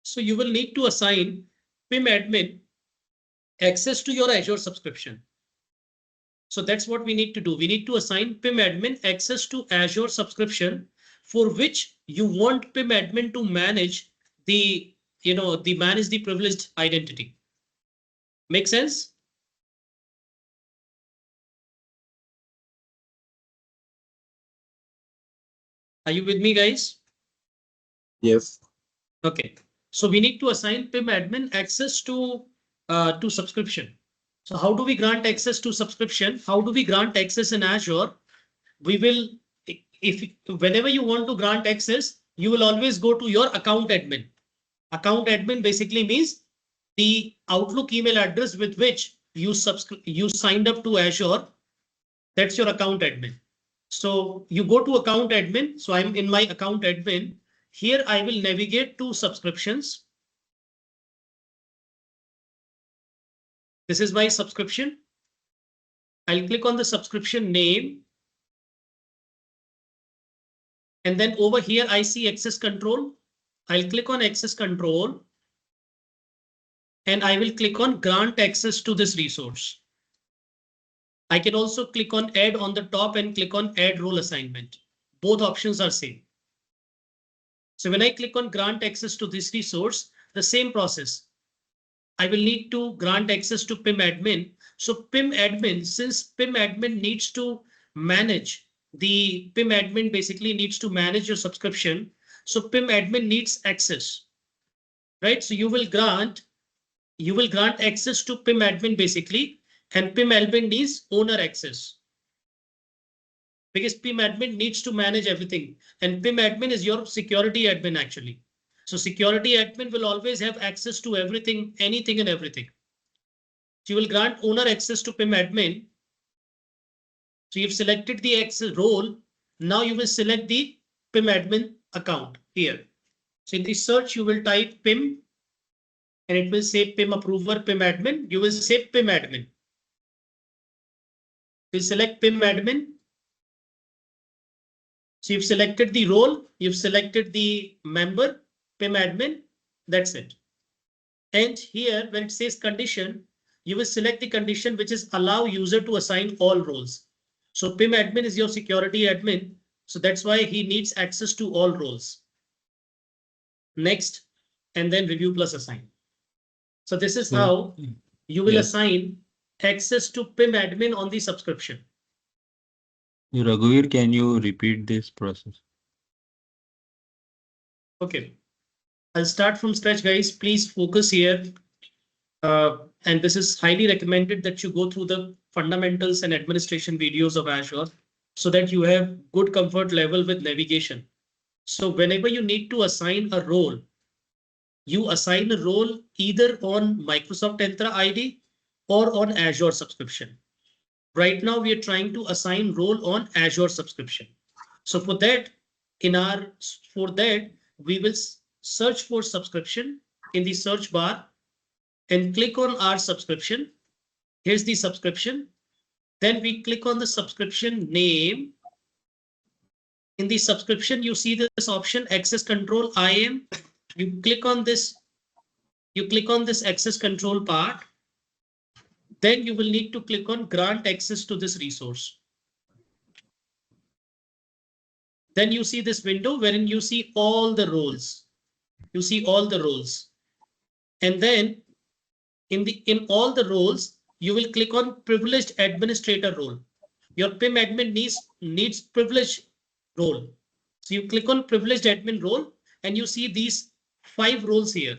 So you will need to assign PIM admin access to your Azure subscription. So that's what we need to do. We need to assign PIM admin access to Azure subscription for which you want PIM admin to manage the privileged identity. Make sense? Are you with me, guys? Yes. Okay. So we need to assign PIM admin access to subscription. So how do we grant access to subscription? How do we grant access in Azure? We will, if whenever you want to grant access, you will always go to your account admin. Account admin basically means the Outlook email address with which you signed up to Azure. That's your account admin. So you go to account admin. So I'm in my account admin. Here I will navigate to subscriptions. This is my subscription. I'll click on the subscription name. And then over here, I see access control. I'll click on access control. And I will click on grant access to this resource. I can also click on add on the top and click on add role assignment. Both options are same. So when I click on grant access to this resource, the same process. I will need to grant access to PIM admin. So PIM admin, since PIM admin needs to manage the PIM admin basically needs to manage your subscription. So PIM admin needs access, right? So you will grant access to PIM admin basically, and PIM admin needs owner access. Because PIM admin needs to manage everything, and PIM admin is your security admin actually. So security admin will always have access to everything, anything and everything. So you will grant owner access to PIM admin. So you've selected the access role. Now you will select the PIM admin account here. So in the search, you will type PIM and it will say PIM approver, PIM admin. You will say PIM admin. You select PIM admin. So you've selected the role, you've selected the member, PIM admin. That's it. And here, when it says condition, you will select the condition which is allow user to assign all roles. So PIM admin is your security admin. So that's why he needs access to all roles. Next, and then review plus assign. So this is how you will assign access to PIM admin on the subscription. Raghuveer, can you repeat this process? Okay. I'll start from scratch, guys. Please focus here. And this is highly recommended that you go through the fundamentals and administration videos of Azure so that you have good comfort level with navigation. So whenever you need to assign a role, you assign a role either on Microsoft Entra ID or on Azure subscription. Right now, we are trying to assign role on Azure subscription. So for that, we will search for subscription in the search bar and click on our subscription. Here's the subscription. Then we click on the subscription name. In the subscription, you see this option access control IAM. You click on this. You click on this access control part. Then you will need to click on grant access to this resource. Then you see this window wherein you see all the roles. You see all the roles. And then in all the roles, you will click on privileged administrator role. Your PIM admin needs privileged role. So you click on privileged admin role and you see these 5 roles here.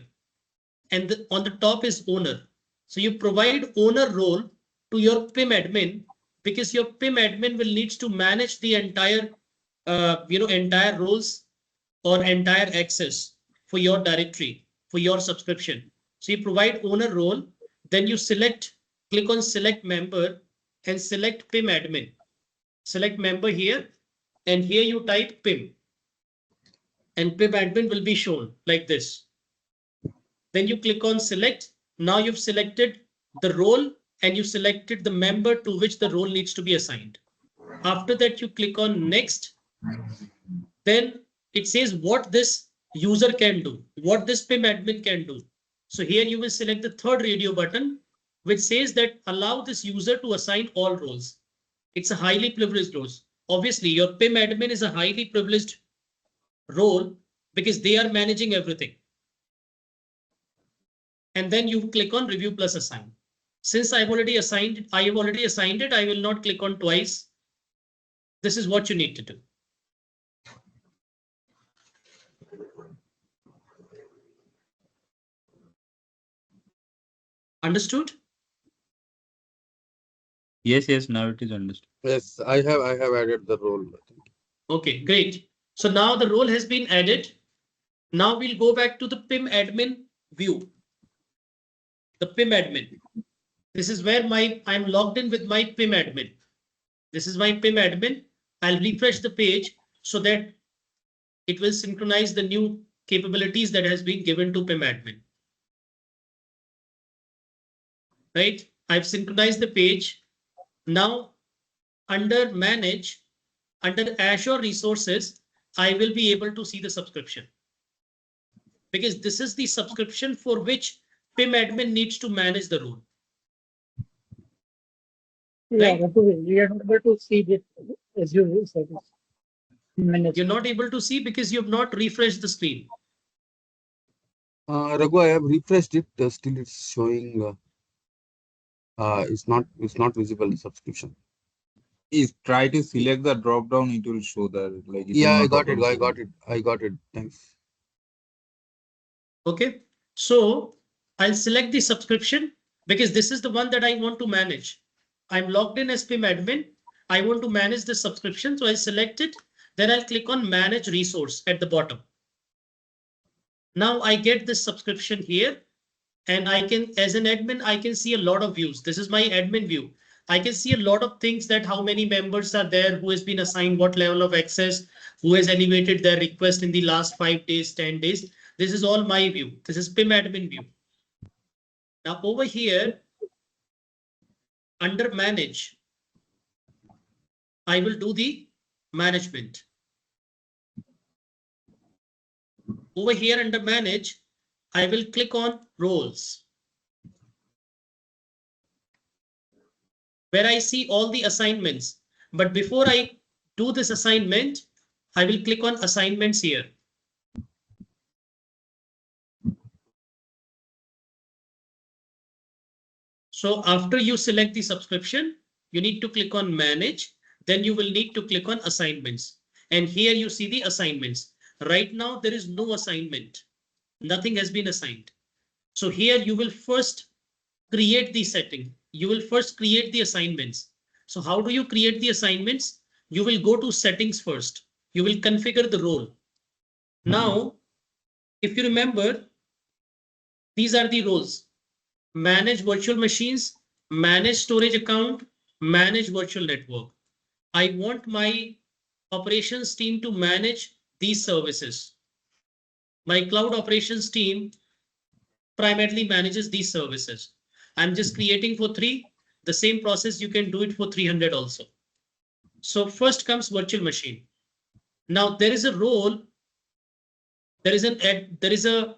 And on the top is owner. So you provide owner role to your PIM admin because your PIM admin will need to manage the entire entire roles or entire access for your directory, for your subscription. So you provide owner role, then you click on select member and select PIM admin. Select member here, and here you type PIM. And PIM admin will be shown like this. Then you click on select. Now you've selected the role and you selected the member to which the role needs to be assigned. After that, you click on next. Then it says what this user can do, what this PIM admin can do. So here you will select the third radio button, which says that allow this user to assign all roles. It's a highly privileged role. Obviously, your PIM admin is a highly privileged role because they are managing everything. And then you click on review plus assign. Since I have already assigned it, I will not click on twice. This is what you need to do. Understood? Yes, now it is understood. Yes, I have added the role. Okay, great. So now the role has been added. Now we'll go back to the PIM admin view. The PIM admin. This is where I'm logged in with my PIM admin. This is my PIM admin. I'll refresh the page so that it will synchronize the new capabilities that has been given to PIM admin. Right? I've synchronized the page. Now under manage, under Azure resources, I will be able to see the subscription. Because this is the subscription for which PIM admin needs to manage the role. Yeah, Right? we are not able to see this Azure service. You're not able to see because you have not refreshed the screen. Raghu, I have refreshed it. Still, it's showing. It's not visible subscription. Is try to select the drop down, it will show that like it Yeah, will I not got it. auto-display. I got it. Thanks. Okay, so I'll select the subscription because this is the one that I want to manage. I'm logged in as PIM admin. I want to manage the subscription, so I select it. Then I'll click on manage resource at the bottom. Now I get this subscription here, and I can, as an admin, I can see a lot of views. This is my admin view. I can see a lot of things, that how many members are there, who has been assigned what level of access, who has elevated their request in the last 5 days, 10 days. This is all my view. This is PIM admin view. Now over here, under manage, I will do the management. Over here under manage, I will click on roles, where I see all the assignments. But before I do this assignment, I will click on assignments here. So after you select the subscription, you need to click on manage. Then you will need to click on assignments. And here you see the assignments. Right now, there is no assignment. Nothing has been assigned. So here you will first create the setting. You will first create the assignments. So how do you create the assignments? You will go to settings first. You will configure the role. Now, if you remember, these are the roles. Manage virtual machines, manage storage account, manage virtual network. I want my operations team to manage these services. My cloud operations team primarily manages these services. I'm just creating for 3. The same process, you can do it for 300 also. So first comes virtual machine. Now there is a role, there is a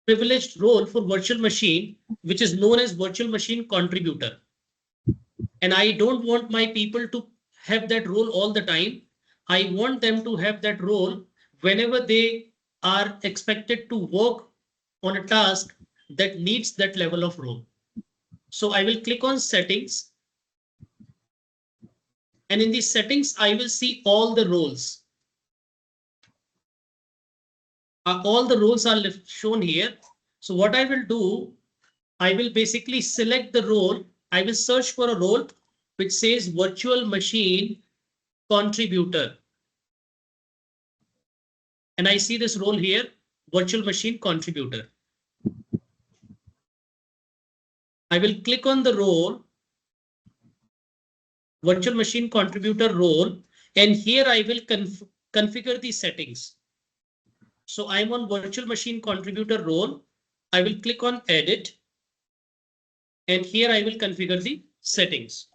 privileged role for virtual machine, which is known as virtual machine contributor. And I don't want my people to have that role all the time. I want them to have that role whenever they are expected to work on a task that needs that level of role. So I will click on settings. And in these settings, I will see all the roles. All the roles are shown here. So what I will do, I will basically select the role. I will search for a role which says virtual machine contributor. And I see this role here, virtual machine contributor. I will click on the role, virtual machine contributor role, and here I will configure the settings. So I'm on virtual machine contributor role. I will click on edit. And here I will configure the settings.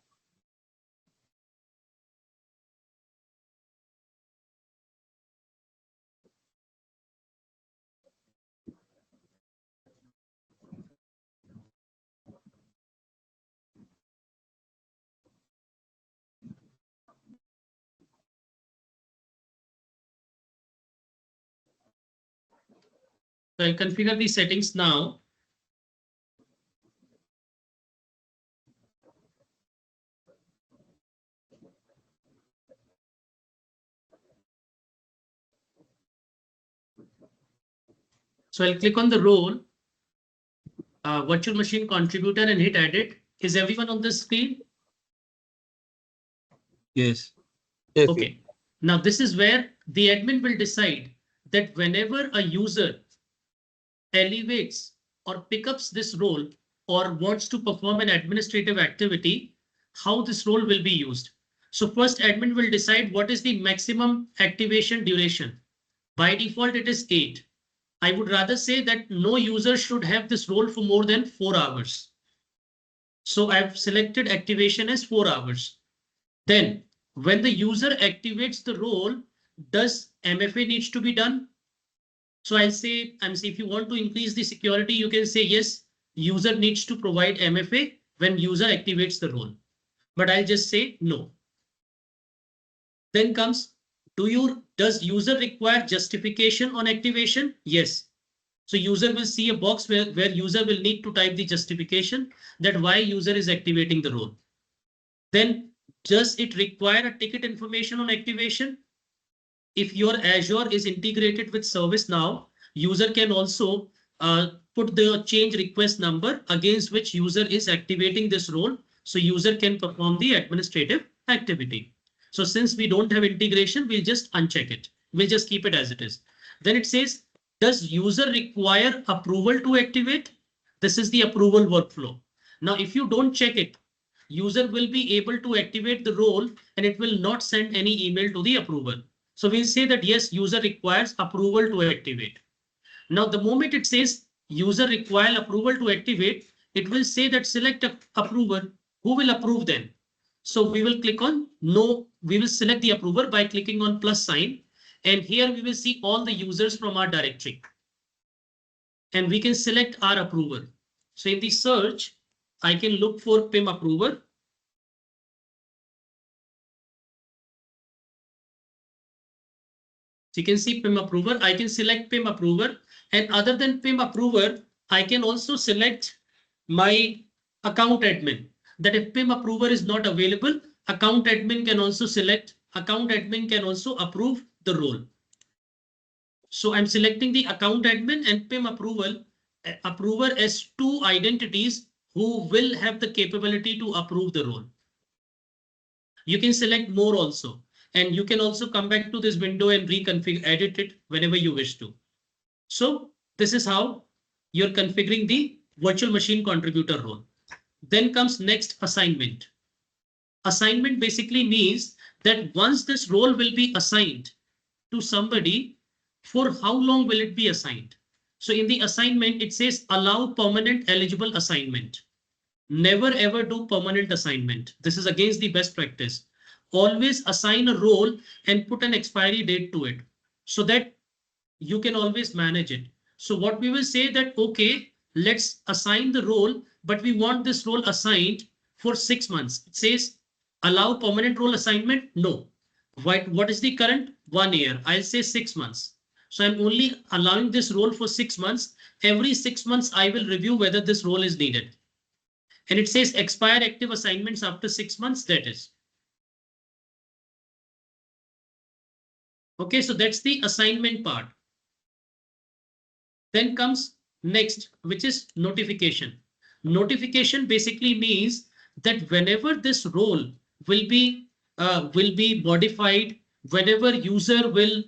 So I'll configure the settings now. So I'll click on the role. virtual machine contributor and hit edit. Is everyone on the screen? Yes. Yes, Okay. Now this is where the admin will decide that whenever a user elevates or picks up this role or wants to perform an administrative activity, how this role will be used. So first admin will decide what is the maximum activation duration. By default, it is 8. I would rather say that no user should have this role for more than 4 hours. So I've selected activation as 4 hours. Then when the user activates the role, does MFA needs to be done? So I'll say, if you want to increase the security, you can say yes, user needs to provide MFA when user activates the role. But I'll just say no. Then comes, does user require justification on activation? Yes. So user will see a box where user will need to type the justification that why user is activating the role. Then does it require a ticket information on activation? If your Azure is integrated with ServiceNow, user can also put the change request number against which user is activating this role. So user can perform the administrative activity. So since we don't have integration, we'll just uncheck it. We'll just keep it as it is. Then it says, does user require approval to activate? This is the approval workflow. Now, if you don't check it, user will be able to activate the role and it will not send any email to the approver. So we'll say that yes, user requires approval to activate. Now, the moment it says user require approval to activate, it will say that select a approver. Who will approve then? So we will click on no. We will select the approver by clicking on plus sign. And here we will see all the users from our directory. And we can select our approver. So in the search, I can look for PIM approver. So you can see PIM approver. I can select PIM approver. And other than PIM approver, I can also select my account admin. That if PIM approver is not available, account admin can also select, account admin can also approve the role. So I'm selecting the account admin and PIM approver as two identities who will have the capability to approve the role. You can select more also, and you can also come back to this window and reconfigure, edit it whenever you wish to. So this is how you're configuring the virtual machine contributor role. Then comes next assignment. Assignment basically means that once this role will be assigned to somebody, for how long will it be assigned? So in the assignment, it says allow permanent eligible assignment. Never ever do permanent assignment. This is against the best practice. Always assign a role and put an expiry date to it so that you can always manage it. So what we will say that, okay, let's assign the role, but we want this role assigned for 6 months. It says allow permanent role assignment. No. What is the current? 1 year. I'll say 6 months. So I'm only allowing this role for 6 months. Every 6 months, I will review whether this role is needed. And it says expire active assignments after 6 months. That is. Okay, so that's the assignment part. Then comes next, which is notification. Notification basically means that whenever this role will be modified, whenever user will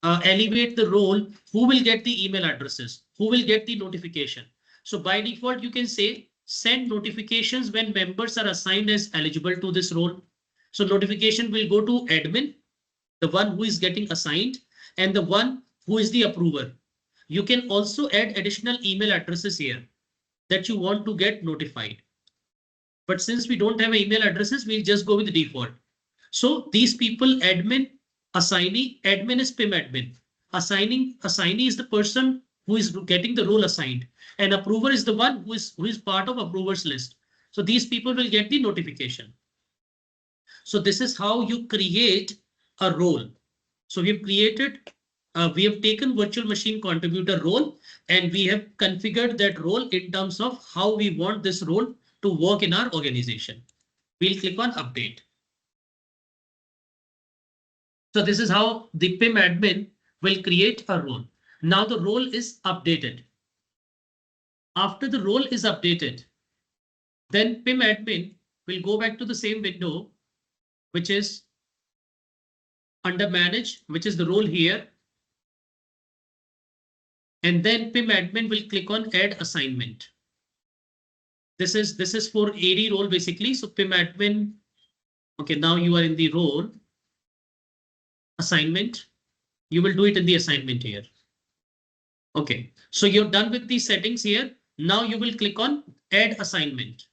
elevate the role, who will get the email addresses, who will get the notification. So by default, you can say send notifications when members are assigned as eligible to this role. So notification will go to admin, the one who is getting assigned, and the one who is the approver. You can also add additional email addresses here that you want to get notified. But since we don't have email addresses, we'll just go with the default. So these people, admin, assignee, admin is PIM admin. Assignee is the person who is getting the role assigned, and approver is the one who is part of approver's list. So these people will get the notification. So this is how you create a role. So we've created, we have taken virtual machine contributor role, and we have configured that role in terms of how we want this role to work in our organization. We'll click on update. So this is how the PIM admin will create a role. Now the role is updated. After the role is updated, then PIM admin will go back to the same window, which is under manage, which is the role here. And then PIM admin will click on add assignment. This is for AD role basically. So PIM admin. Okay, now you are in the role assignment. You will do it in the assignment here. Okay, so you're done with the settings here. Now you will click on add assignment.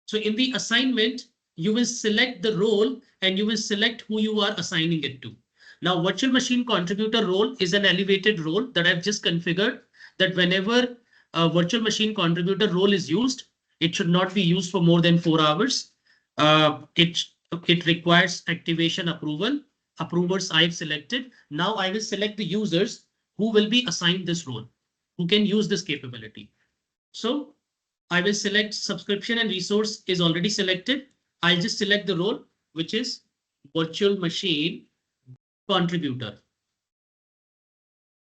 So in the assignment, you will select the role and you will select who you are assigning it to. Now, virtual machine contributor role is an elevated role that I've just configured, that whenever a virtual machine contributor role is used, it should not be used for more than 4 hours. It requires activation approval. Approvers I've selected. Now I will select the users who will be assigned this role, who can use this capability. So I will select subscription and resource is already selected. I'll just select the role, which is virtual machine contributor.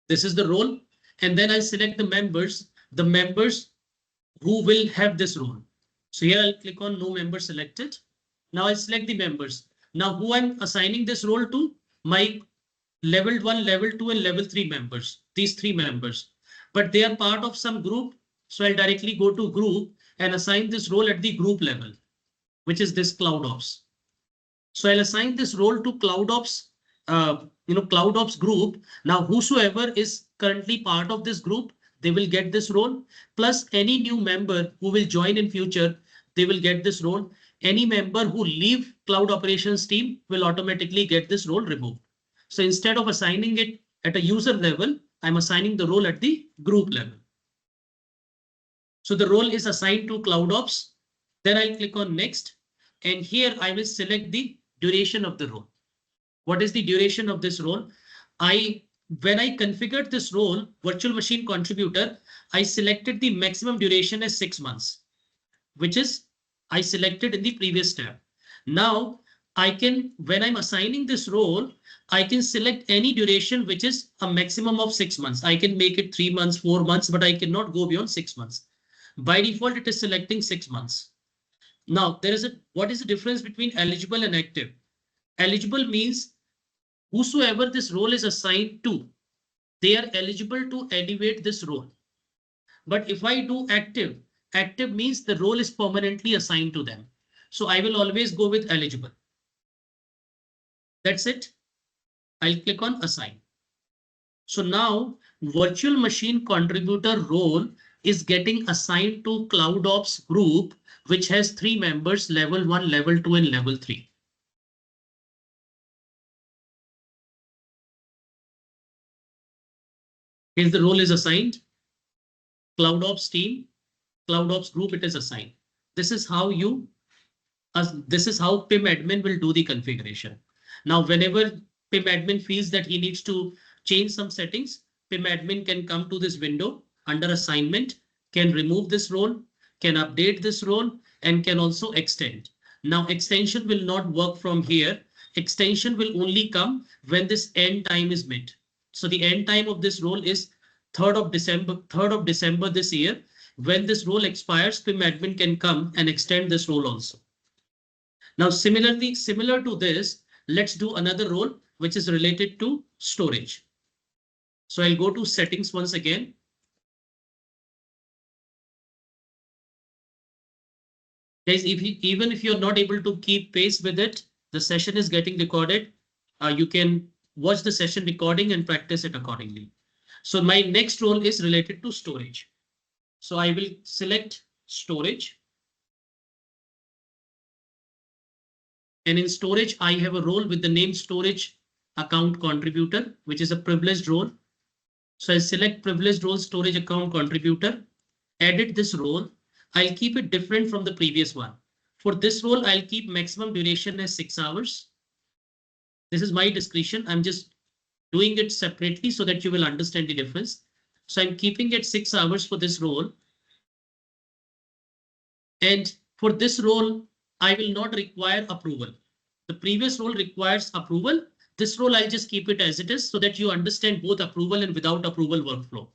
This is the role. And then I'll select the members who will have this role. So here I'll click on no member selected. Now I'll select the members. Now who I'm assigning this role to? My level 1, level 2 and level 3 members, these 3 members, but they are part of some group. So I'll directly go to group and assign this role at the group level, which is this Cloud Ops. So I'll assign this role to Cloud Ops, Cloud Ops group. Now, whosoever is currently part of this group, they will get this role, plus any new member who will join in future, they will get this role. Any member who leave cloud operations team will automatically get this role removed. So instead of assigning it at a user level, I'm assigning the role at the group level. So the role is assigned to Cloud Ops. Then I'll click on next. And here I will select the duration of the role. What is the duration of this role? When I configured this role, virtual machine contributor, I selected the maximum duration as 6 months, which is I selected in the previous tab. Now when I'm assigning this role, I can select any duration, which is a maximum of 6 months. I can make it 3 months, 4 months, but I cannot go beyond 6 months. By default, it is selecting 6 months. Now what is the difference between eligible and active? Eligible means whosoever this role is assigned to, they are eligible to elevate this role. But if I do active means the role is permanently assigned to them. So I will always go with eligible. That's it. I'll click on assign. So now virtual machine contributor role is getting assigned to Cloud Ops group, which has 3 members, level 1, level 2, and level 3. Here's the role is assigned. Cloud Ops team, Cloud Ops group, it is assigned. This is how PIM admin will do the configuration. Now, whenever PIM admin feels that he needs to change some settings, PIM admin can come to this window under assignment, can remove this role, can update this role, and can also extend. Now, extension will not work from here. Extension will only come when this end time is met. So the end time of this role is 3rd of December this year. When this role expires, PIM admin can come and extend this role also. Now, similar to this, let's do another role, which is related to storage. So I'll go to settings once again. Guys, even if you're not able to keep pace with it, the session is getting recorded. You can watch the session recording and practice it accordingly. So my next role is related to storage. So I will select storage. And in storage, I have a role with the name storage account contributor, which is a privileged role. So I select privileged role storage account contributor, edit this role. I'll keep it different from the previous one. For this role, I'll keep maximum duration as 6 hours. This is my discretion. I'm just doing it separately so that you will understand the difference. So I'm keeping it 6 hours for this role. And for this role, I will not require approval. The previous role requires approval. This role, I'll just keep it as it is so that you understand both approval and without approval workflow.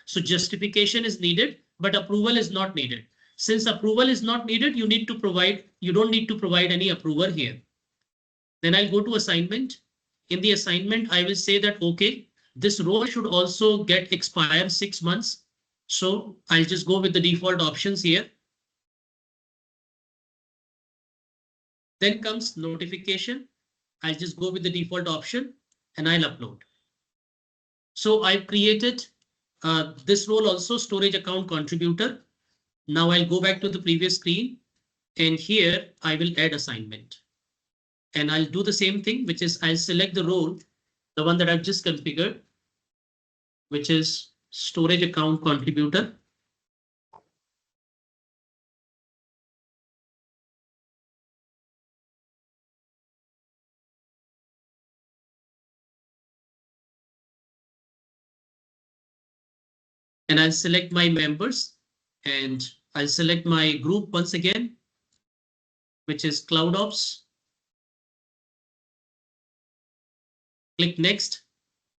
So justification is needed, but approval is not needed. Since approval is not needed, you don't need to provide any approver here. Then I'll go to assignment. In the assignment, I will say that, okay, this role should also get expire 6 months. So I'll just go with the default options here. Then comes notification. I'll just go with the default option and I'll upload. So I've created this role also, storage account contributor. Now I'll go back to the previous screen and here I will add assignment. And I'll do the same thing, which is I'll select the role, the one that I've just configured, which is storage account contributor. And I'll select my members and I'll select my group once again, which is Cloud Ops. Click next.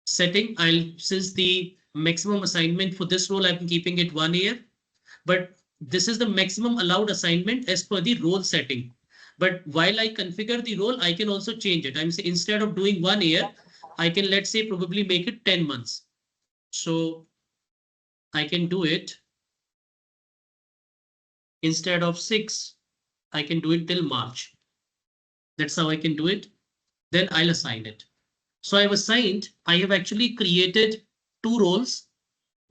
Setting, since the maximum assignment for this role, I'm keeping it 1 year, but this is the maximum allowed assignment as per the role setting. But while I configure the role, I can also change it. I'm saying instead of doing 1 year, I can, let's say, probably make it 10 months. So I can do it instead of 6, I can do it till March. That's how I can do it. Then I'll assign it. So I have actually created 2 roles,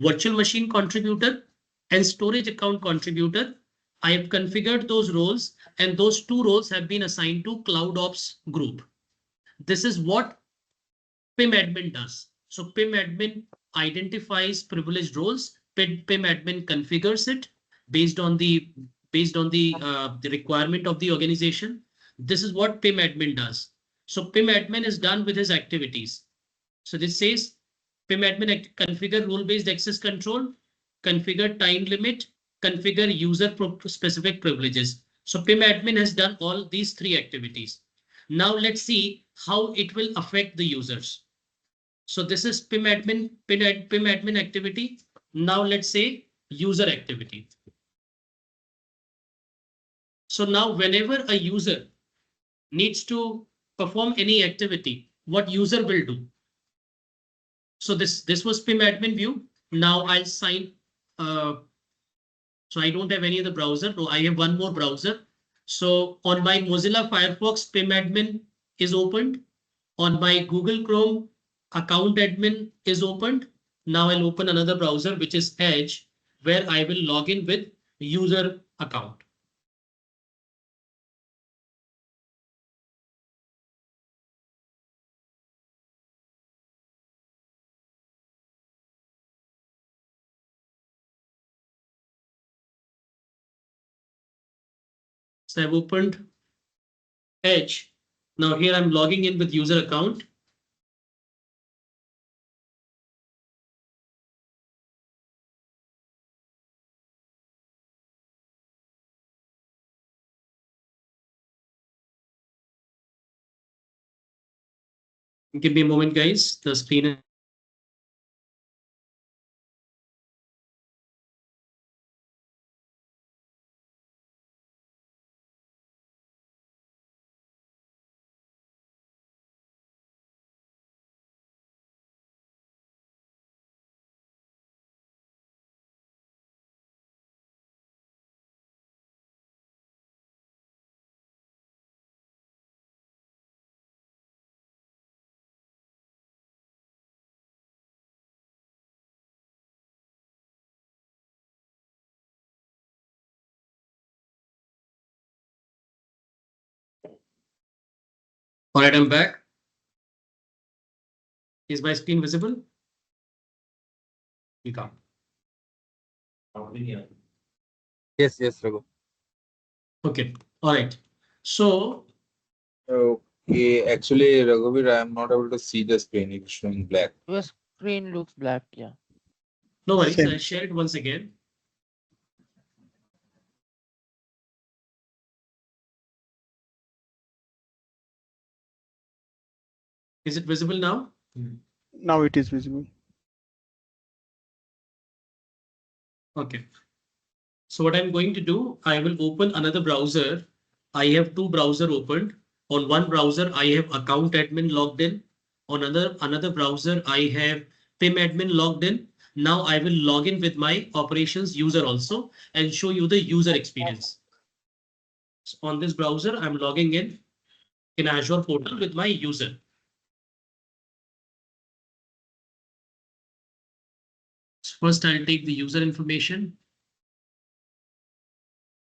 virtual machine contributor and storage account contributor. I have configured those roles and those 2 roles have been assigned to Cloud Ops group. This is what PIM admin does. So PIM admin identifies privileged roles. PIM admin configures it based on the requirement of the organization. This is what PIM admin does. So PIM admin is done with his activities. So this says PIM admin configure role-based access control, configure time limit, configure user specific privileges. So PIM admin has done all these 3 activities. Now let's see how it will affect the users. So this is PIM admin activity. Now let's say user activity. So now whenever a user needs to perform any activity, what user will do? So this was PIM admin view. Now I'll sign. So I don't have any other browser. No, I have one more browser. So on my Mozilla Firefox, PIM admin is opened. On my Google Chrome, account admin is opened. Now I'll open another browser, which is Edge, where I will log in with user account. So I've opened Edge. Now here I'm logging in with user account. Give me a moment, guys. The screen. All right, I'm back. Is my screen visible? You can't. Yes, Raghu. Okay. All right. So. Okay, actually, Raghavir, I am not able to see the screen. It's showing black. Your screen looks black, yeah. No worries. I'll share it once again. Is it visible now? Now it is visible. Okay. So what I'm going to do, I will open another browser. I have two browsers opened. On one browser, I have account admin logged in. On another browser, I have PIM admin logged in. Now I will log in with my operations user also and show you the user experience. So on this browser, I'm logging in Azure portal with my user. First, I'll take the user information.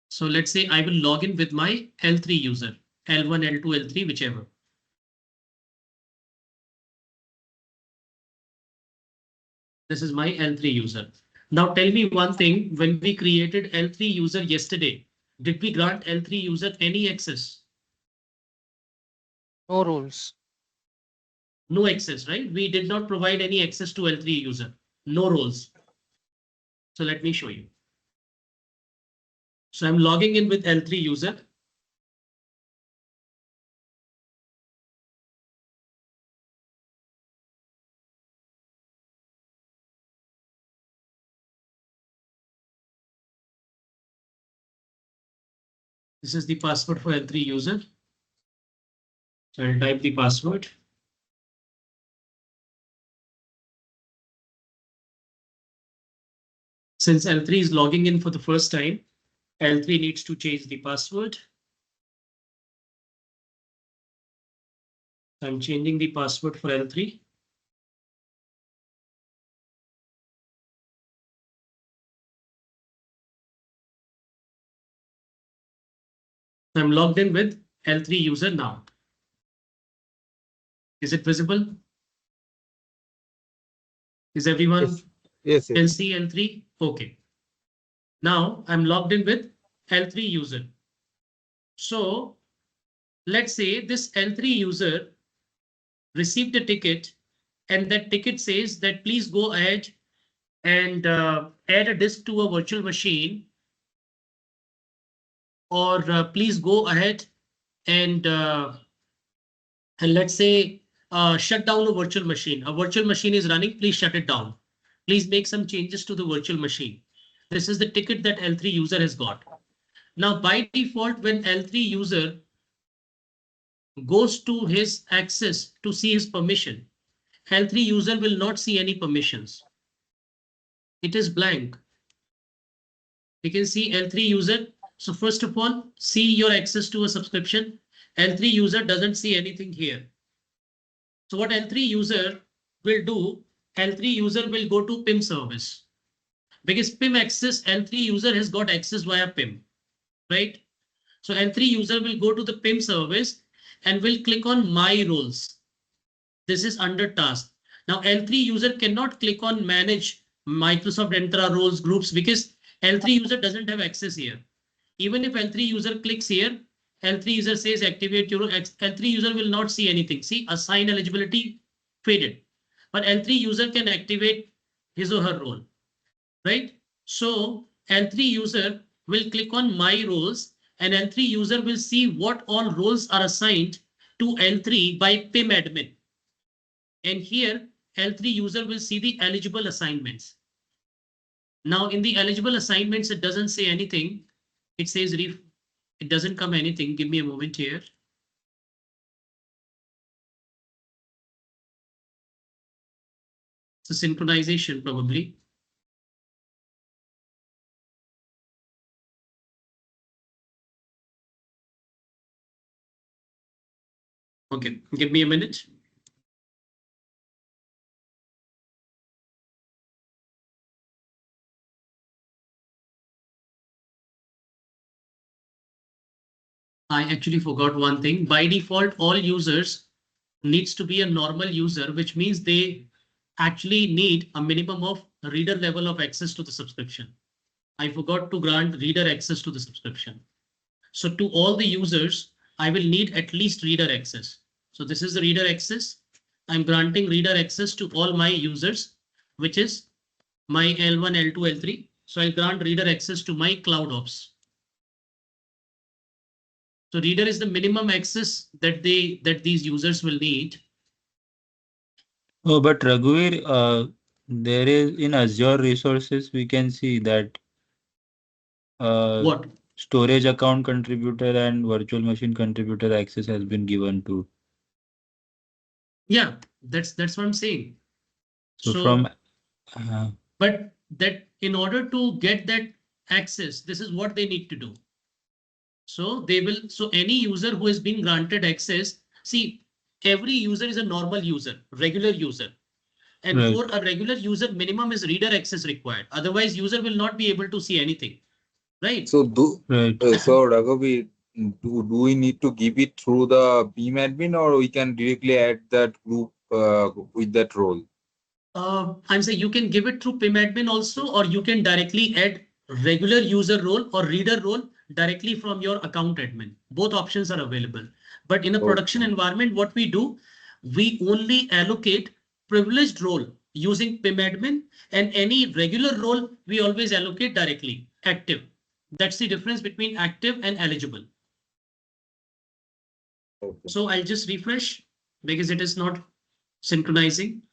So let's say I will log in with my L3 user, L1, L2, L3, whichever. This is my L3 user. Now tell me one thing, when we created L3 user yesterday, did we grant L3 user any access? No rules. No access, right? We did not provide any access to L3 user, no roles. So let me show you. So I'm logging in with L3 user. This is the password for L3 user. So I'll type the password. Since L3 is logging in for the first time, L3 needs to change the password. I'm changing the password for L3. I'm logged in with L3 user now. Is it visible? Is everyone Yes. can see L3? Okay. Now I'm logged in with L3 user. So let's say this L3 user received a ticket and that ticket says that please go ahead and add a disk to a virtual machine, or please go ahead and let's say shut down a virtual machine. A virtual machine is running, please shut it down. Please make some changes to the virtual machine. This is the ticket that L3 user has got. Now by default, when L3 user goes to his access to see his permission, L3 user will not see any permissions. It is blank. You can see L3 user. So first of all, see your access to a subscription. L3 user doesn't see anything here. So what L3 user will do, L3 user will go to PIM service. Because PIM access, L3 user has got access via PIM, right? So L3 user will go to the PIM service and will click on my roles. This is under task. Now L3 user cannot click on manage Microsoft Entra roles groups because L3 user doesn't have access here. Even if L3 user clicks here, L3 user says activate your L3 user will not see anything. See, assign eligibility faded, but L3 user can activate his or her role, right? So L3 user will click on my roles and L3 user will see what all roles are assigned to L3 by PIM admin. And here L3 user will see the eligible assignments. Now in the eligible assignments, it doesn't say anything. It says it doesn't come anything. Give me a moment here. It's a synchronization probably. Okay, give me a minute. I actually forgot one thing. By default, all users needs to be a normal user, which means they actually need a minimum of reader level of access to the subscription. I forgot to grant reader access to the subscription. So to all the users, I will need at least reader access. So this is the reader access. I'm granting reader access to all my users, which is my L1, L2, L3. So I grant reader access to my cloud ops. So reader is the minimum access that these users will need. Oh, but Raghuveer, there is in Azure resources, we can see that What? Storage account contributor and virtual machine contributor access has been given to. Yeah, that's what I'm saying. So So from but that in order to get that access, this is what they need to do. So they will, so any user who has been granted access, see, every user is a normal user, regular user. And Right. for a regular user, minimum is reader access required. Otherwise, user will not be able to see anything. Right? So Right. so Raghavi, do we need to give it through the beam admin, or we can directly add that group with that role? I'm saying you can give it through PIM admin also, or you can directly add regular user role or reader role directly from your account admin. Both options are available. But in a production environment, what we do, we only allocate privileged role using PIM admin, and any regular role we always allocate directly active. That's the difference between active and eligible. So I'll just refresh because it is not synchronizing.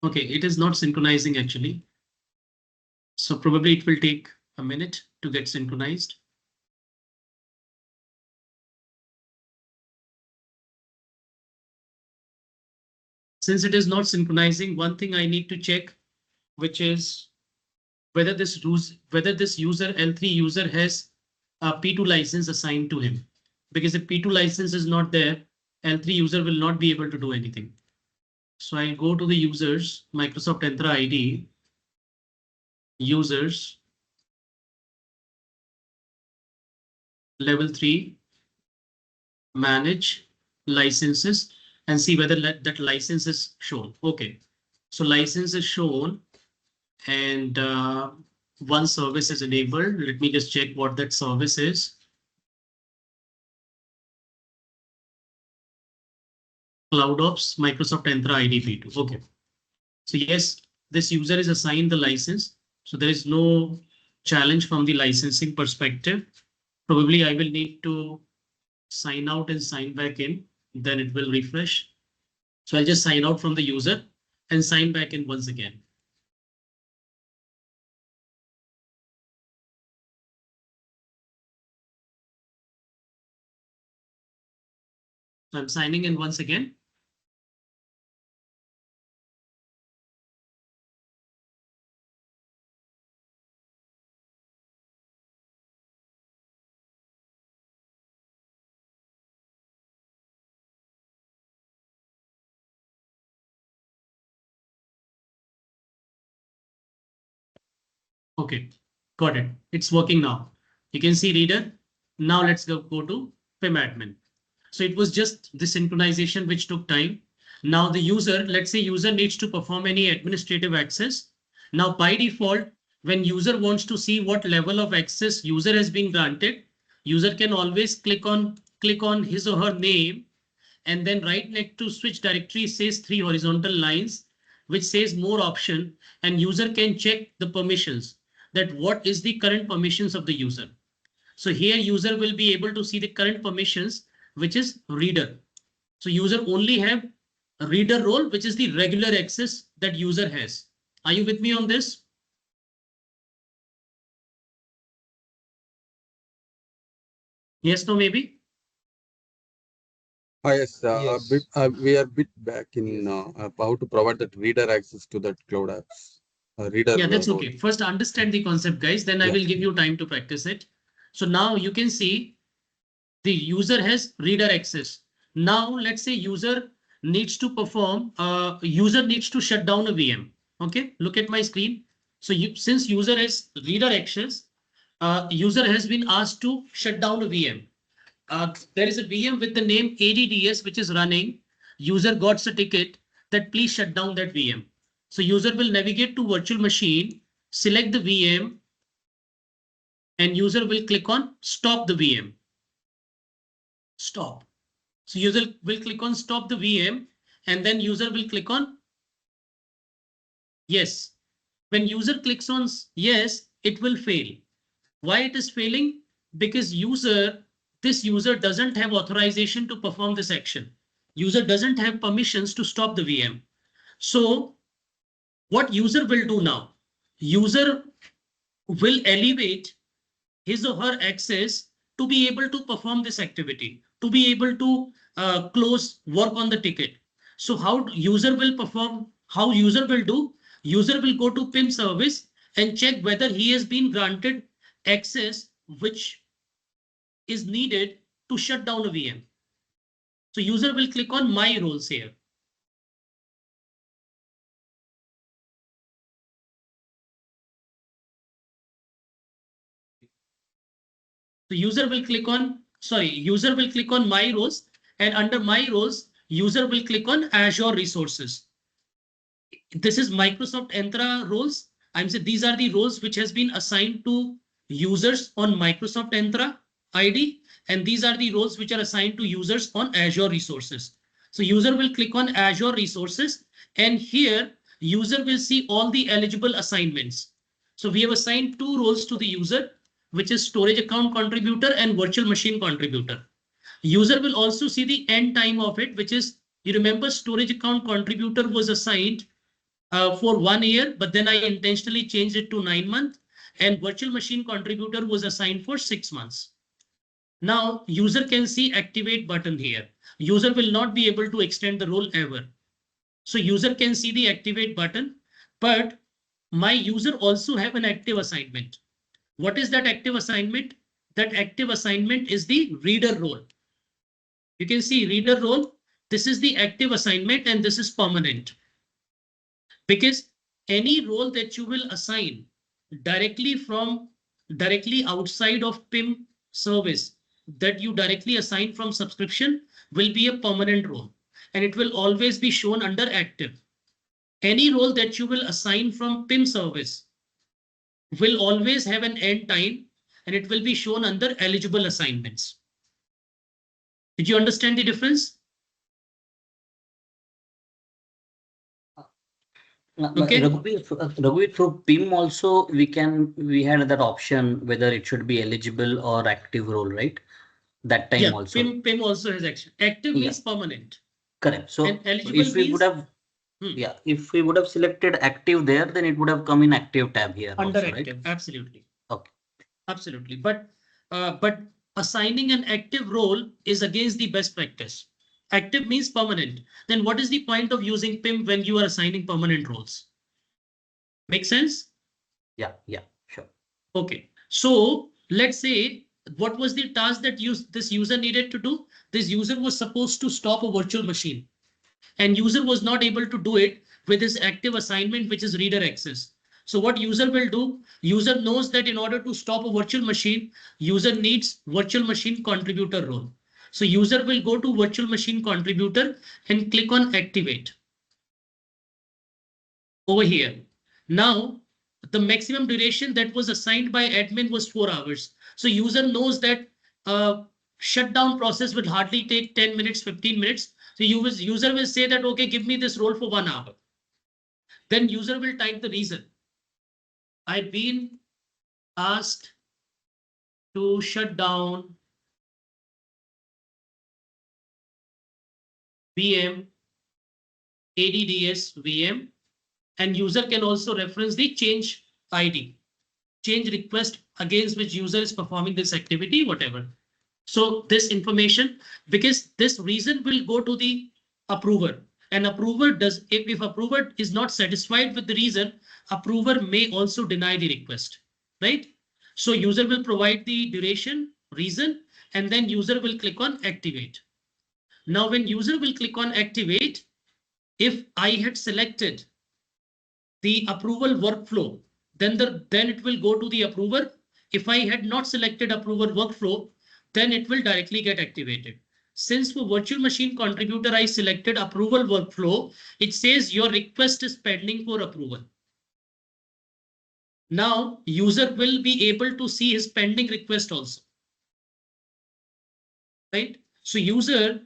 Okay, it is not synchronizing actually. So probably it will take a minute to get synchronized. Since it is not synchronizing, one thing I need to check, which is whether this user L3 user has a P2 license assigned to him. Because if P2 license is not there, L3 user will not be able to do anything. So I'll go to the users, Microsoft Entra ID, users, level 3, manage licenses, and see whether that license is shown. Okay, so license is shown, and one service is enabled. Let me just check what that service is. CloudOps, Microsoft Entra ID V2. Okay, so yes, this user is assigned the license, so there is no challenge from the licensing perspective. Probably I will need to sign out and sign back in, then it will refresh. So I'll just sign out from the user and sign back in once again. So I'm signing in once again. Okay, got it. It's working now. You can see reader. Now let's go to PIM admin. So it was just the synchronization which took time. Now the user, let's say user needs to perform any administrative access. Now by default, when user wants to see what level of access user has been granted, user can always click on his or her name, and then right next to switch directory says 3 horizontal lines, which says more option, and user can check the permissions, that what is the current permissions of the user. So here user will be able to see the current permissions, which is reader. So user only have a reader role, which is the regular access that user has. Are you with me on this? Yes, no, maybe? Yes, we are a bit back in how to provide that reader access to that cloud apps. Reader Yeah, that's role. okay. First understand the concept, guys, then I will give you time to practice it. So now you can see the user has reader access. Now let's say user needs to perform, user needs to shut down a VM. Okay, look at my screen. So since user has reader access, user has been asked to shut down a VM. There is a VM with the name ADDS which is running. User got a ticket that please shut down that VM. So user will navigate to virtual machine, select the VM, and user will click on stop the VM. Stop. So user will click on stop the VM, and then user will click on yes. When user clicks on yes, it will fail. Why it is failing? Because user this user doesn't have authorization to perform this action. User doesn't have permissions to stop the VM. So what user will do now? User will elevate his or her access to be able to perform this activity, to be able to close work on the ticket. So how user will perform, how user will do? User will go to PIM service and check whether he has been granted access which is needed to shut down a VM. So user will click on my roles here. So user will click on my roles, and under my roles, user will click on Azure resources. This is Microsoft Entra roles. I'm saying these are the roles which has been assigned to users on Microsoft Entra ID, and these are the roles which are assigned to users on Azure resources. So user will click on Azure resources, and here user will see all the eligible assignments. So we have assigned two roles to the user, which is storage account contributor and virtual machine contributor. User will also see the end time of it, which is, you remember, storage account contributor was assigned for 1 year, but then I intentionally changed it to 9 months, and virtual machine contributor was assigned for 6 months. Now user can see activate button here. User will not be able to extend the role ever. So user can see the activate button, but my user also have an active assignment. What is that active assignment? That active assignment is the reader role. You can see reader role. This is the active assignment and this is permanent. Because any role that you will assign directly outside of PIM service, that you directly assign from subscription, will be a permanent role and it will always be shown under active. Any role that you will assign from PIM service will always have an end time and it will be shown under eligible assignments. Did you understand the difference? Okay. Raghuveer, for PIM also we had that option whether it should be eligible or active role, right? That time yeah, also. PIM also has action. Active means permanent. Correct. So and eligible if we means, would have if we would have selected active there, then it would have come in active tab here. Under also, active, right? absolutely. Okay. Absolutely. But assigning an active role is against the best practice. Active means permanent. Then what is the point of using PIM when you are assigning permanent roles? Make sense? Yeah, sure. Okay. So let's say what was the task that this user needed to do? This user was supposed to stop a virtual machine and user was not able to do it with his active assignment, which is reader access. So what user will do? User knows that in order to stop a virtual machine, user needs virtual machine contributor role. So user will go to virtual machine contributor and click on activate over here. Now the maximum duration that was assigned by admin was 4 hours. So user knows that shutdown process would hardly take 10 minutes, 15 minutes. So user will say that, okay, give me this role for 1 hour. Then user will type the reason. I've been asked to shut down VM, ADDS VM, and user can also reference the change ID, change request against which user is performing this activity, whatever. So this information, because this reason will go to the approver, and approver does, if approver is not satisfied with the reason, approver may also deny the request, right? So user will provide the duration, reason, and then user will click on activate. Now when user will click on activate, if I had selected the approval workflow, then it will go to the approver. If I had not selected approval workflow, then it will directly get activated. Since for virtual machine contributor, I selected approval workflow, it says your request is pending for approval. Now user will be able to see his pending request also. Right? So user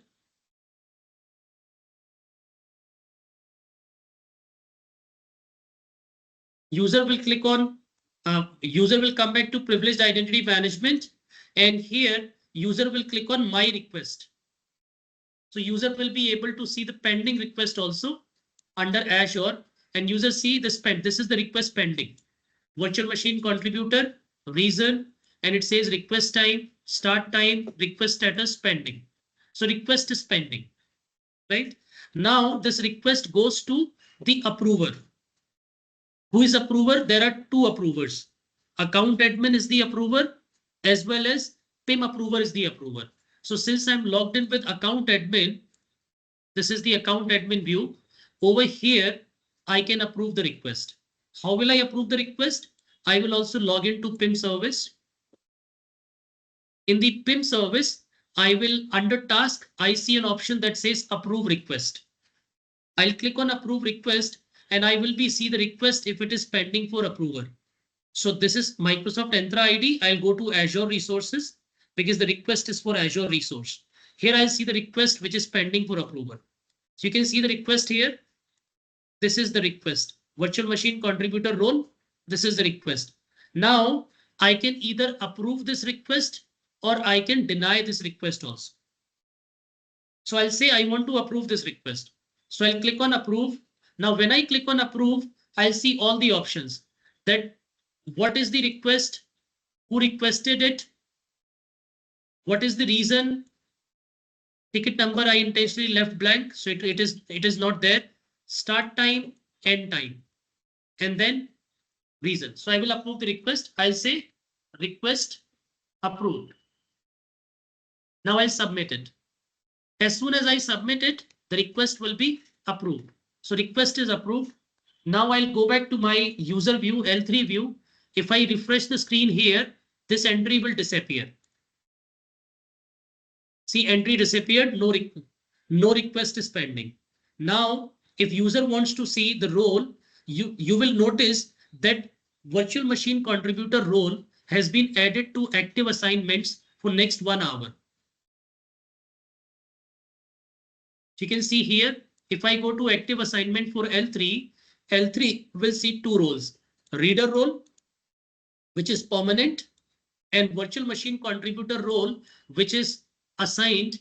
will click on, user will come back to privileged identity management. And here user will click on my request. So user will be able to see the pending request also under Azure, and user see this this is the request pending. Virtual machine contributor, reason, and it says request time, start time, request status pending. So request is pending, right? Now this request goes to the approver. Who is approver? There are two approvers. Account admin is the approver, as well as PIM approver is the approver. So since I'm logged in with account admin, this is the account admin view. Over here, I can approve the request. How will I approve the request? I will also log into PIM service. In the PIM service, I will under task, I see an option that says approve request. I'll click on approve request and I will see the request if it is pending for approval. So this is Microsoft Entra ID. I'll go to Azure resources because the request is for Azure resource. Here I'll see the request which is pending for approval. So you can see the request here. This is the request. Virtual machine contributor role. This is the request. Now I can either approve this request or I can deny this request also. So I'll say I want to approve this request. So I'll click on approve. Now when I click on approve, I'll see all the options. That what is the request, who requested it, what is the reason, ticket number I intentionally left blank, so it is not there, start time, end time, and then reason. So I will approve the request. I'll say request approved. Now I'll submit it. As soon as I submit it, the request will be approved. So request is approved. Now I'll go back to my user view, L3 view. If I refresh the screen here, this entry will disappear. See, entry disappeared, no request is pending. Now, if user wants to see the role, you will notice that virtual machine contributor role has been added to active assignments for next 1 hour. You can see here, if I go to active assignment for L3, L3 will see 2 roles, reader role, which is permanent, and virtual machine contributor role, which is assigned,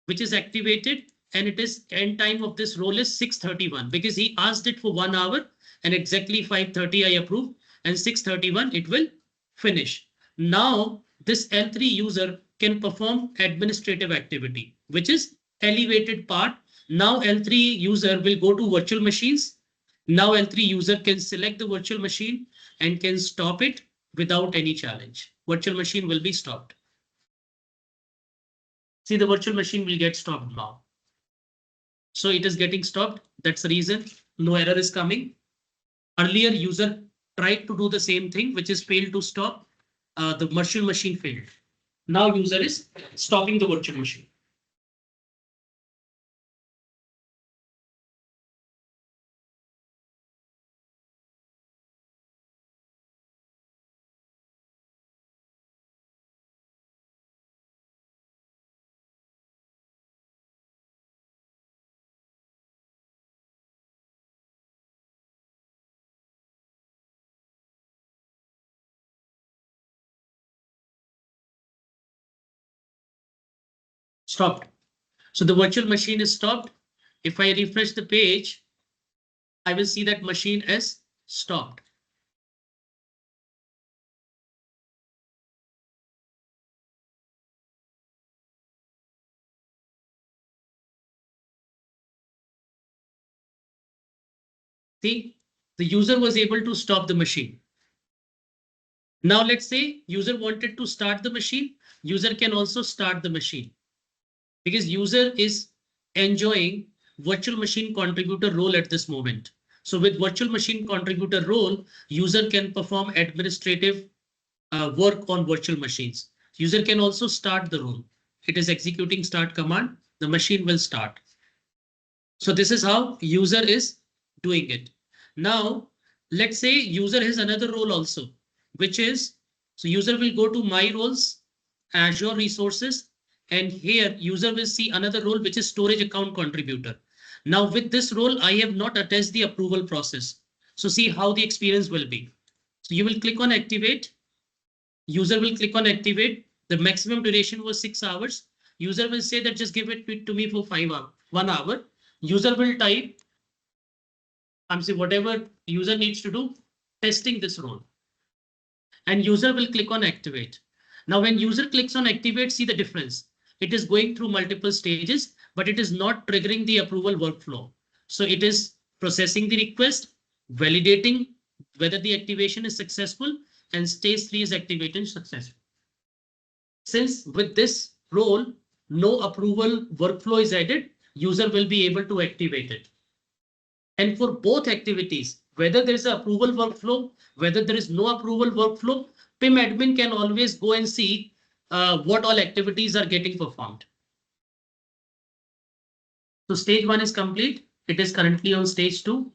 which is activated, and it is end time of this role is 6:31 because he asked it for 1 hour and exactly 5:30 I approve and 6:31 it will finish. Now this L3 user can perform administrative activity, which is elevated part. Now L3 user will go to virtual machines. Now L3 user can select the virtual machine and can stop it without any challenge. Virtual machine will be stopped. See, the virtual machine will get stopped now. So it is getting stopped. That's the reason no error is coming. Earlier user tried to do the same thing, which is failed to stop. The virtual machine failed. Now user is stopping the virtual machine. Stopped. So the virtual machine is stopped. If I refresh the page, I will see that machine is stopped. See, the user was able to stop the machine. Now let's say user wanted to start the machine. User can also start the machine because user is enjoying virtual machine contributor role at this moment. So with virtual machine contributor role, user can perform administrative work on virtual machines. User can also start the role. It is executing start command. The machine will start. So this is how user is doing it. Now, let's say user has another role also, which is, so user will go to my roles, Azure resources, and here user will see another role, which is storage account contributor. Now with this role, I have not attached the approval process. So see how the experience will be. So you will click on activate. User will click on activate. The maximum duration was 6 hours. User will say that just give it to me for 1 hour. User will type, I'm saying whatever user needs to do, testing this role. And user will click on activate. Now, when user clicks on activate, see the difference. It is going through multiple stages, but it is not triggering the approval workflow. So it is processing the request, validating whether the activation is successful, and stage 3 is activating successful. Since with this role, no approval workflow is added, user will be able to activate it. And for both activities, whether there is an approval workflow, whether there is no approval workflow, PIM admin can always go and see what all activities are getting performed. So stage 1 is complete. It is currently on stage 2.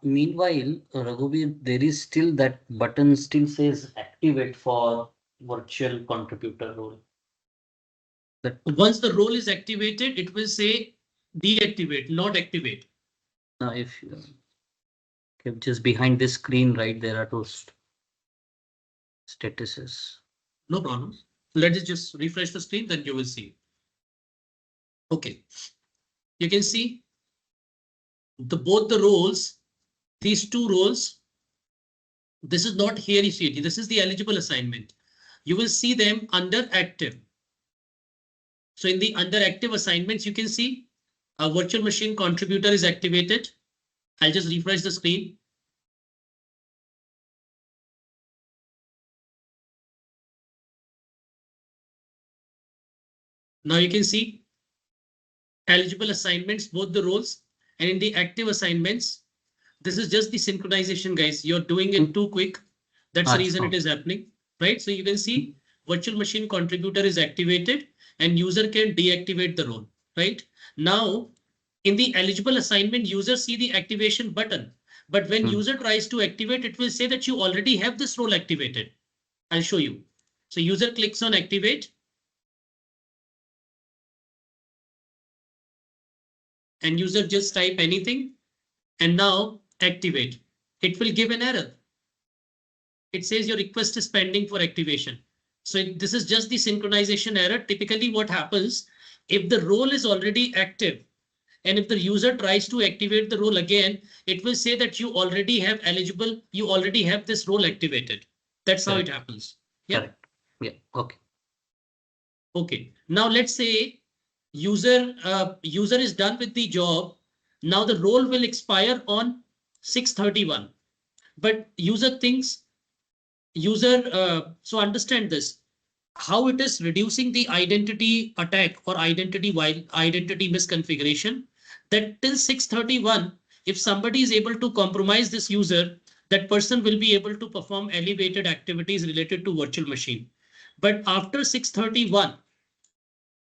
Meanwhile, Raghuveer, there is still that button still says activate for virtual contributor role. That once the role is activated, it will say deactivate, not activate. Now, if you just behind this screen, right, there are those statuses. No problem. Let us just refresh the screen, then you will see. Okay, you can see both the roles, these two roles. This is not here, you see it. This is the eligible assignment. You will see them under active. So in the under active assignments, you can see a virtual machine contributor is activated. I'll just refresh the screen. Now you can see eligible assignments, both the roles, and in the active assignments, this is just the synchronization, guys. You're doing it too quick. That's the reason it is happening, right? So you can see virtual machine contributor is activated and user can deactivate the role, right? Now, in the eligible assignment, user see the activation button, but when user tries to activate, it will say that you already have this role activated. I'll show you. So user clicks on activate. And user just type anything and now activate. It will give an error. It says your request is pending for activation. So this is just the synchronization error. Typically what happens if the role is already active and if the user tries to activate the role again, it will say that you already have this role activated. That's how it happens. Yeah. Correct. Yeah. Okay. Okay. Now let's say user is done with the job. Now the role will expire on 6/31. But user thinks so understand this, how it is reducing the identity attack or identity misconfiguration, that till 6/31, if somebody is able to compromise this user, that person will be able to perform elevated activities related to virtual machine. But after 6/31,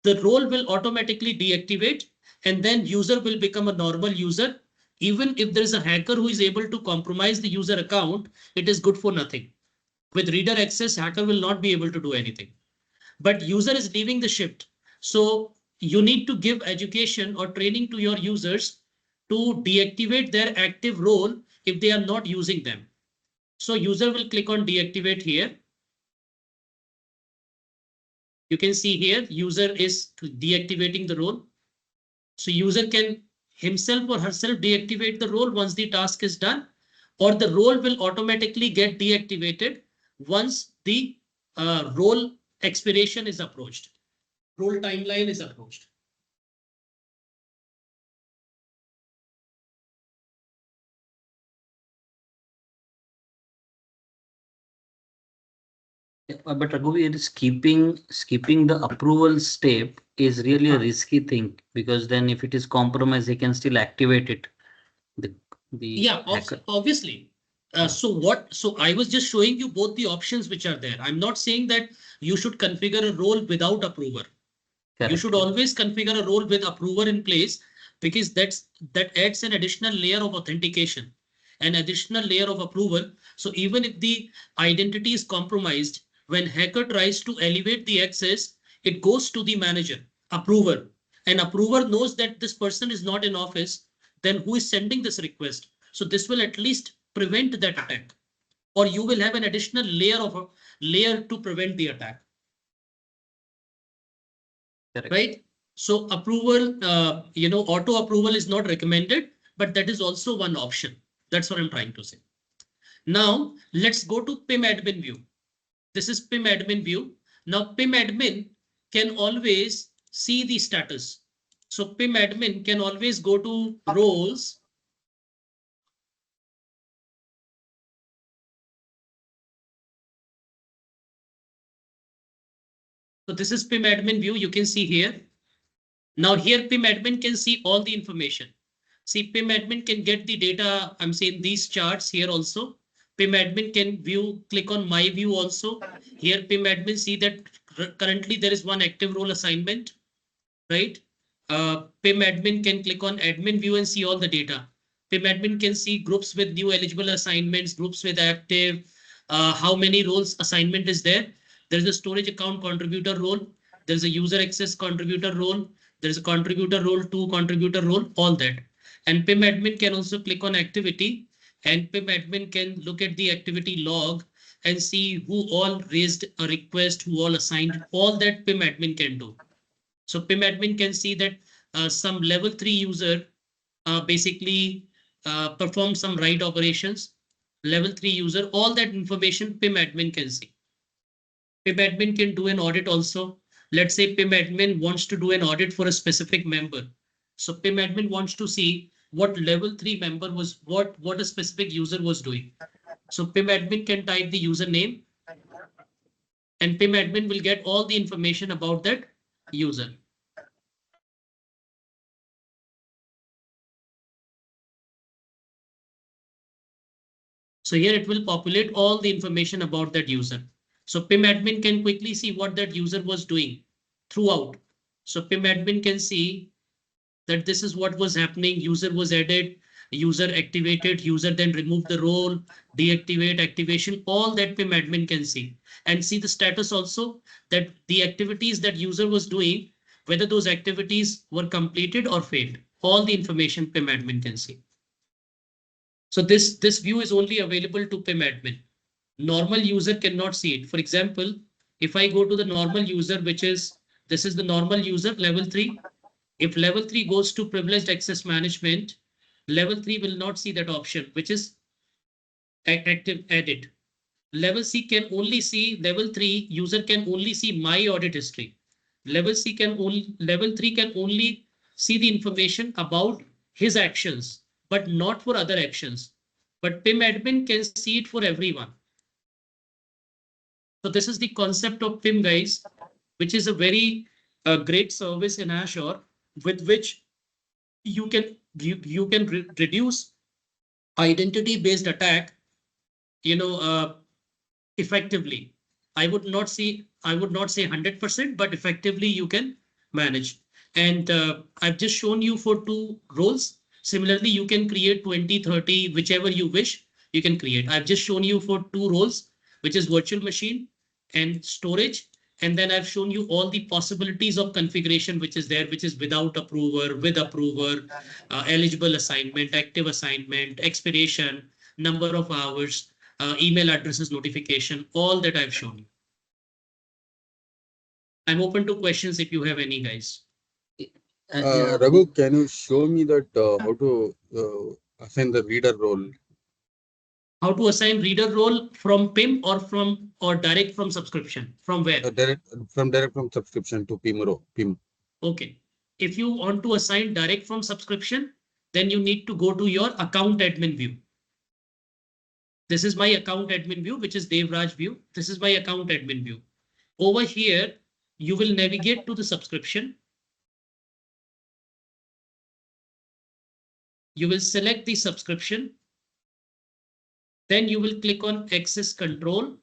the role will automatically deactivate and then user will become a normal user. Even if there is a hacker who is able to compromise the user account, it is good for nothing. With reader access, hacker will not be able to do anything. But user is leaving the shift. So you need to give education or training to your users to deactivate their active role if they are not using them. So user will click on deactivate here. You can see here user is deactivating the role. So user can himself or herself deactivate the role once the task is done, or the role will automatically get deactivated once the role expiration is approached. Role timeline is approached. But Raghuveer, skipping the approval step is really a risky thing, because then if it is compromised, they can still activate it. Yeah, obviously. So I was just showing you both the options which are there. I'm not saying that you should configure a role without approver. Correct. You should always configure a role with approver in place, because that adds an additional layer of authentication, an additional layer of approval. So even if the identity is compromised, when hacker tries to elevate the access, it goes to the manager, approver, and approver knows that this person is not in office, then who is sending this request? So this will at least prevent that attack, or you will have an additional layer to prevent the attack. Correct. Right? So approval, auto approval is not recommended, but that is also one option. That's what I'm trying to say. Now let's go to PIM admin view. This is PIM admin view. Now PIM admin can always see the status. So PIM admin can always go to roles. So this is PIM admin view. You can see here. Now here PIM admin can see all the information. See, PIM admin can get the data. I'm saying these charts here also. PIM admin can view, click on my view also. Here PIM admin see that currently there is one active role assignment, right? PIM admin can click on admin view and see all the data. PIM admin can see groups with new eligible assignments, groups with active, how many roles assignment is there. There's a storage account contributor role. There's a user access contributor role. There's a contributor role, 2 contributor role, all that. And PIM admin can also click on activity, and PIM admin can look at the activity log and see who all raised a request, who all assigned, all that PIM admin can do. So PIM admin can see that some level 3 user basically perform some write operations. Level 3 user, all that information PIM admin can see. PIM admin can do an audit also. Let's say PIM admin wants to do an audit for a specific member. So PIM admin wants to see what level 3 member was, what a specific user was doing. So PIM admin can type the username, and PIM admin will get all the information about that user. So here it will populate all the information about that user. So PIM admin can quickly see what that user was doing throughout. So PIM admin can see that this is what was happening. User was added, user activated, user then removed the role, deactivate, activation, all that PIM admin can see. And see the status also, that the activities that user was doing, whether those activities were completed or failed. All the information PIM admin can see. So this view is only available to PIM admin. Normal user cannot see it. For example, if I go to the normal user, which is, this is the normal user, level 3. If level 3 goes to privileged access management, level 3 will not see that option, which is active edit. Level C can only see, level 3 user can only see my audit history. Level 3 can only see the information about his actions, but not for other actions. But PIM admin can see it for everyone. So this is the concept of PIM, guys, which is a very great service in Azure, with which you can reduce identity-based attack, effectively. I would not say 100%, but effectively you can manage. And I've just shown you for 2 roles. Similarly, you can create 20, 30, whichever you wish, you can create. I've just shown you for 2 roles, which is virtual machine and storage. And then I've shown you all the possibilities of configuration, which is there, which is without approver, with approver, eligible assignment, active assignment, expiration, number of hours, email addresses, notification, all that I've shown you. I'm open to questions if you have any, guys. Raghu, can you show me that how to assign the reader role? How to assign reader role from PIM or direct from subscription? From where? Direct from subscription to PIM. Okay. If you want to assign direct from subscription, then you need to go to your account admin view. This is my account admin view, which is Devraj view. This is my account admin view. Over here, you will navigate to the subscription. You will select the subscription. Then you will click on access control.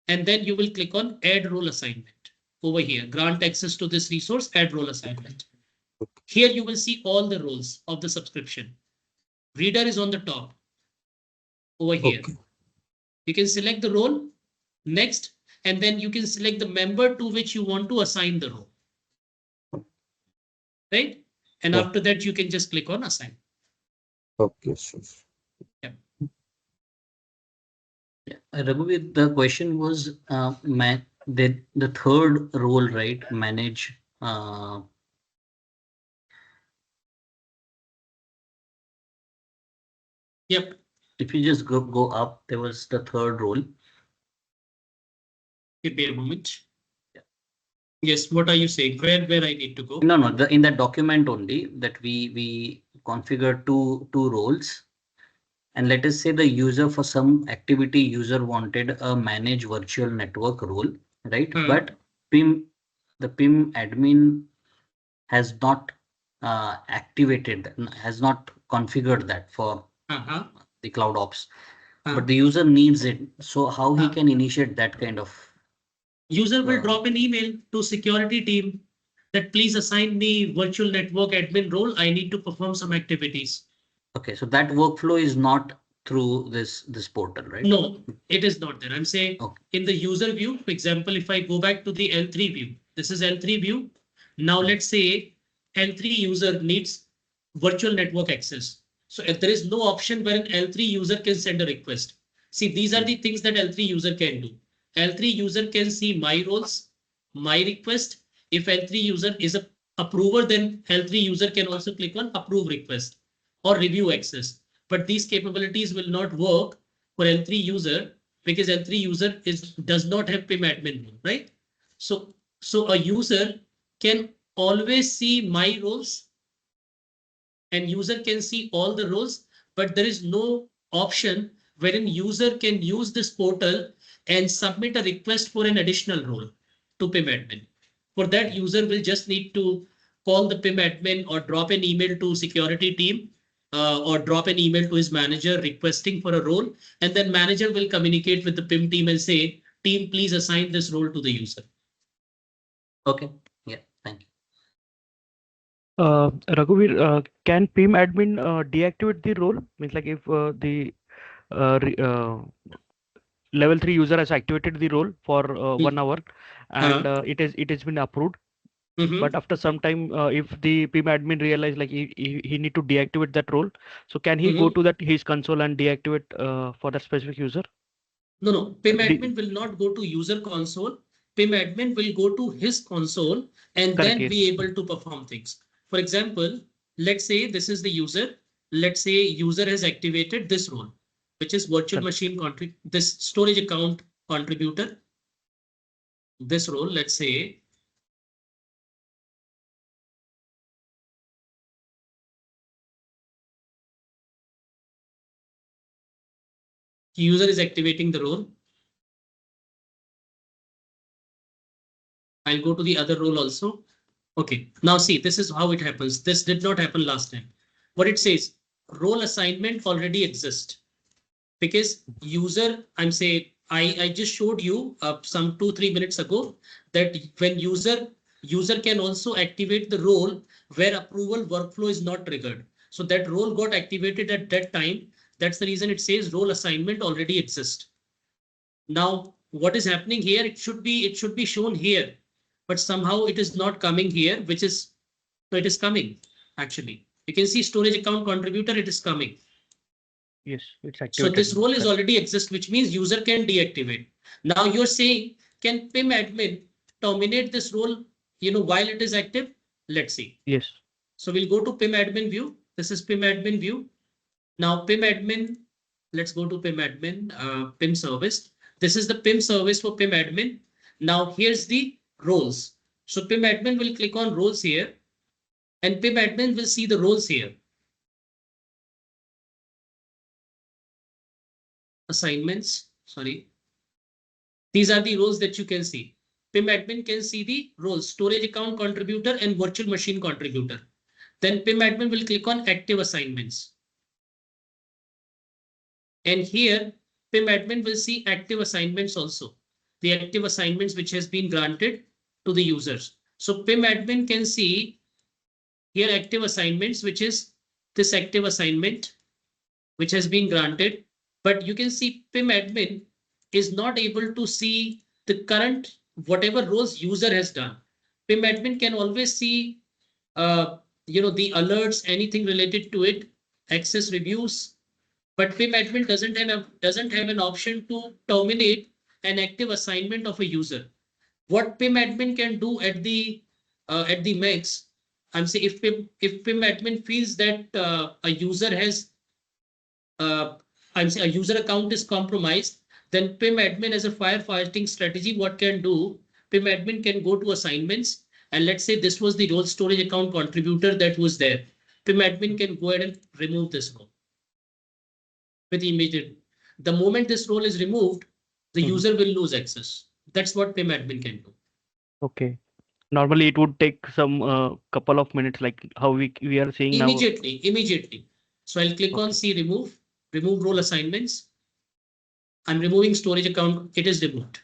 And then you will click on add role assignment. Over here, grant access to this resource, add role assignment. Here you will see all the roles of the subscription. Reader is on the top. Over here. Okay. You can select the role. Next, and then you can select the member to which you want to assign the role. Right? And Okay. after that, you can just click on assign. Okay, sure. Yeah. Yeah, Raghuveer, the question was the third role, right? Manage. Yep. If you just go up, there was the third role. Give me a moment. Yes, what are you saying? Where I need to go? No, in that document only that we configure two roles. And let us say the user for some activity user wanted a manage virtual network role, right? But the PIM admin has not activated, has not configured that for the cloud ops. But the user needs it. So how he can initiate that kind of? User will drop an email to security team that please assign me virtual network admin role. I need to perform some activities. Okay, so that workflow is not through this portal, right? No, it is not there. I'm saying in the user view, for example, if I go back to the L3 view, this is L3 view. Now let's say L3 user needs virtual network access. So if there is no option where an L3 user can send a request. See, these are the things that L3 user can do. L3 user can see my roles, my request. If L3 user is a approver, then L3 user can also click on approve request or review access. But these capabilities will not work for L3 user because L3 user does not have PIM admin role, right? So a user can always see my roles and user can see all the roles, but there is no option wherein user can use this portal and submit a request for an additional role to PIM admin. For that, user will just need to call the PIM admin or drop an email to security team or drop an email to his manager requesting for a role. And then manager will communicate with the PIM team and say, team, please assign this role to the user. Okay. Yeah. Thank you. Raghuveer, can PIM admin deactivate the role? Means like if the level 3 user has activated the role for 1 hour and it has been approved. But after some time, if the PIM admin realize like he need to deactivate that role, so can he go to that his console and deactivate for that specific user? No. PIM admin will not go to user console. PIM admin will go to his console and Correct, then yes. be able to perform things. For example, let's say this is the user. Let's say user has activated this role, which is virtual machine this storage account contributor. This role, let's say. User is activating the role. I'll go to the other role also. Okay, now see, this is how it happens. This did not happen last time. What it says, role assignment already exists because user, I'm saying, I just showed you some 2-3 minutes ago that when user can also activate the role where approval workflow is not triggered. So that role got activated at that time. That's the reason it says role assignment already exists. Now, what is happening here? It should be shown here, but somehow it is not coming here, which is, so it is coming actually. You can see storage account contributor, it is coming. Yes, it's activated. So this role is already exist, which means user can deactivate. Now you're saying, can PIM admin terminate this role, while it is active? Let's see. Yes. So we'll go to PIM admin view. This is PIM admin view. Now PIM admin, let's go to PIM admin, PIM service. This is the PIM service for PIM admin. Now here's the roles. So PIM admin will click on roles here and PIM admin will see the roles here. Assignments, sorry. These are the roles that you can see. PIM admin can see the roles, storage account contributor and virtual machine contributor. Then PIM admin will click on active assignments. And here PIM admin will see active assignments also. The active assignments which has been granted to the users. So PIM admin can see here active assignments, which is this active assignment which has been granted. But you can see PIM admin is not able to see the current, whatever roles user has done. PIM admin can always see, the alerts, anything related to it, access reviews, but PIM admin doesn't have an option to terminate an active assignment of a user. What PIM admin can do at the max, I'm saying if PIM admin feels that a user has I'm saying a user account is compromised, then PIM admin as a firefighting strategy, what can do? PIM admin can go to assignments, and let's say this was the role storage account contributor that was there. PIM admin can go ahead and remove this role with immediate. The moment this role is removed, the user will lose access. That's what PIM admin can do. Okay. Normally it would take some couple of minutes, like how we are seeing now. Immediately. So I'll click on see remove role assignments. I'm removing storage account. It is removed.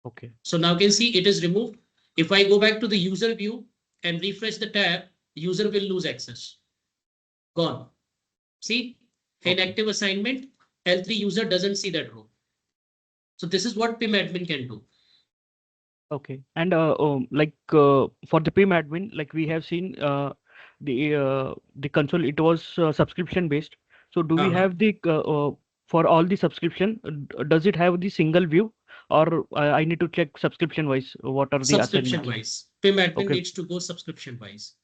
Okay. So now you can see it is removed. If I go back to the user view and refresh the tab, user will lose access. Gone. See, inactive assignment, L3 user doesn't see that row. So this is what PIM admin can do. Okay. And for the PIM admin, like we have seen the console, it was subscription based. So do we have the for all the subscription, does it have the single view, or I need to check subscription wise what are the subscription wise? PIM admin Okay. needs to go subscription wise.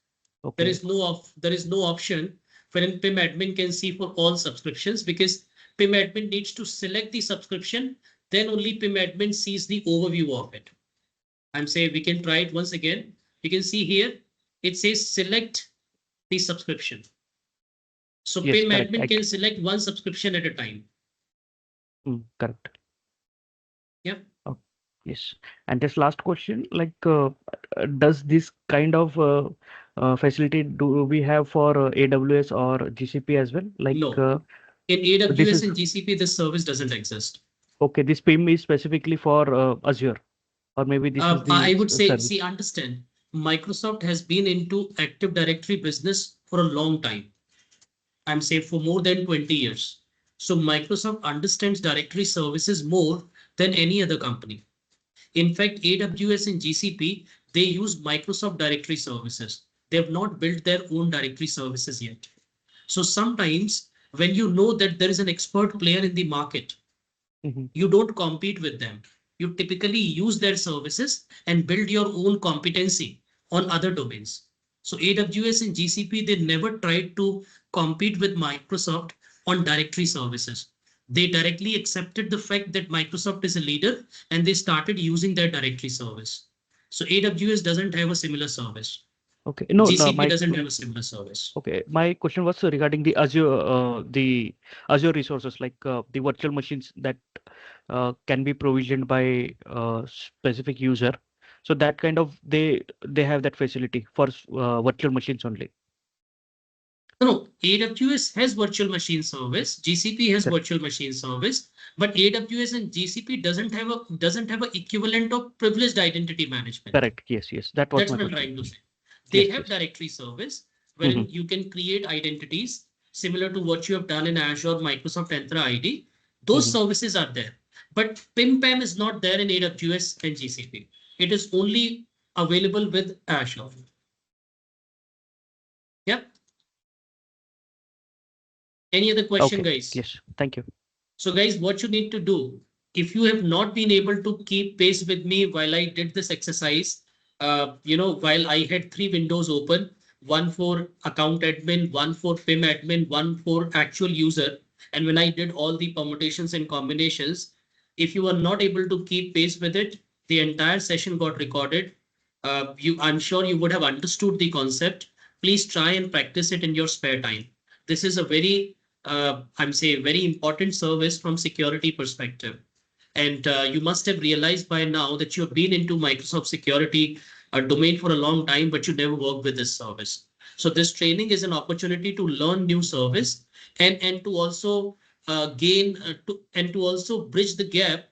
Okay. There is no option wherein PIM admin can see for all subscriptions, because PIM admin needs to select the subscription, then only PIM admin sees the overview of it. I'm saying we can try it once again. You can see here, it says select the subscription. So Yes, PIM correct. admin can select one subscription at a time. Correct. Yeah. Oh, yes. And this last question, like, does this kind of facility do we have for AWS or GCP as well? Like, No. In this AWS is and GCP, this service doesn't exist. okay. This PIM is specifically for Azure, or maybe this is the I would say, service. see, understand, Microsoft has been into Active Directory business for a long time. I'm saying for more than 20 years. So Microsoft understands directory services more than any other company. In fact, AWS and GCP, they use Microsoft directory services. They have not built their own directory services yet. So sometimes when you know that there is an expert player in the market, you don't compete with them. You typically use their services and build your own competency on other domains. So AWS and GCP, they never tried to compete with Microsoft on directory services. They directly accepted the fact that Microsoft is a leader and they started using their directory service. So AWS doesn't have a similar service. Okay, no, GCP doesn't have a similar service. Okay, my question was regarding the Azure resources, like the virtual machines that can be provisioned by specific user. So that kind of they have that facility for virtual machines only. No, AWS has virtual machine service. GCP has virtual machine service, but AWS and GCP doesn't have a equivalent of privileged identity management. Correct. Yes. That was That's my what I'm question. trying to say. They have directory service wherein you can create identities similar to what you have done in Azure, Microsoft Entra ID. Those services are there, but PIM-PAM is not there in AWS and GCP. It is only available with Azure. Yeah. Any other question, guys? Yes, thank you. So guys, what you need to do, if you have not been able to keep pace with me while I did this exercise, while I had 3 windows open, one for account admin, one for PIM admin, one for actual user. And when I did all the permutations and combinations, if you are not able to keep pace with it, the entire session got recorded. I'm sure you would have understood the concept. Please try and practice it in your spare time. This is a very very important service from security perspective. And you must have realized by now that you have been into Microsoft security domain for a long time, but you never worked with this service. So this training is an opportunity to learn new service and to also to also bridge the gap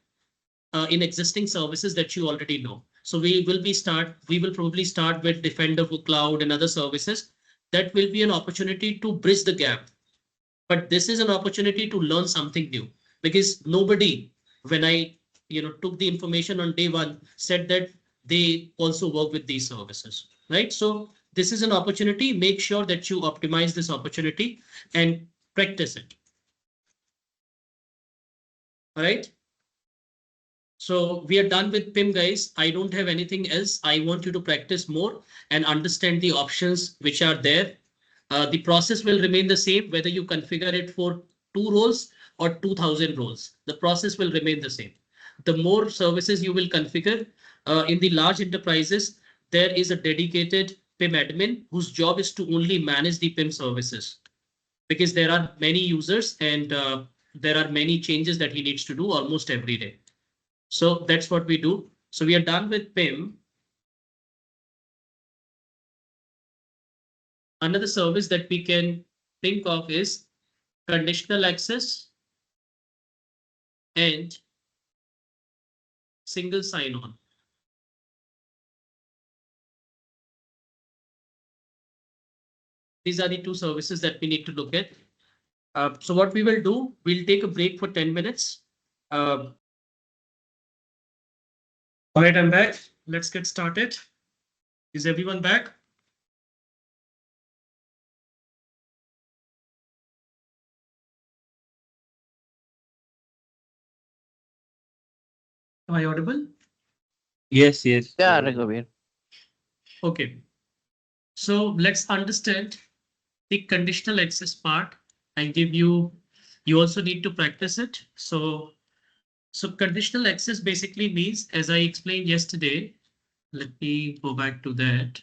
in existing services that you already know. So we will probably start with Defender for Cloud and other services. That will be an opportunity to bridge the gap. But this is an opportunity to learn something new, because nobody, when I took the information on day one, said that they also work with these services, right? So this is an opportunity. Make sure that you optimize this opportunity and practice it. All right. So we are done with PIM, guys. I don't have anything else. I want you to practice more and understand the options which are there. The process will remain the same, whether you configure it for 2 roles or 2000 roles. The process will remain the same. The more services you will configure in the large enterprises, there is a dedicated PIM admin whose job is to only manage the PIM services, because there are many users and there are many changes that he needs to do almost every day. So that's what we do. So we are done with PIM. Another service that we can think of is conditional access and single sign-on. These are the 2 services that we need to look at. So what we will do, we'll take a break for 10 minutes. All right, I'm back. Let's get started. Is everyone back? Am I audible? Yes, yes. Yeah, Raghavir. Okay. So let's understand the conditional access part. I give you also need to practice it. So conditional access basically means, as I explained yesterday, let me go back to that.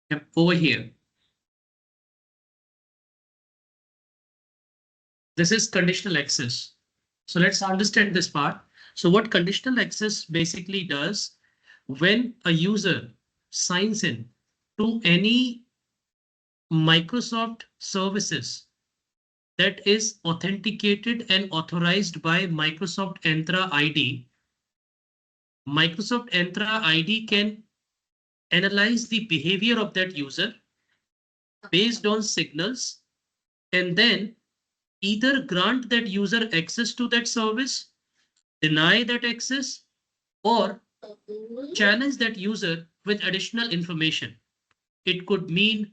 Yep, over here. This is conditional access. So let's understand this part. So what conditional access basically does, when a user signs in to any Microsoft services that is authenticated and authorized by Microsoft Entra ID, Microsoft Entra ID can analyze the behavior of that user based on signals and then either grant that user access to that service, deny that access, or challenge that user with additional information. It could mean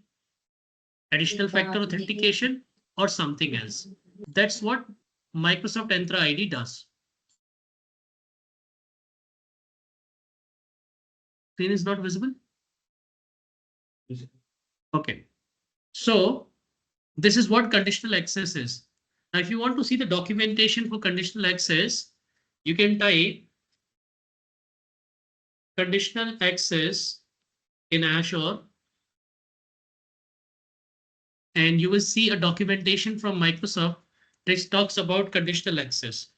additional factor authentication or something else. That's what Microsoft Entra ID does. Screen is not visible? Okay. So this is what conditional access is. Now, if you want to see the documentation for conditional access, you can type conditional access in Azure, and you will see a documentation from Microsoft that talks about conditional access.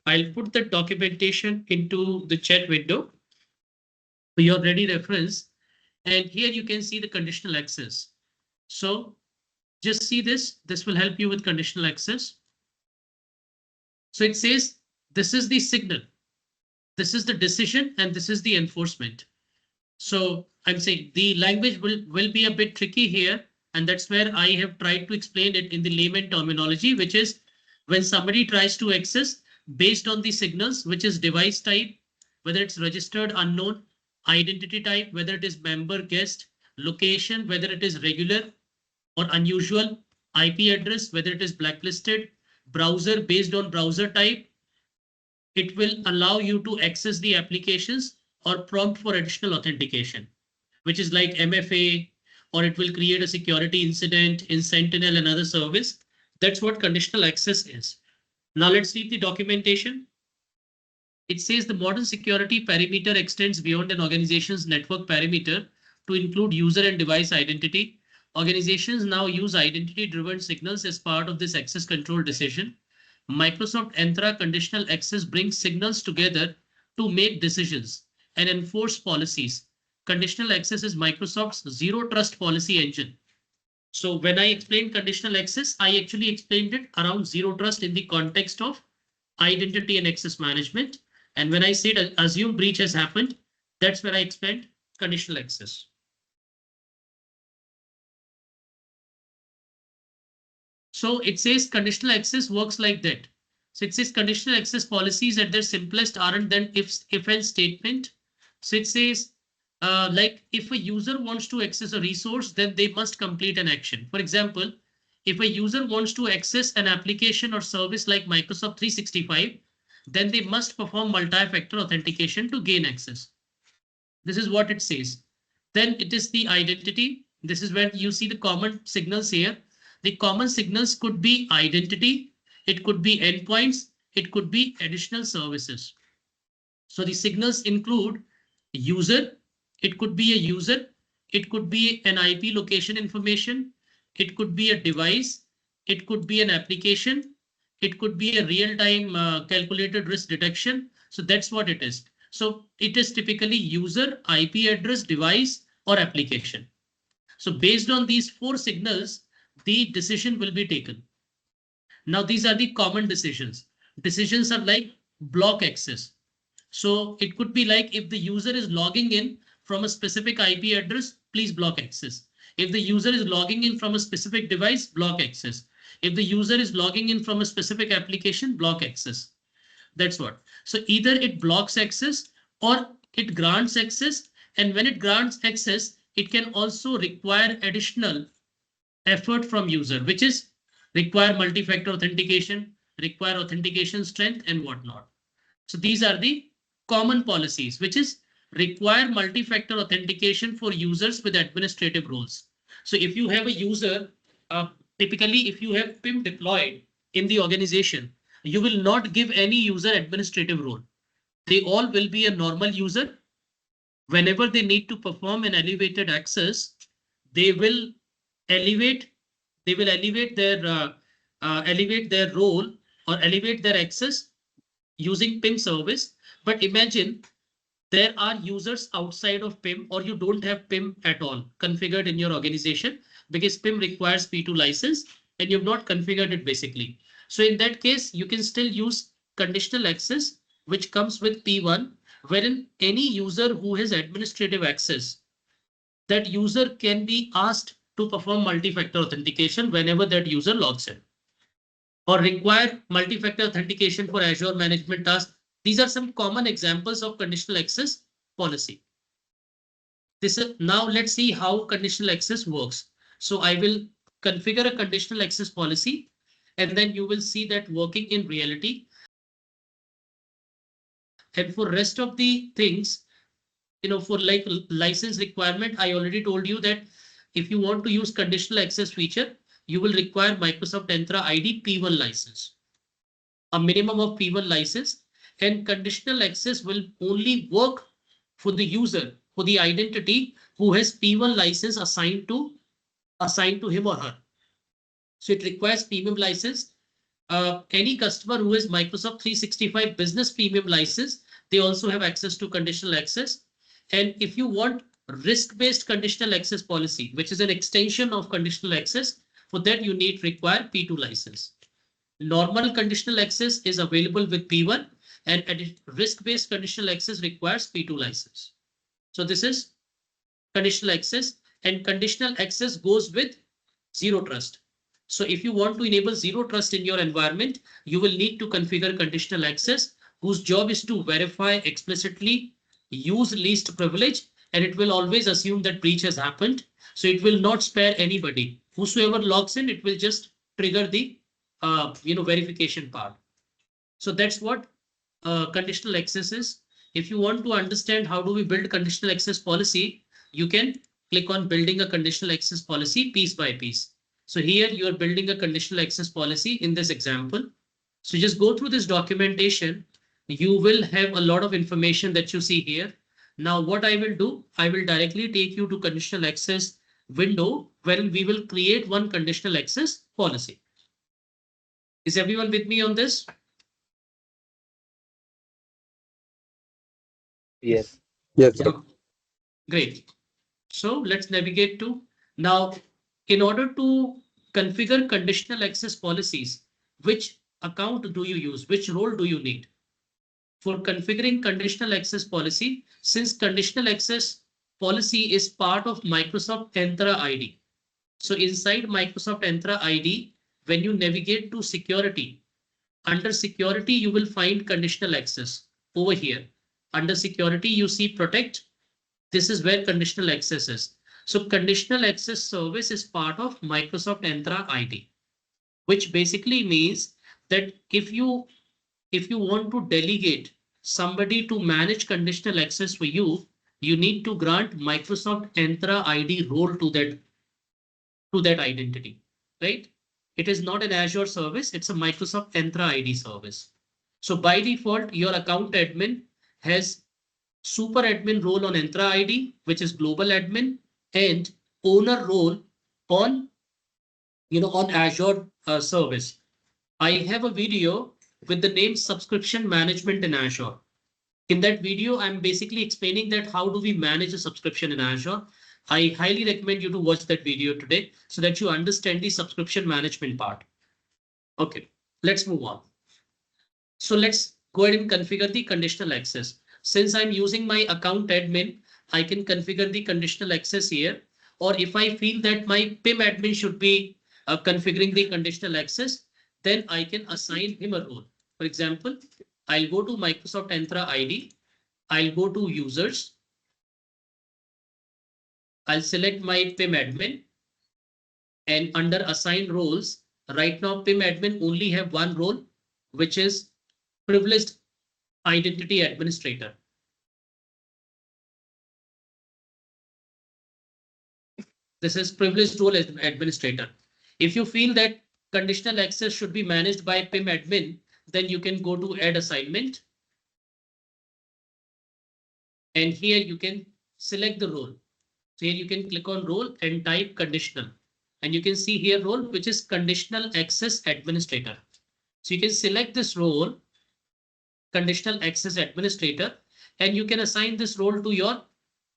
I'll put the documentation into the chat window for your ready reference. And here you can see the conditional access. So just see this. This will help you with conditional access. So it says this is the signal, this is the decision, and this is the enforcement. So I'm saying the language will be a bit tricky here. And that's where I have tried to explain it in the layman terminology, which is when somebody tries to access based on the signals, which is device type, whether it's registered unknown, identity type, whether it is member guest, location, whether it is regular or unusual, IP address, whether it is blacklisted, browser based on browser type, it will allow you to access the applications or prompt for additional authentication, which is like MFA, or it will create a security incident in Sentinel, another service. That's what conditional access is. Now let's read the documentation. It says the modern security perimeter extends beyond an organization's network perimeter to include user and device identity. Organizations now use identity-driven signals as part of this access control decision. Microsoft Entra Conditional Access brings signals together to make decisions and enforce policies. Conditional access is Microsoft's zero trust policy engine. So when I explained conditional access, I actually explained it around zero trust in the context of identity and access management. And when I said assume breach has happened, that's where I explained conditional access. So it says conditional access works like that. So it says conditional access policies at their simplest aren't then if-else statement. So it says like if a user wants to access a resource, then they must complete an action. For example, if a user wants to access an application or service like Microsoft 365, then they must perform multi-factor authentication to gain access. This is what it says. Then it is the identity. This is where you see the common signals here. The common signals could be identity, it could be endpoints, it could be additional services. So the signals include user, it could be a user, it could be an IP location information, it could be a device, it could be an application, it could be a real-time calculated risk detection. So that's what it is. So it is typically user, IP address, device, or application. So based on these four signals, the decision will be taken. Now these are the common decisions. Decisions are like block access. So it could be like if the user is logging in from a specific IP address, please block access. If the user is logging in from a specific device, block access. If the user is logging in from a specific application, block access. That's what. So either it blocks access or it grants access. And when it grants access, it can also require additional effort from user, which is require multi-factor authentication, require authentication strength and whatnot. So these are the common policies, which is require multi-factor authentication for users with administrative roles. So if you have a user, typically if you have PIM deployed in the organization, you will not give any user administrative role. They all will be a normal user. Whenever they need to perform an elevated access, they will elevate their role or elevate their access using PIM service. But imagine there are users outside of PIM or you don't have PIM at all configured in your organization because PIM requires P2 license and you've not configured it basically. So in that case, you can still use conditional access, which comes with P1, wherein any user who has administrative access, that user can be asked to perform multi-factor authentication whenever that user logs in, or require multi-factor authentication for Azure management tasks. These are some common examples of conditional access policy. Now let's see how conditional access works. So I will configure a conditional access policy, and then you will see that working in reality. And for rest of the things, for like license requirement, I already told you that if you want to use conditional access feature, you will require Microsoft Entra ID P1 license, a minimum of P1 license, and conditional access will only work for the user, for the identity who has P1 license assigned to him or her. So it requires premium license. Any customer who has Microsoft 365 business premium license, they also have access to conditional access. And if you want risk-based conditional access policy, which is an extension of conditional access, for that you need require P2 license. Normal conditional access is available with P1, and risk-based conditional access requires P2 license. So this is conditional access, and conditional access goes with zero trust. So if you want to enable zero trust in your environment, you will need to configure conditional access, whose job is to verify explicitly, use least privilege, and it will always assume that breach has happened. So it will not spare anybody. Whosoever logs in, it will just trigger the verification part. So that's what conditional access is. If you want to understand how do we build conditional access policy, you can click on building a conditional access policy piece by piece. So here you are building a conditional access policy in this example. So just go through this documentation. You will have a lot of information that you see here. Now what I will do, I will directly take you to conditional access window where we will create one conditional access policy. Is everyone with me on this? Yes. Yes. Yeah. Great. So let's navigate to now. In order to configure conditional access policies, which account do you use? Which role do you need? For configuring conditional access policy, since conditional access policy is part of Microsoft Entra ID. So inside Microsoft Entra ID, when you navigate to security, under security, you will find conditional access over here. Under security, you see protect. This is where conditional access is. So conditional access service is part of Microsoft Entra ID, which basically means that if you want to delegate somebody to manage conditional access for you, you need to grant Microsoft Entra ID role to that identity, right? It is not an Azure service, it's a Microsoft Entra ID service. So by default, your account admin has super admin role on Entra ID, which is global admin, and owner role on, on Azure service. I have a video with the name subscription management in Azure. In that video, I'm basically explaining that how do we manage a subscription in Azure. I highly recommend you to watch that video today so that you understand the subscription management part. Okay, let's move on. So let's go ahead and configure the conditional access. Since I'm using my account admin, I can configure the conditional access here. Or if I feel that my PIM admin should be configuring the conditional access, then I can assign him a role. For example, I'll go to Microsoft Entra ID. I'll go to users. I'll select my PIM admin. And under assign roles, right now PIM admin only have one role, which is privileged identity administrator. This is privileged role administrator. If you feel that conditional access should be managed by PIM admin, then you can go to add assignment. And here you can select the role. So here you can click on role and type conditional. And you can see here role, which is conditional access administrator. So you can select this role, conditional access administrator, and you can assign this role to your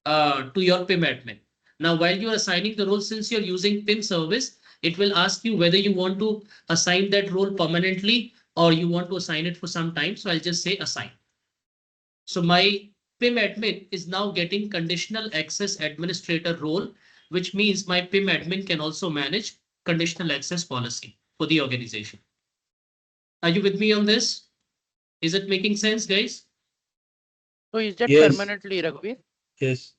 PIM admin. Now, while you are assigning the role, since you're using PIM service, it will ask you whether you want to assign that role permanently or you want to assign it for some time. So I'll just say assign. So my PIM admin is now getting conditional access administrator role, which means my PIM admin can also manage conditional access policy for the organization. Are you with me on this? Is it making sense, guys? So is that Yes. permanently, Raghuveer? Yes.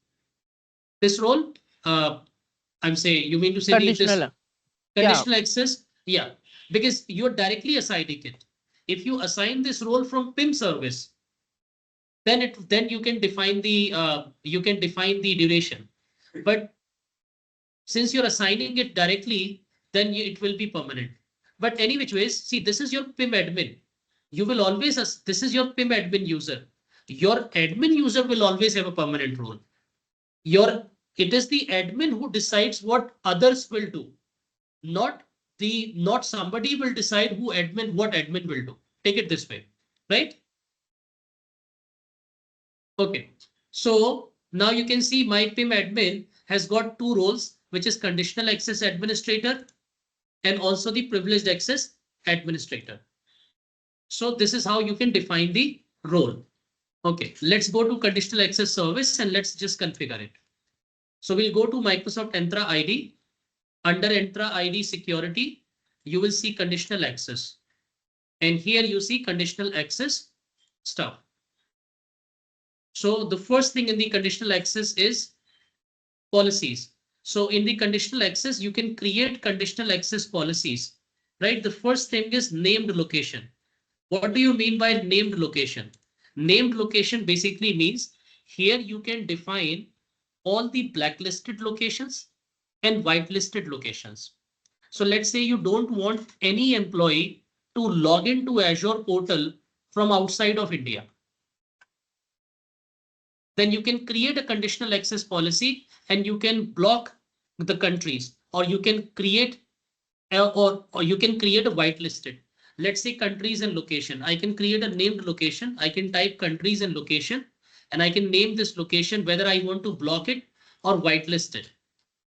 This role, I'm saying, you mean to say Conditional. conditional access? Yeah, because you're directly assigning it. If you assign this role from PIM service, then you can define the duration. But since you're assigning it directly, then it will be permanent. But any which ways, see, this is your PIM admin. You will always, this is your PIM admin user. Your admin user will always have a permanent role. It is the admin who decides what others will do, not somebody will decide what admin will do. Take it this way, right? Okay, so now you can see my PIM admin has got two roles, which is conditional access administrator and also the privileged access administrator. So this is how you can define the role. Okay, let's go to conditional access service and let's just configure it. So we'll go to Microsoft Entra ID. Under Entra ID security, you will see conditional access. And here you see conditional access stuff. So the first thing in the conditional access is policies. So in the conditional access, you can create conditional access policies, right? The first thing is named location. What do you mean by named location? Named location basically means here you can define all the blacklisted locations and whitelisted locations. So let's say you don't want any employee to log into Azure portal from outside of India. Then you can create a conditional access policy and you can block the countries, or you can create or you can create a whitelisted. Let's say countries and location. I can create a named location. I can type countries and location, and I can name this location whether I want to block it or whitelist it.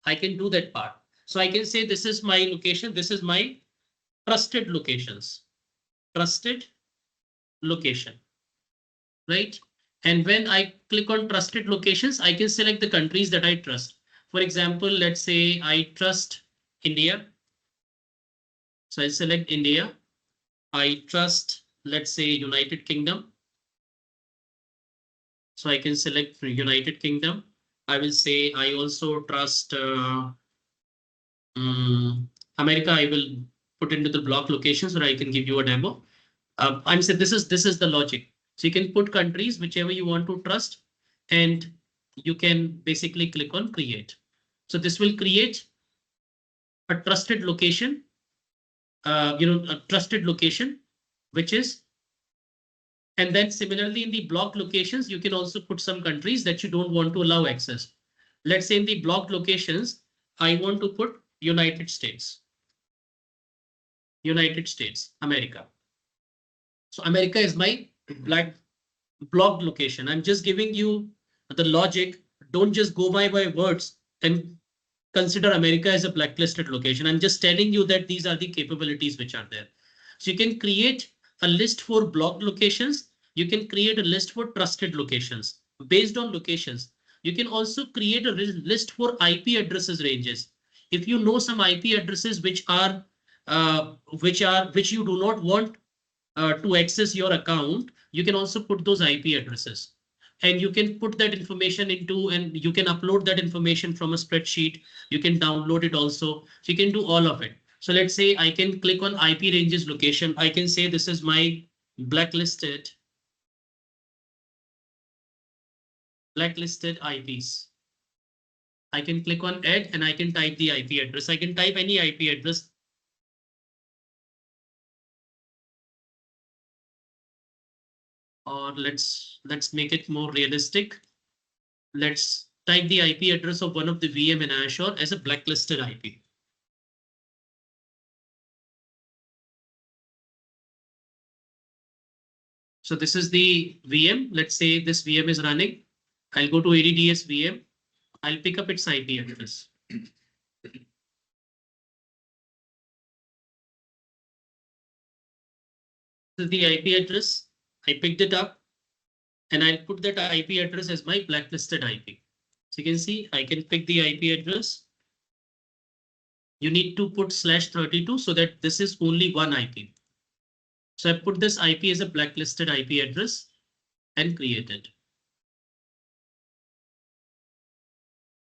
I can do that part. So I can say this is my location. This is my trusted locations. Trusted location, right? And when I click on trusted locations, I can select the countries that I trust. For example, let's say I trust India. So I select India. I trust, let's say, United Kingdom. So I can select for United Kingdom. I will say I also trust America. I will put into the block location so that I can give you a demo. I'm saying this is the logic. So you can put countries whichever you want to trust, and you can basically click on create. So this will create a trusted location, a trusted location, which is, and then similarly in the blocked locations, you can also put some countries that you don't want to allow access. Let's say in the blocked locations, I want to put United States, America. So America is my blocked location. I'm just giving you the logic. Don't just go by words and consider America as a blacklisted location. I'm just telling you that these are the capabilities which are there. So you can create a list for blocked locations. You can create a list for trusted locations based on locations. You can also create a list for IP addresses ranges. If you know some IP addresses which you do not want to access your account, you can also put those IP addresses. And you can put that information into, and you can upload that information from a spreadsheet. You can download it also. So you can do all of it. So let's say I can click on IP ranges location. I can say this is my blacklisted IPs. I can click on add and I can type the IP address. I can type any IP address. Or let's make it more realistic. Let's type the IP address of one of the VM in Azure as a blacklisted IP. So this is the VM. Let's say this VM is running. I'll go to ADDS VM. I'll pick up its IP address. This is the IP address. I picked it up and I'll put that IP address as my blacklisted IP. So you can see I can pick the IP address. You need to put /32 so that this is only one IP. So I put this IP as a blacklisted IP address and create it.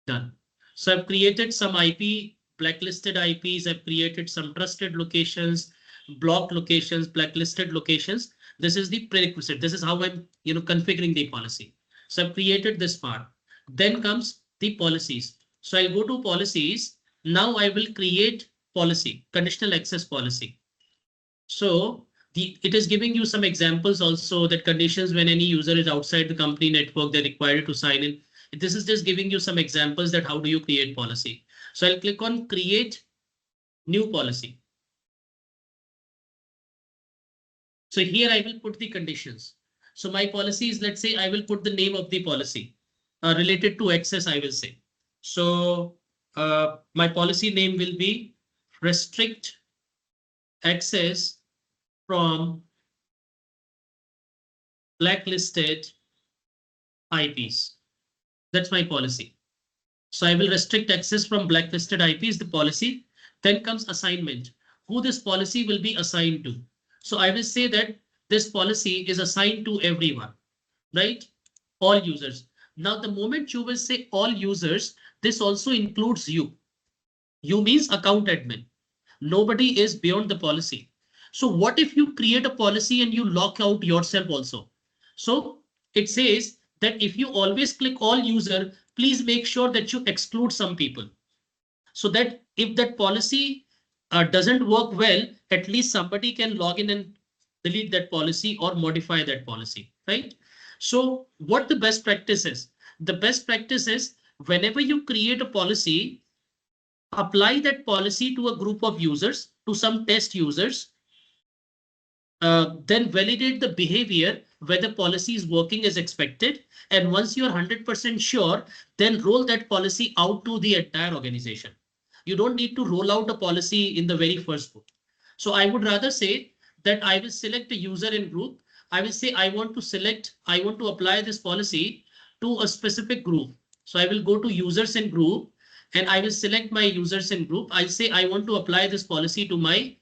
Done. So I've created some IP, blacklisted IPs. I've created some trusted locations, blocked locations, blacklisted locations. This is the prerequisite. This is how I'm configuring the policy. So I've created this part. Then comes the policies. So I'll go to policies. Now I will create policy, conditional access policy. So it is giving you some examples also that conditions when any user is outside the company network, they're required to sign in. This is just giving you some examples that how do you create policy. So I'll click on create new policy. So here I will put the conditions. So my policy is, let's say I will put the name of the policy related to access, I will say. So my policy name will be restrict access from blacklisted IPs. That's my policy. So I will restrict access from blacklisted IPs, the policy. Then comes assignment, who this policy will be assigned to. So I will say that this policy is assigned to everyone, right? All users. Now, the moment you will say all users, this also includes you. You means account admin. Nobody is beyond the policy. So what if you create a policy and you lock out yourself also? So it says that if you always click all user, please make sure that you exclude some people. So that if that policy doesn't work well, at least somebody can log in and delete that policy or modify that policy, right? So what the best practice is? The best practice is whenever you create a policy, apply that policy to a group of users, to some test users, then validate the behavior whether policy is working as expected. And once you're 100% sure, then roll that policy out to the entire organization. You don't need to roll out a policy in the very first book. So I would rather say that I will select a user in group. I will say I want to apply this policy to a specific group. So I will go to users in group and I will select my users in group. I'll say I want to apply this policy to my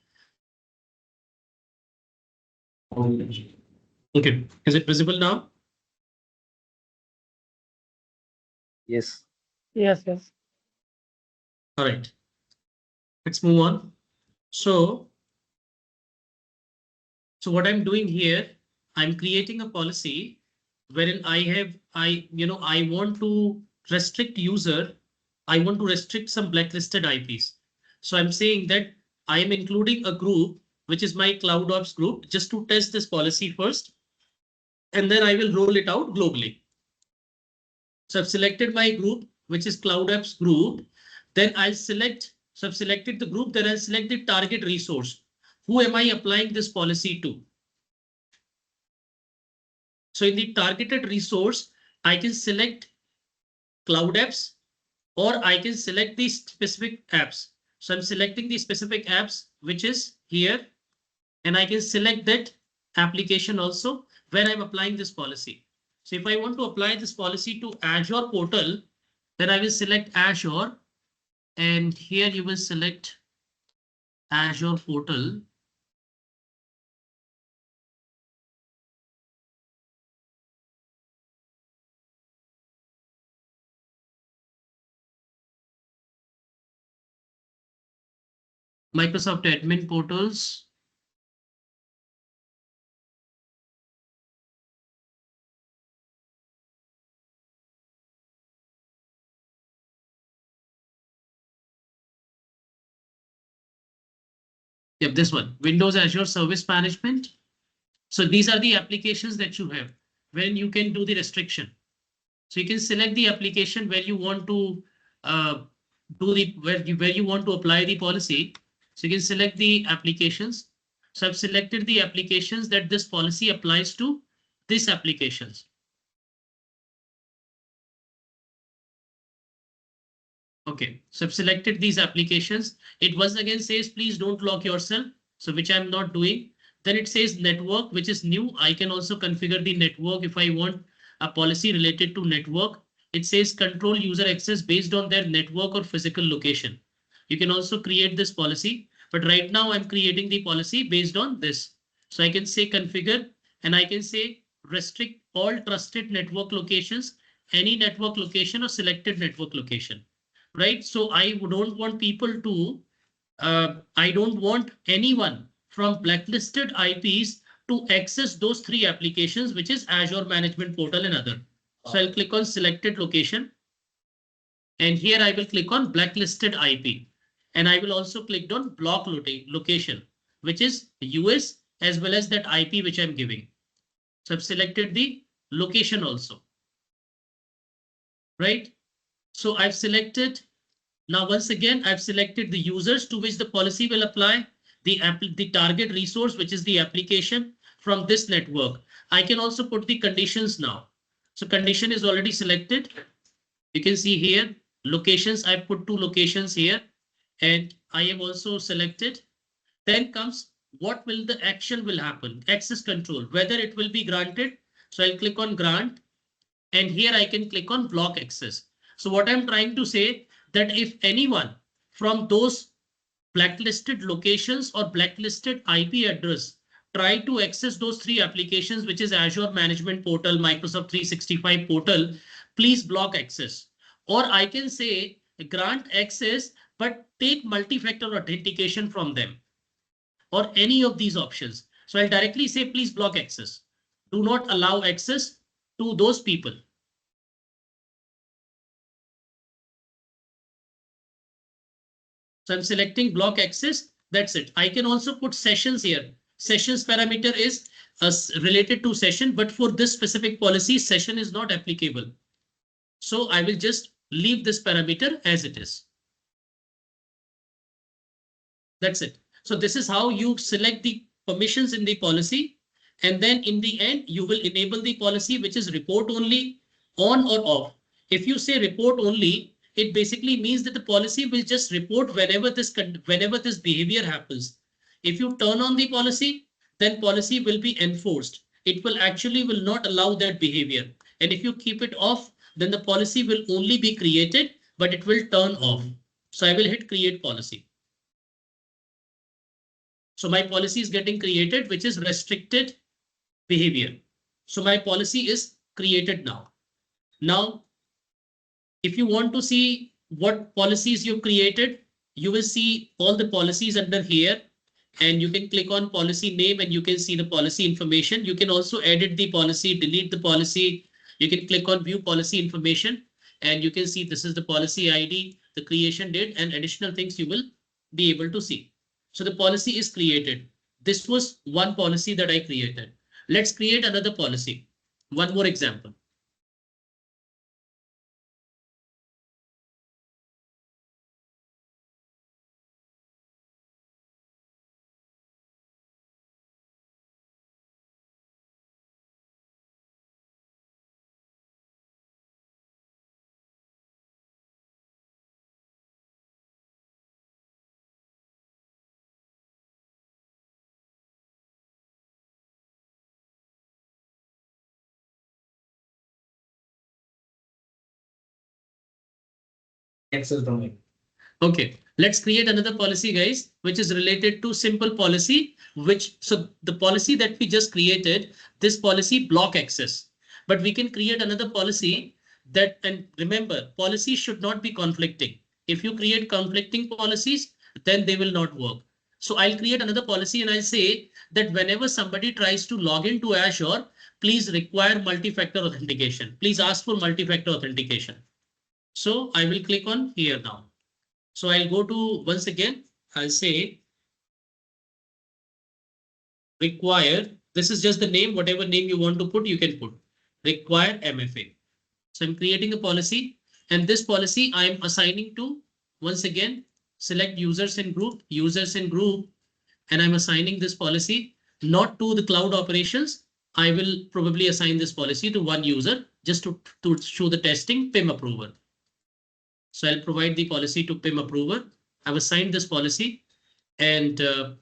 Okay, is it visible now? Yes. Yes, yes. All right, let's move on. So what I'm doing here, I'm creating a policy wherein I want to restrict user. I want to restrict some blacklisted IPs. So I'm saying that I am including a group, which is my Cloud Ops group, just to test this policy first. And then I will roll it out globally. So I've selected my group, which is Cloud Apps group. Then I'll select, so I've selected the group, then I'll select the target resource. Who am I applying this policy to? So in the targeted resource, I can select Cloud Apps, or I can select the specific apps. So I'm selecting the specific apps, which is here, and I can select that application also when I'm applying this policy. So if I want to apply this policy to Azure portal, then I will select Azure, and here you will select Azure portal. Microsoft admin portals. Yep, this one, Windows Azure Service Management. So these are the applications that you have when you can do the restriction. So you can select the application where you want to do the where you want to apply the policy. So you can select the applications. So I've selected the applications that this policy applies to, these applications. Okay, so I've selected these applications. It once again says, please don't lock yourself. So which I'm not doing. Then it says network, which is new. I can also configure the network if I want a policy related to network. It says control user access based on their network or physical location. You can also create this policy, but right now I'm creating the policy based on this. So I can say configure, and I can say restrict all trusted network locations, any network location or selected network location. Right? So I don't want people to, I don't want anyone from blacklisted IPs to access those three applications, which is Azure Management Portal and other. So I'll click on selected location. And here I will click on blacklisted IP. And I will also click on block location, which is US as well as that IP which I'm giving. So I've selected the location also. Right? So I've selected. Now, once again, I've selected the users to which the policy will apply, the target resource, which is the application from this network. I can also put the conditions now. So condition is already selected. You can see here locations. I put 2 locations here, and I have also selected. Then comes what will the action will happen, access control, whether it will be granted. So I'll click on grant, and here I can click on block access. So what I'm trying to say, that if anyone from those blacklisted locations or blacklisted IP address try to access those 3 applications, which is Azure Management Portal, Microsoft 365 portal, please block access. Or I can say grant access, but take multi-factor authentication from them, or any of these options. So I'll directly say, please block access. Do not allow access to those people. So I'm selecting block access. That's it. I can also put sessions here. Sessions parameter is related to session, but for this specific policy, session is not applicable. So I will just leave this parameter as it is. That's it. So this is how you select the permissions in the policy. And then in the end, you will enable the policy, which is report only, on or off. If you say report only, it basically means that the policy will just report whenever this behavior happens. If you turn on the policy, then policy will be enforced. It will not allow that behavior. And if you keep it off, then the policy will only be created, but it will turn off. So I will hit create policy. So my policy is getting created, which is restricted behavior. So my policy is created now. Now, if you want to see what policies you created, you will see all the policies under here, and you can click on policy name and you can see the policy information. You can also edit the policy, delete the policy. You can click on view policy information and you can see this is the policy ID, the creation date, and additional things you will be able to see. So the policy is created. This was one policy that I created. Let's create another policy. One more example. Access domain. Okay, let's create another policy, guys, which is related to simple policy, so the policy that we just created, this policy block access, but we can create another policy that, and remember, policies should not be conflicting. If you create conflicting policies, then they will not work. So I'll create another policy and I'll say that whenever somebody tries to log into Azure, please require multi-factor authentication. Please ask for multi-factor authentication. So I will click on here now. So I'll go to, once again, I'll say require, this is just the name, whatever name you want to put, you can put require MFA. So I'm creating a policy, and this policy I'm assigning to, once again, select users and group, and I'm assigning this policy not to the cloud operations. I will probably assign this policy to one user just to show the testing PIM approver. So I'll provide the policy to PIM approver. I've assigned this policy, and to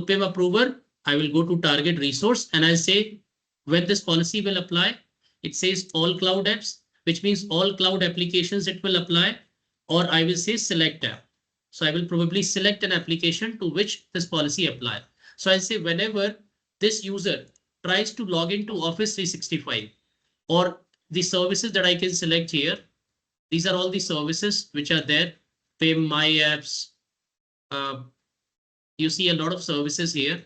PIM approver, I will go to target resource and I'll say when this policy will apply, it says all cloud apps, which means all cloud applications it will apply, or I will say select app. So I will probably select an application to which this policy apply. So I'll say whenever this user tries to log into Office 365 or the services that I can select here, these are all the services which are there. PIM, My Apps. You see a lot of services here.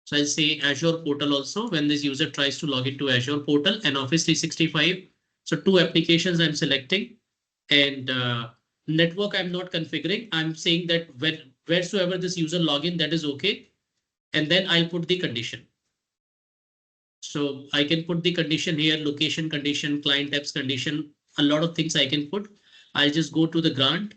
So I'll say Azure portal also when this user tries to log into Azure portal and Office 365. So two applications I'm selecting, and network I'm not configuring. I'm saying that wheresoever this user login, that is okay. And then I'll put the condition. So I can put the condition here, location condition, client apps condition, a lot of things I can put. I'll just go to the grant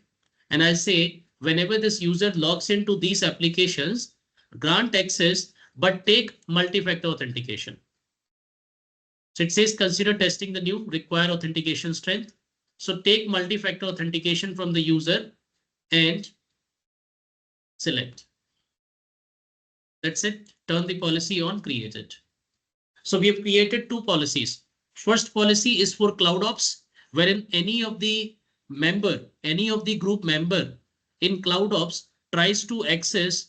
and I'll say whenever this user logs into these applications, grant access, but take multi-factor authentication. So it says consider testing the new require authentication strength. So take multi-factor authentication from the user and select. That's it. Turn the policy on, create it. So we have created two policies. First policy is for cloud ops, wherein any of the group member in cloud ops tries to access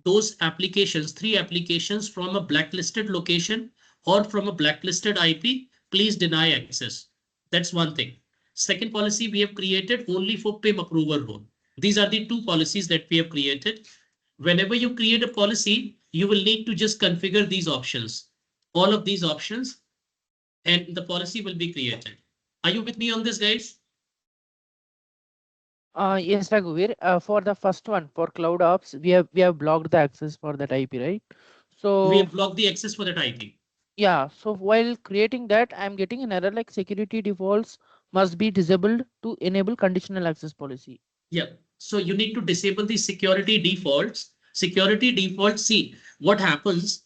those applications, 3 applications from a blacklisted location or from a blacklisted IP, please deny access. That's one thing. Second policy we have created only for PIM approval role. These are the two policies that we have created. Whenever you create a policy, you will need to just configure these options, all of these options, and the policy will be created. Are you with me on this, guys? Yes, Raghuveer. For the first one, for cloud ops, we have blocked the access for that IP, right? So we have blocked the access for that IP. Yeah. So while creating that, I'm getting an error like security defaults must be disabled to enable conditional access policy. Yeah. So you need to disable the security defaults. Security defaults. See what happens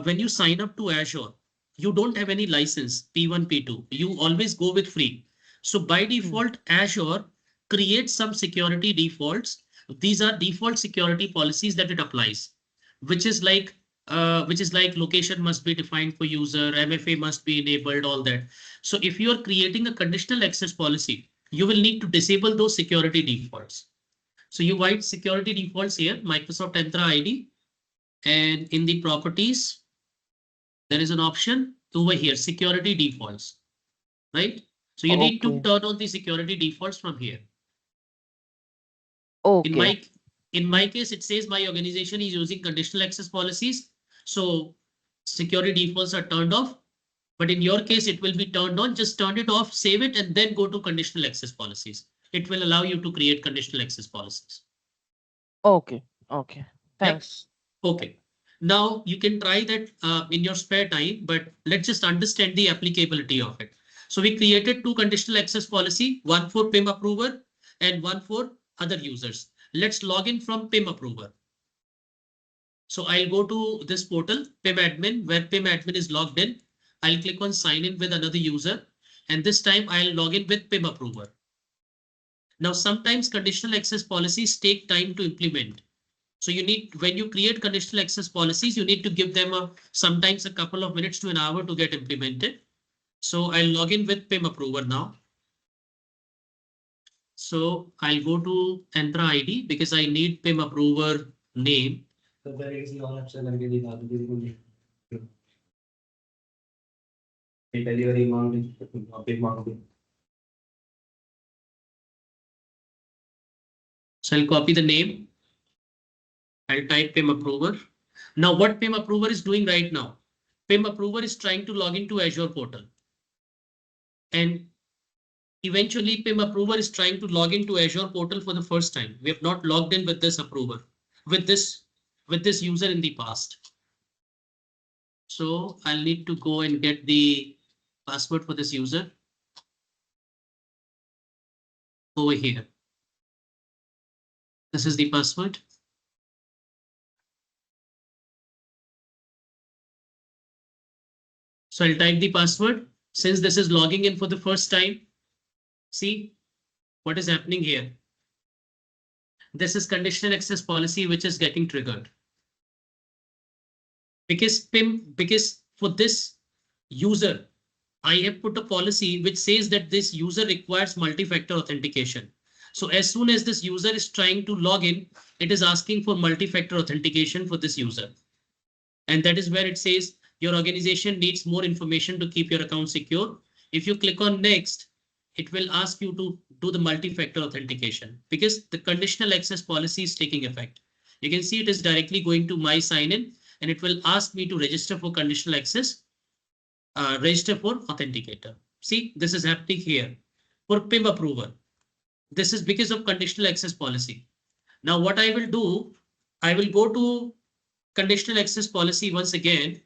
when you sign up to Azure. You don't have any license P1, P2. You always go with free. So by default, Azure creates some security defaults. These are default security policies that it applies, which is like location must be defined for user, MFA must be enabled, all that. So if you are creating a conditional access policy, you will need to disable those security defaults. So you write security defaults here, Microsoft Entra ID, And in the properties, there is an option over here, security defaults, right? So you need to Okay. turn on the security defaults from here. Okay. In my case, it says my organization is using conditional access policies. So security defaults are turned off. But in your case, it will be turned on. Just turn it off, save it, and then go to conditional access policies. It will allow you to create conditional access policies. Okay. Okay. Thanks. Okay. Now you can try that in your spare time, but let's just understand the applicability of it. So we created two conditional access policy, one for PIM approver and one for other users. Let's log in from PIM approver. So I'll go to this portal, PIM admin, where PIM admin is logged in. I'll click on sign in with another user. And this time I'll log in with PIM approver. Now, sometimes conditional access policies take time to implement. So you need, when you create conditional access policies, you need to give them sometimes a couple of minutes to an hour to get implemented. So I'll log in with PIM approver now. So I'll go to Entra ID because I need PIM approver name. So I'll copy the name. I'll type PIM approver. Now what PIM approver is doing right now? PIM approver is trying to log into Azure portal. And eventually PIM approver is trying to log into Azure portal for the first time. We have not logged in with this approver, with this user in the past. So I'll need to go and get the password for this user over here. This is the password. So I'll type the password. Since this is logging in for the first time, see what is happening here. This is conditional access policy, which is getting triggered. Because for this user, I have put a policy which says that this user requires multi-factor authentication. So as soon as this user is trying to log in, it is asking for multi-factor authentication for this user. And that is where it says your organization needs more information to keep your account secure. If you click on next, it will ask you to do the multi-factor authentication because the conditional access policy is taking effect. You can see it is directly going to my sign in and it will ask me to register for conditional access, register for authenticator. See, this is happening here for PIM approval. This is because of conditional access policy. Now what I will do, I will go to conditional access policy once again.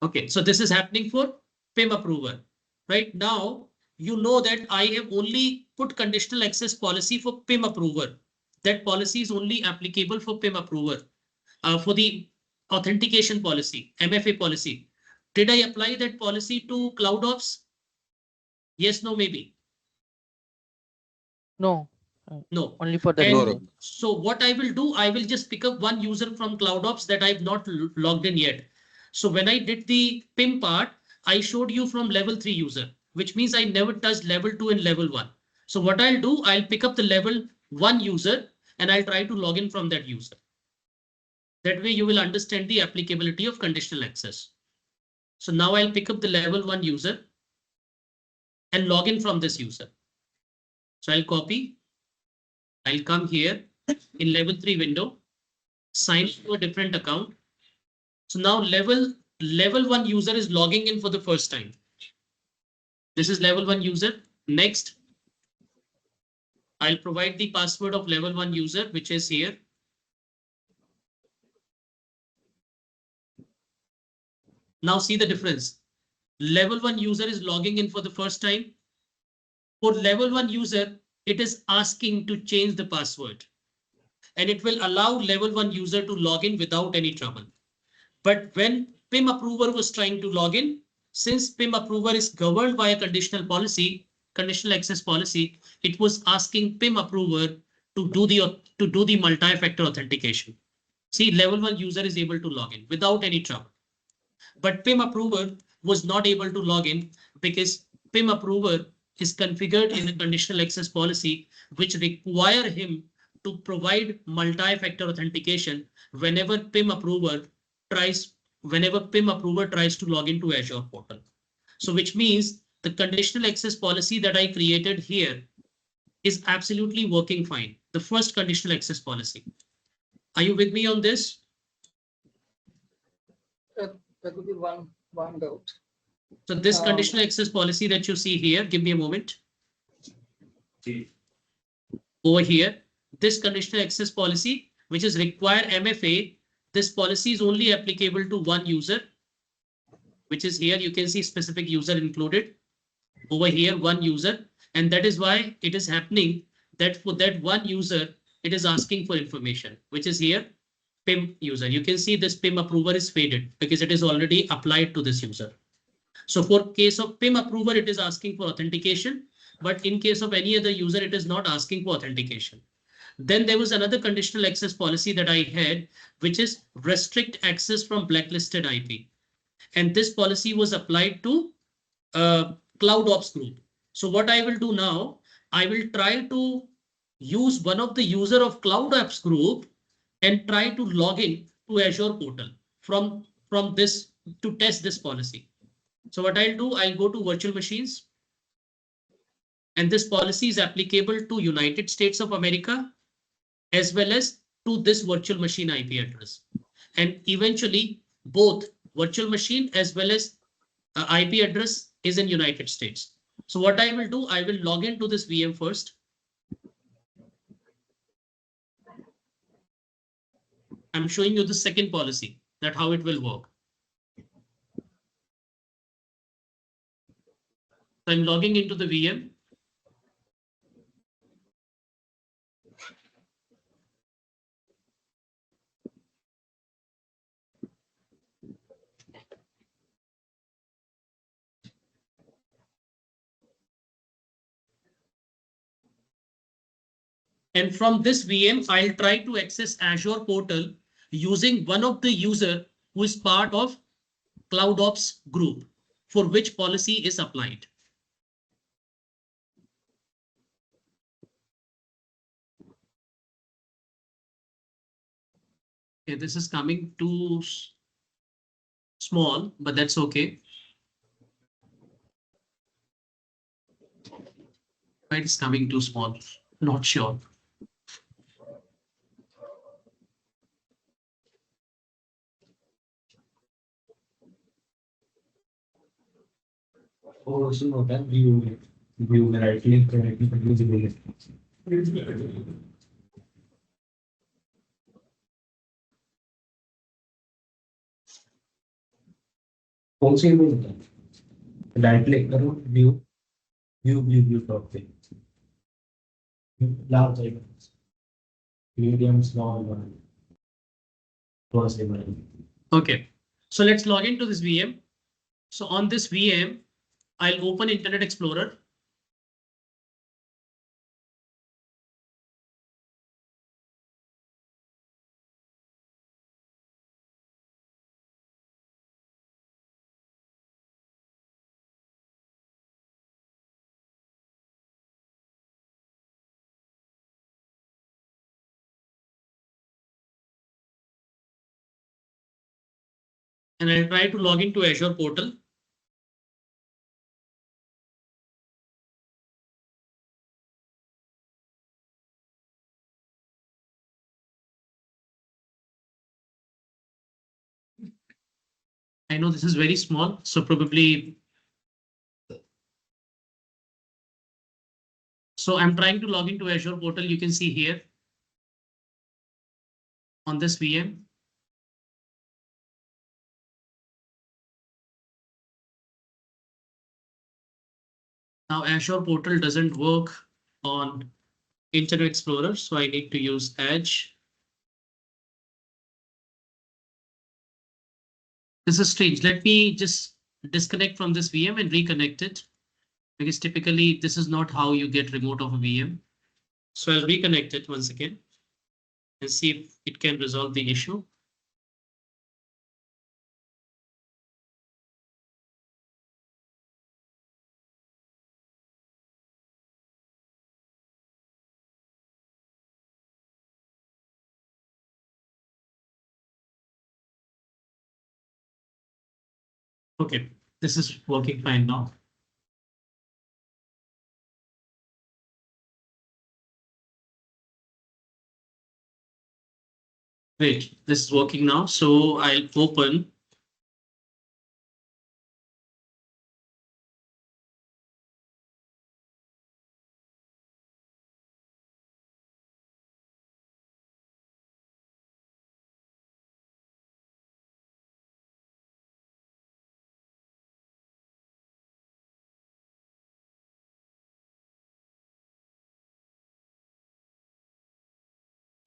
Okay, so this is happening for PIM approval. Right now, you know that I have only put conditional access policy for PIM approver. That policy is only applicable for PIM approver. For the authentication policy, MFA policy, did I apply that policy to CloudOps? Yes, no, maybe. No. No. Only for the And reason. so what I will do, I will just pick up one user from CloudOps that I've not logged in yet. So when I did the PIM part, I showed you from level 3 user, which means I never touched level 2 and level 1. So what I'll do, I'll pick up the level 1 user and I'll try to log in from that user. That way you will understand the applicability of conditional access. So now I'll pick up the level 1 user and log in from this user. So I'll copy. I'll come here in level 3 window, sign to a different account. So now level 1 user is logging in for the first time. This is level 1 user. Next, I'll provide the password of level 1 user, which is here. Now see the difference. Level 1 user is logging in for the first time. For level 1 user, it is asking to change the password. And it will allow level 1 user to log in without any trouble. But when PIM approver was trying to log in, since PIM approver is governed by a conditional policy, conditional access policy, it was asking PIM approver to do the multi-factor authentication. See, level 1 user is able to log in without any trouble. But PIM approver was not able to log in because PIM approver is configured in a conditional access policy, which require him to provide multi-factor authentication whenever PIM approver tries to log into Azure portal. So which means the conditional access policy that I created here is absolutely working fine. The first conditional access policy. Are you with me on this? That would be one doubt. So this conditional access policy that you see here, give me a moment. Over here, this conditional access policy, which is require MFA, this policy is only applicable to one user, which is here. You can see specific user included. Over here, one user. And that is why it is happening that for that one user, it is asking for information, which is here, PIM user. You can see this PIM approver is faded because it is already applied to this user. So for case of PIM approver, it is asking for authentication, but in case of any other user, it is not asking for authentication. Then there was another conditional access policy that I had, which is restrict access from blacklisted IP. And this policy was applied to Cloud Ops group. So what I will do now, I will try to use one of the user of Cloud Ops group and try to log in to Azure portal from this to test this policy. So what I'll do, I'll go to virtual machines. And this policy is applicable to United States of America, as well as to this virtual machine IP address. And eventually both virtual machine as well as IP address is in United States. So what I will do, I will log into this VM first. I'm showing you the second policy, that how it will work. So I'm logging into the VM. And from this VM, I'll try to access Azure portal using one of the user who is part of Cloud Ops group for which policy is applied. Okay, this is coming too small, but that's okay. It's coming too small, not sure. Also note that view right click visibility. Also right click करो view top पे large icons medium small one first line. Okay, so let's log into this VM. So on this VM, I'll open Internet Explorer. And I'll try to log into Azure portal. I know this is very small, so probably. So I'm trying to log into Azure portal. You can see here on this VM. Now Azure portal doesn't work on Internet Explorer, so I need to use Edge. This is strange. Let me just disconnect from this VM and reconnect it, because typically this is not how you get remote of a VM. So I'll reconnect it once again and see if it can resolve the issue. Okay, this is working fine now. Great, this is working now. So I'll open.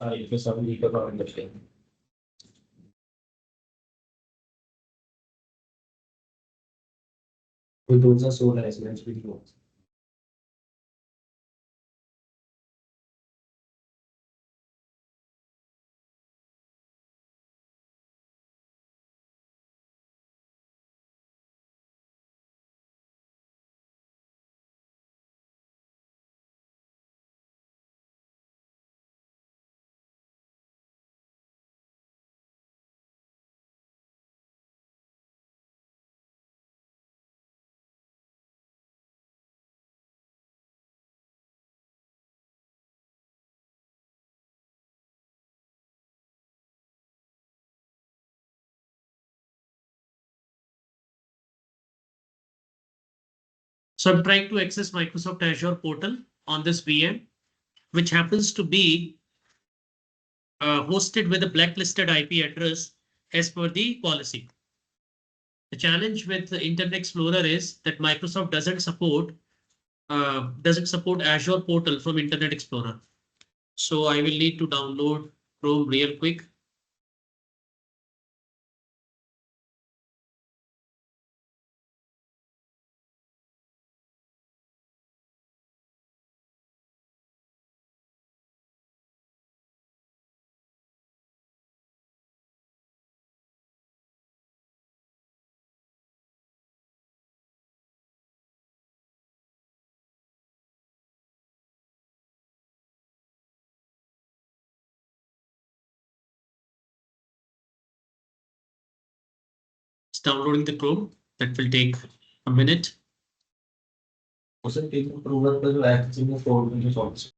If you suddenly come out in the thing. With those are so nice, man. It's really cool. So I'm trying to access Microsoft Azure portal on this VM, which happens to be hosted with a blacklisted IP address as per the policy. The challenge with the Internet Explorer is that Microsoft doesn't support Azure portal from Internet Explorer. So I will need to download Chrome real quick. It's downloading the Chrome. That will take a minute. Also, take approval for accessing the code in this also.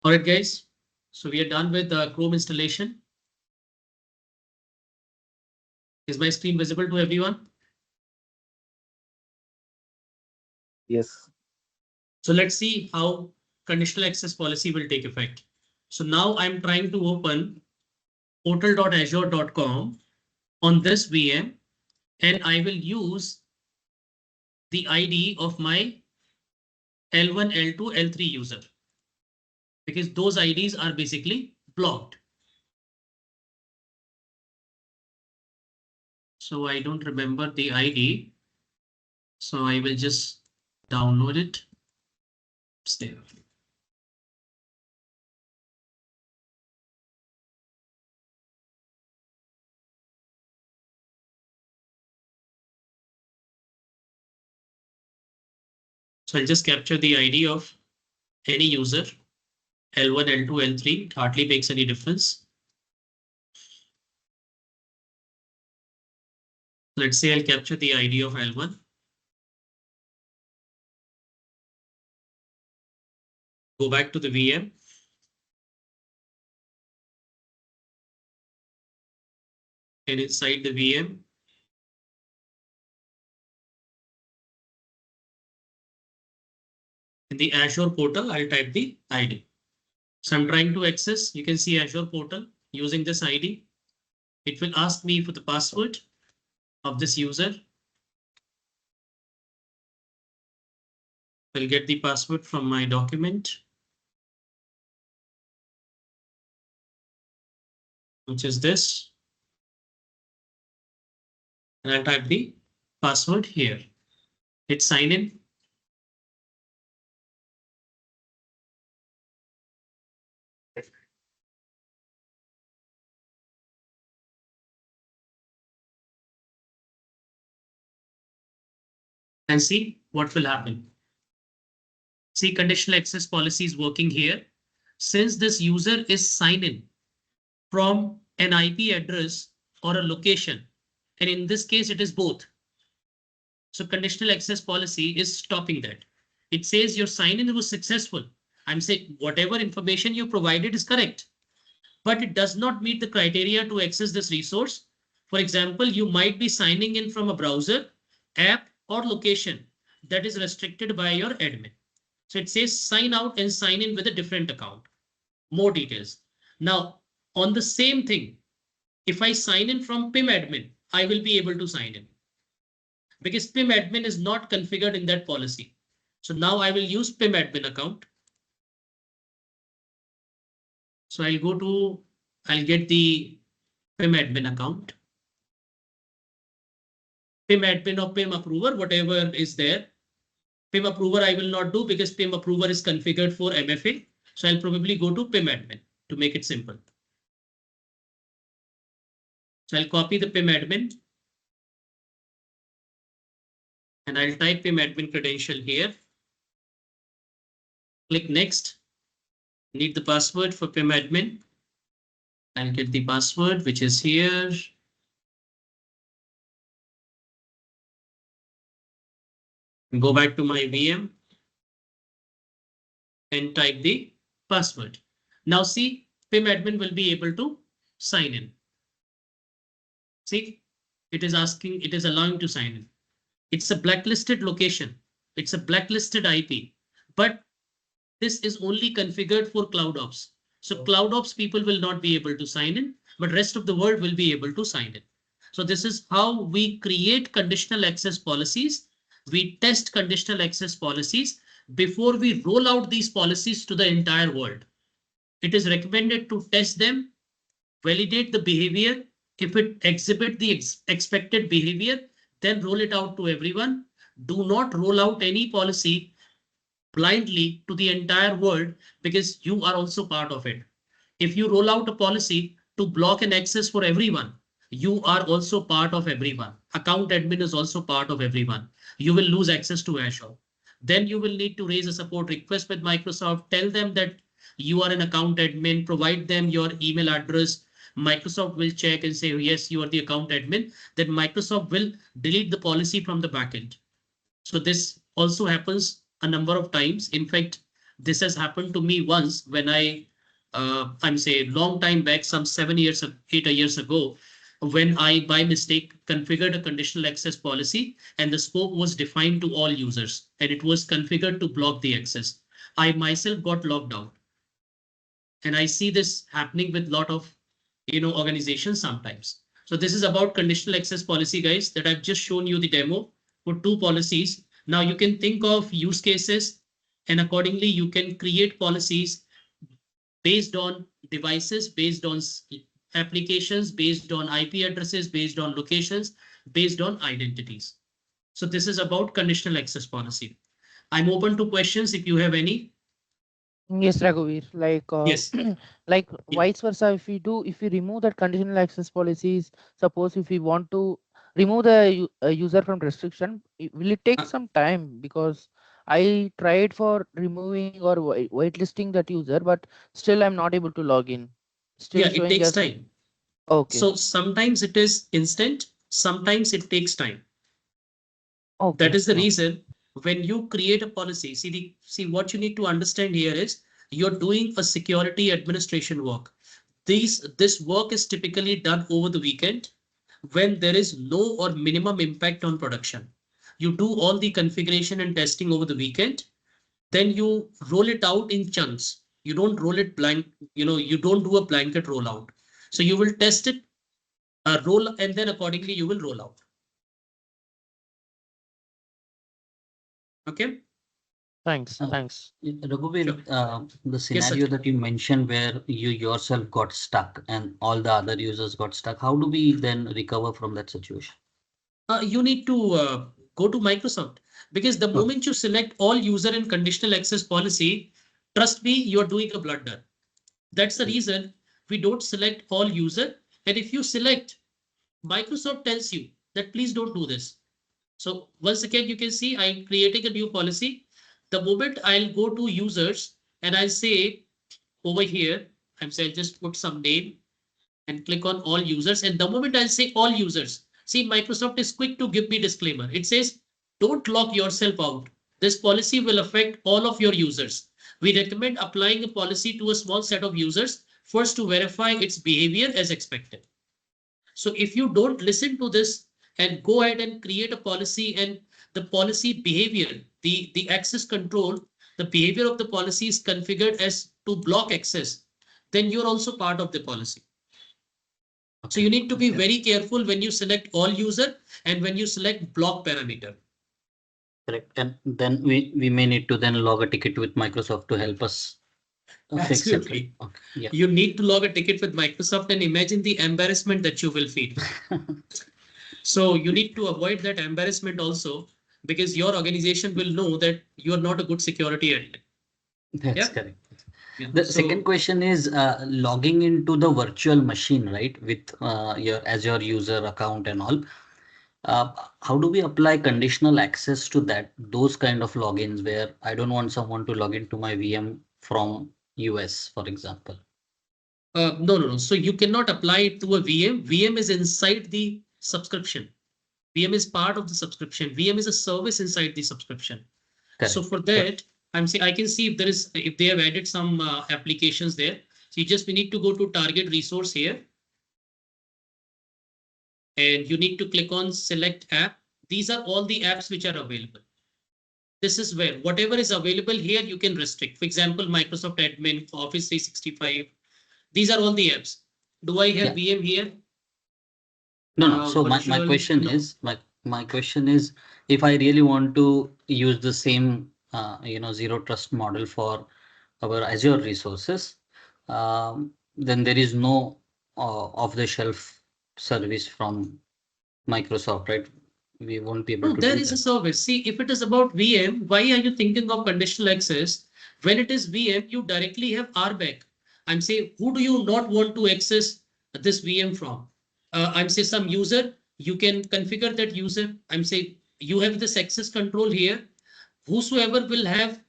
All right, guys. So we are done with the Chrome installation. Is my screen visible to everyone? Yes. So let's see how conditional access policy will take effect. So now I'm trying to open portal.azure.com on this VM, and I will use the ID of my L1, L2, L3 user, because those IDs are basically blocked. So I don't remember the ID. So I will just download it. Stay. So I'll just capture the ID of any user, L1, L2, L3. It hardly makes any difference. Let's say I'll capture the ID of L1. Go back to the VM. And inside the VM, in the Azure portal, I'll type the ID. So I'm trying to access, you can see Azure portal using this ID. It will ask me for the password of this user. I'll get the password from my document, which is this. And I'll type the password here. Hit sign in. And see what will happen. See, conditional access policy is working here. Since this user is signed in from an IP address or a location, and in this case, it is both. So conditional access policy is stopping that. It says your sign-in was successful. I'm saying whatever information you provided is correct, but it does not meet the criteria to access this resource. For example, you might be signing in from a browser, app, or location that is restricted by your admin. So it says sign out and sign in with a different account. More details. Now, on the same thing, if I sign in from PIM admin, I will be able to sign in because PIM admin is not configured in that policy. So now I will use PIM admin account. So I'll get the PIM admin account. PIM admin or PIM approver, whatever is there. PIM approver I will not do because PIM approver is configured for MFA. So I'll probably go to PIM admin to make it simple. So I'll copy the PIM admin. And I'll type PIM admin credential here. Click next. Need the password for PIM admin. I'll get the password, which is here. Go back to my VM and type the password. Now see, PIM admin will be able to sign in. See, it is asking, it is allowing to sign in. It's a blacklisted location. It's a blacklisted IP, but this is only configured for CloudOps. So CloudOps people will not be able to sign in, but rest of the world will be able to sign in. So this is how we create conditional access policies. We test conditional access policies before we roll out these policies to the entire world. It is recommended to test them, validate the behavior. If it exhibits the expected behavior, then roll it out to everyone. Do not roll out any policy blindly to the entire world because you are also part of it. If you roll out a policy to block an access for everyone, you are also part of everyone. Account admin is also part of everyone. You will lose access to Azure. Then you will need to raise a support request with Microsoft. Tell them that you are an account admin, provide them your email address. Microsoft will check and say, yes, you are the account admin. Then Microsoft will delete the policy from the backend. So this also happens a number of times. In fact, this has happened to me once when I'm say long time back, some 8 years ago, when I by mistake configured a conditional access policy and the scope was defined to all users and it was configured to block the access. I myself got logged out. And I see this happening with a lot of organizations sometimes. So this is about conditional access policy, guys, that I've just shown you the demo for 2 policies. Now you can think of use cases and accordingly you can create policies based on devices, based on applications, based on IP addresses, based on locations, based on identities. So this is about conditional access policy. I'm open to questions if you have any. Yes, Raghuveer, Yes. like vice versa, if we remove that conditional access policies, suppose if we want to remove the user from restriction, will it take some time? Because I tried for removing or whitelisting that user, but still I'm not able to log in. Still Yeah, it showing takes as time. okay. So sometimes it is instant, sometimes it takes time. Okay. That is the reason when you create a policy, see what you need to understand here is you're doing a security administration work. This work is typically done over the weekend when there is no or minimum impact on production. You do all the configuration and testing over the weekend, then you roll it out in chunks. You don't roll it blank, you don't do a blanket rollout. So you will test it, roll, and then accordingly you will roll out. Okay. Thanks. Thanks. Raghuveer, the scenario that you mentioned where you yourself got stuck and all the other users got stuck, how do we then recover from that situation? You need to go to Microsoft, because the moment you select all user and conditional access policy, trust me, you're doing a blunder. That's the reason we don't select all user. And if you select, Microsoft tells you that please don't do this. So once again, you can see I'm creating a new policy. The moment I'll go to users and I'll say over here, I'll just put some name and click on all users. And the moment I'll say all users, see, Microsoft is quick to give me disclaimer. It says, don't lock yourself out. This policy will affect all of your users. We recommend applying a policy to a small set of users first to verify its behavior as expected. So if you don't listen to this and go ahead and create a policy, and the policy behavior, the access control, the behavior of the policy is configured as to block access, then you're also part of the policy. So you need to be very careful when you select all user and when you select block parameter. Correct. And then we may need to then log a ticket with Microsoft to help us fix it. Right? Okay. Yeah. You need to log a ticket with Microsoft and imagine the embarrassment that you will feel. So you need to avoid that embarrassment also, because your organization will know that you are not a good security admin. That's correct. Yeah. The second question is logging into the virtual machine, right? With your Azure user account and all. How do we apply conditional access to that? Those kind of logins where I don't want someone to log into my VM from US, for example. No. So you cannot apply it to a VM. VM is inside the subscription. VM is part of the subscription. VM is a service inside the subscription. Correct. So for that, I can see if they have added some applications there. So we need to go to target resource here. And you need to click on select app. These are all the apps which are available. This is where whatever is available here, you can restrict. For example, Microsoft Admin, Office 365. These are all the apps. Do I have VM here? No. So my question is, my question is, if I really want to use the same zero trust model for our Azure resources, then there is no off-the-shelf service from Microsoft, right? We won't be able to. There is a service. See, if it is about VM, why are you thinking of conditional access? When it is VM, you directly have RBAC. I'm saying, who do you not want to access this VM from? I'm saying some user, you can configure that user. I'm saying you have this access control here. Whosoever will have,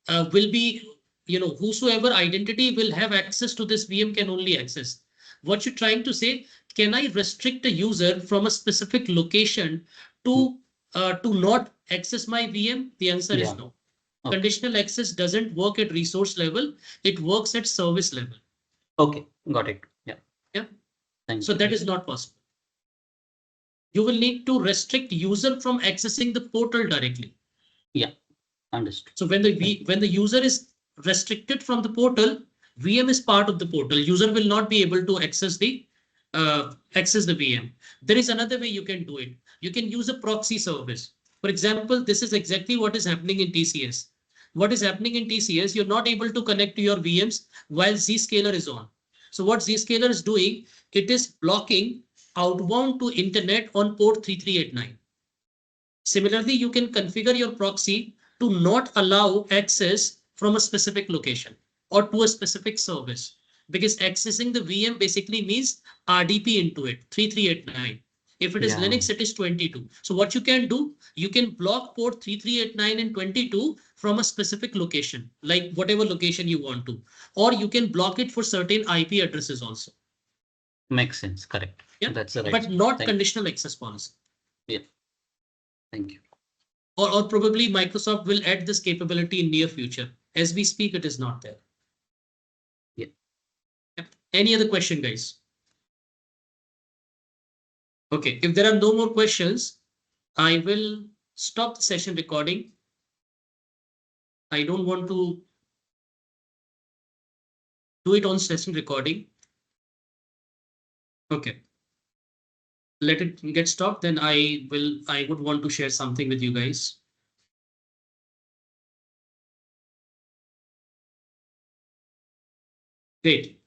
whosoever identity will have access to this VM can only access. What you're trying to say, can I restrict a user from a specific location to not access my VM? The answer is no. Okay. Conditional access doesn't work at resource level. It works at service level. Okay, got it. Yeah. So that is not possible. You will need to restrict user from accessing the portal directly. Yeah, understood. So when the user is restricted from the portal, VM is part of the portal. User will not be able to access the VM. There is another way you can do it. You can use a proxy service. For example, this is exactly what is happening in TCS. What is happening in TCS, you're not able to connect to your VMs while Zscaler is on. So what Zscaler is doing, it is blocking outbound to internet on port 3389. Similarly, you can configure your proxy to not allow access from a specific location or to a specific service, because accessing the VM basically means RDP into it, 3389. If it is Linux, it is 22. So what you can do, you can block port 3389 and 22 from a specific location, like whatever location you want to, or you can block it for certain IP addresses also. Makes sense, correct. Yeah, that's right. But not conditional access policy. Yeah. Thank you. Or probably Microsoft will add this capability in near future. As we speak, it is not there. Yeah. Any other question, guys? Okay, if there are no more questions, I will stop the session recording. I don't want to do it on session recording. Okay. Let it get stopped, then I would want to share something with you guys. Great.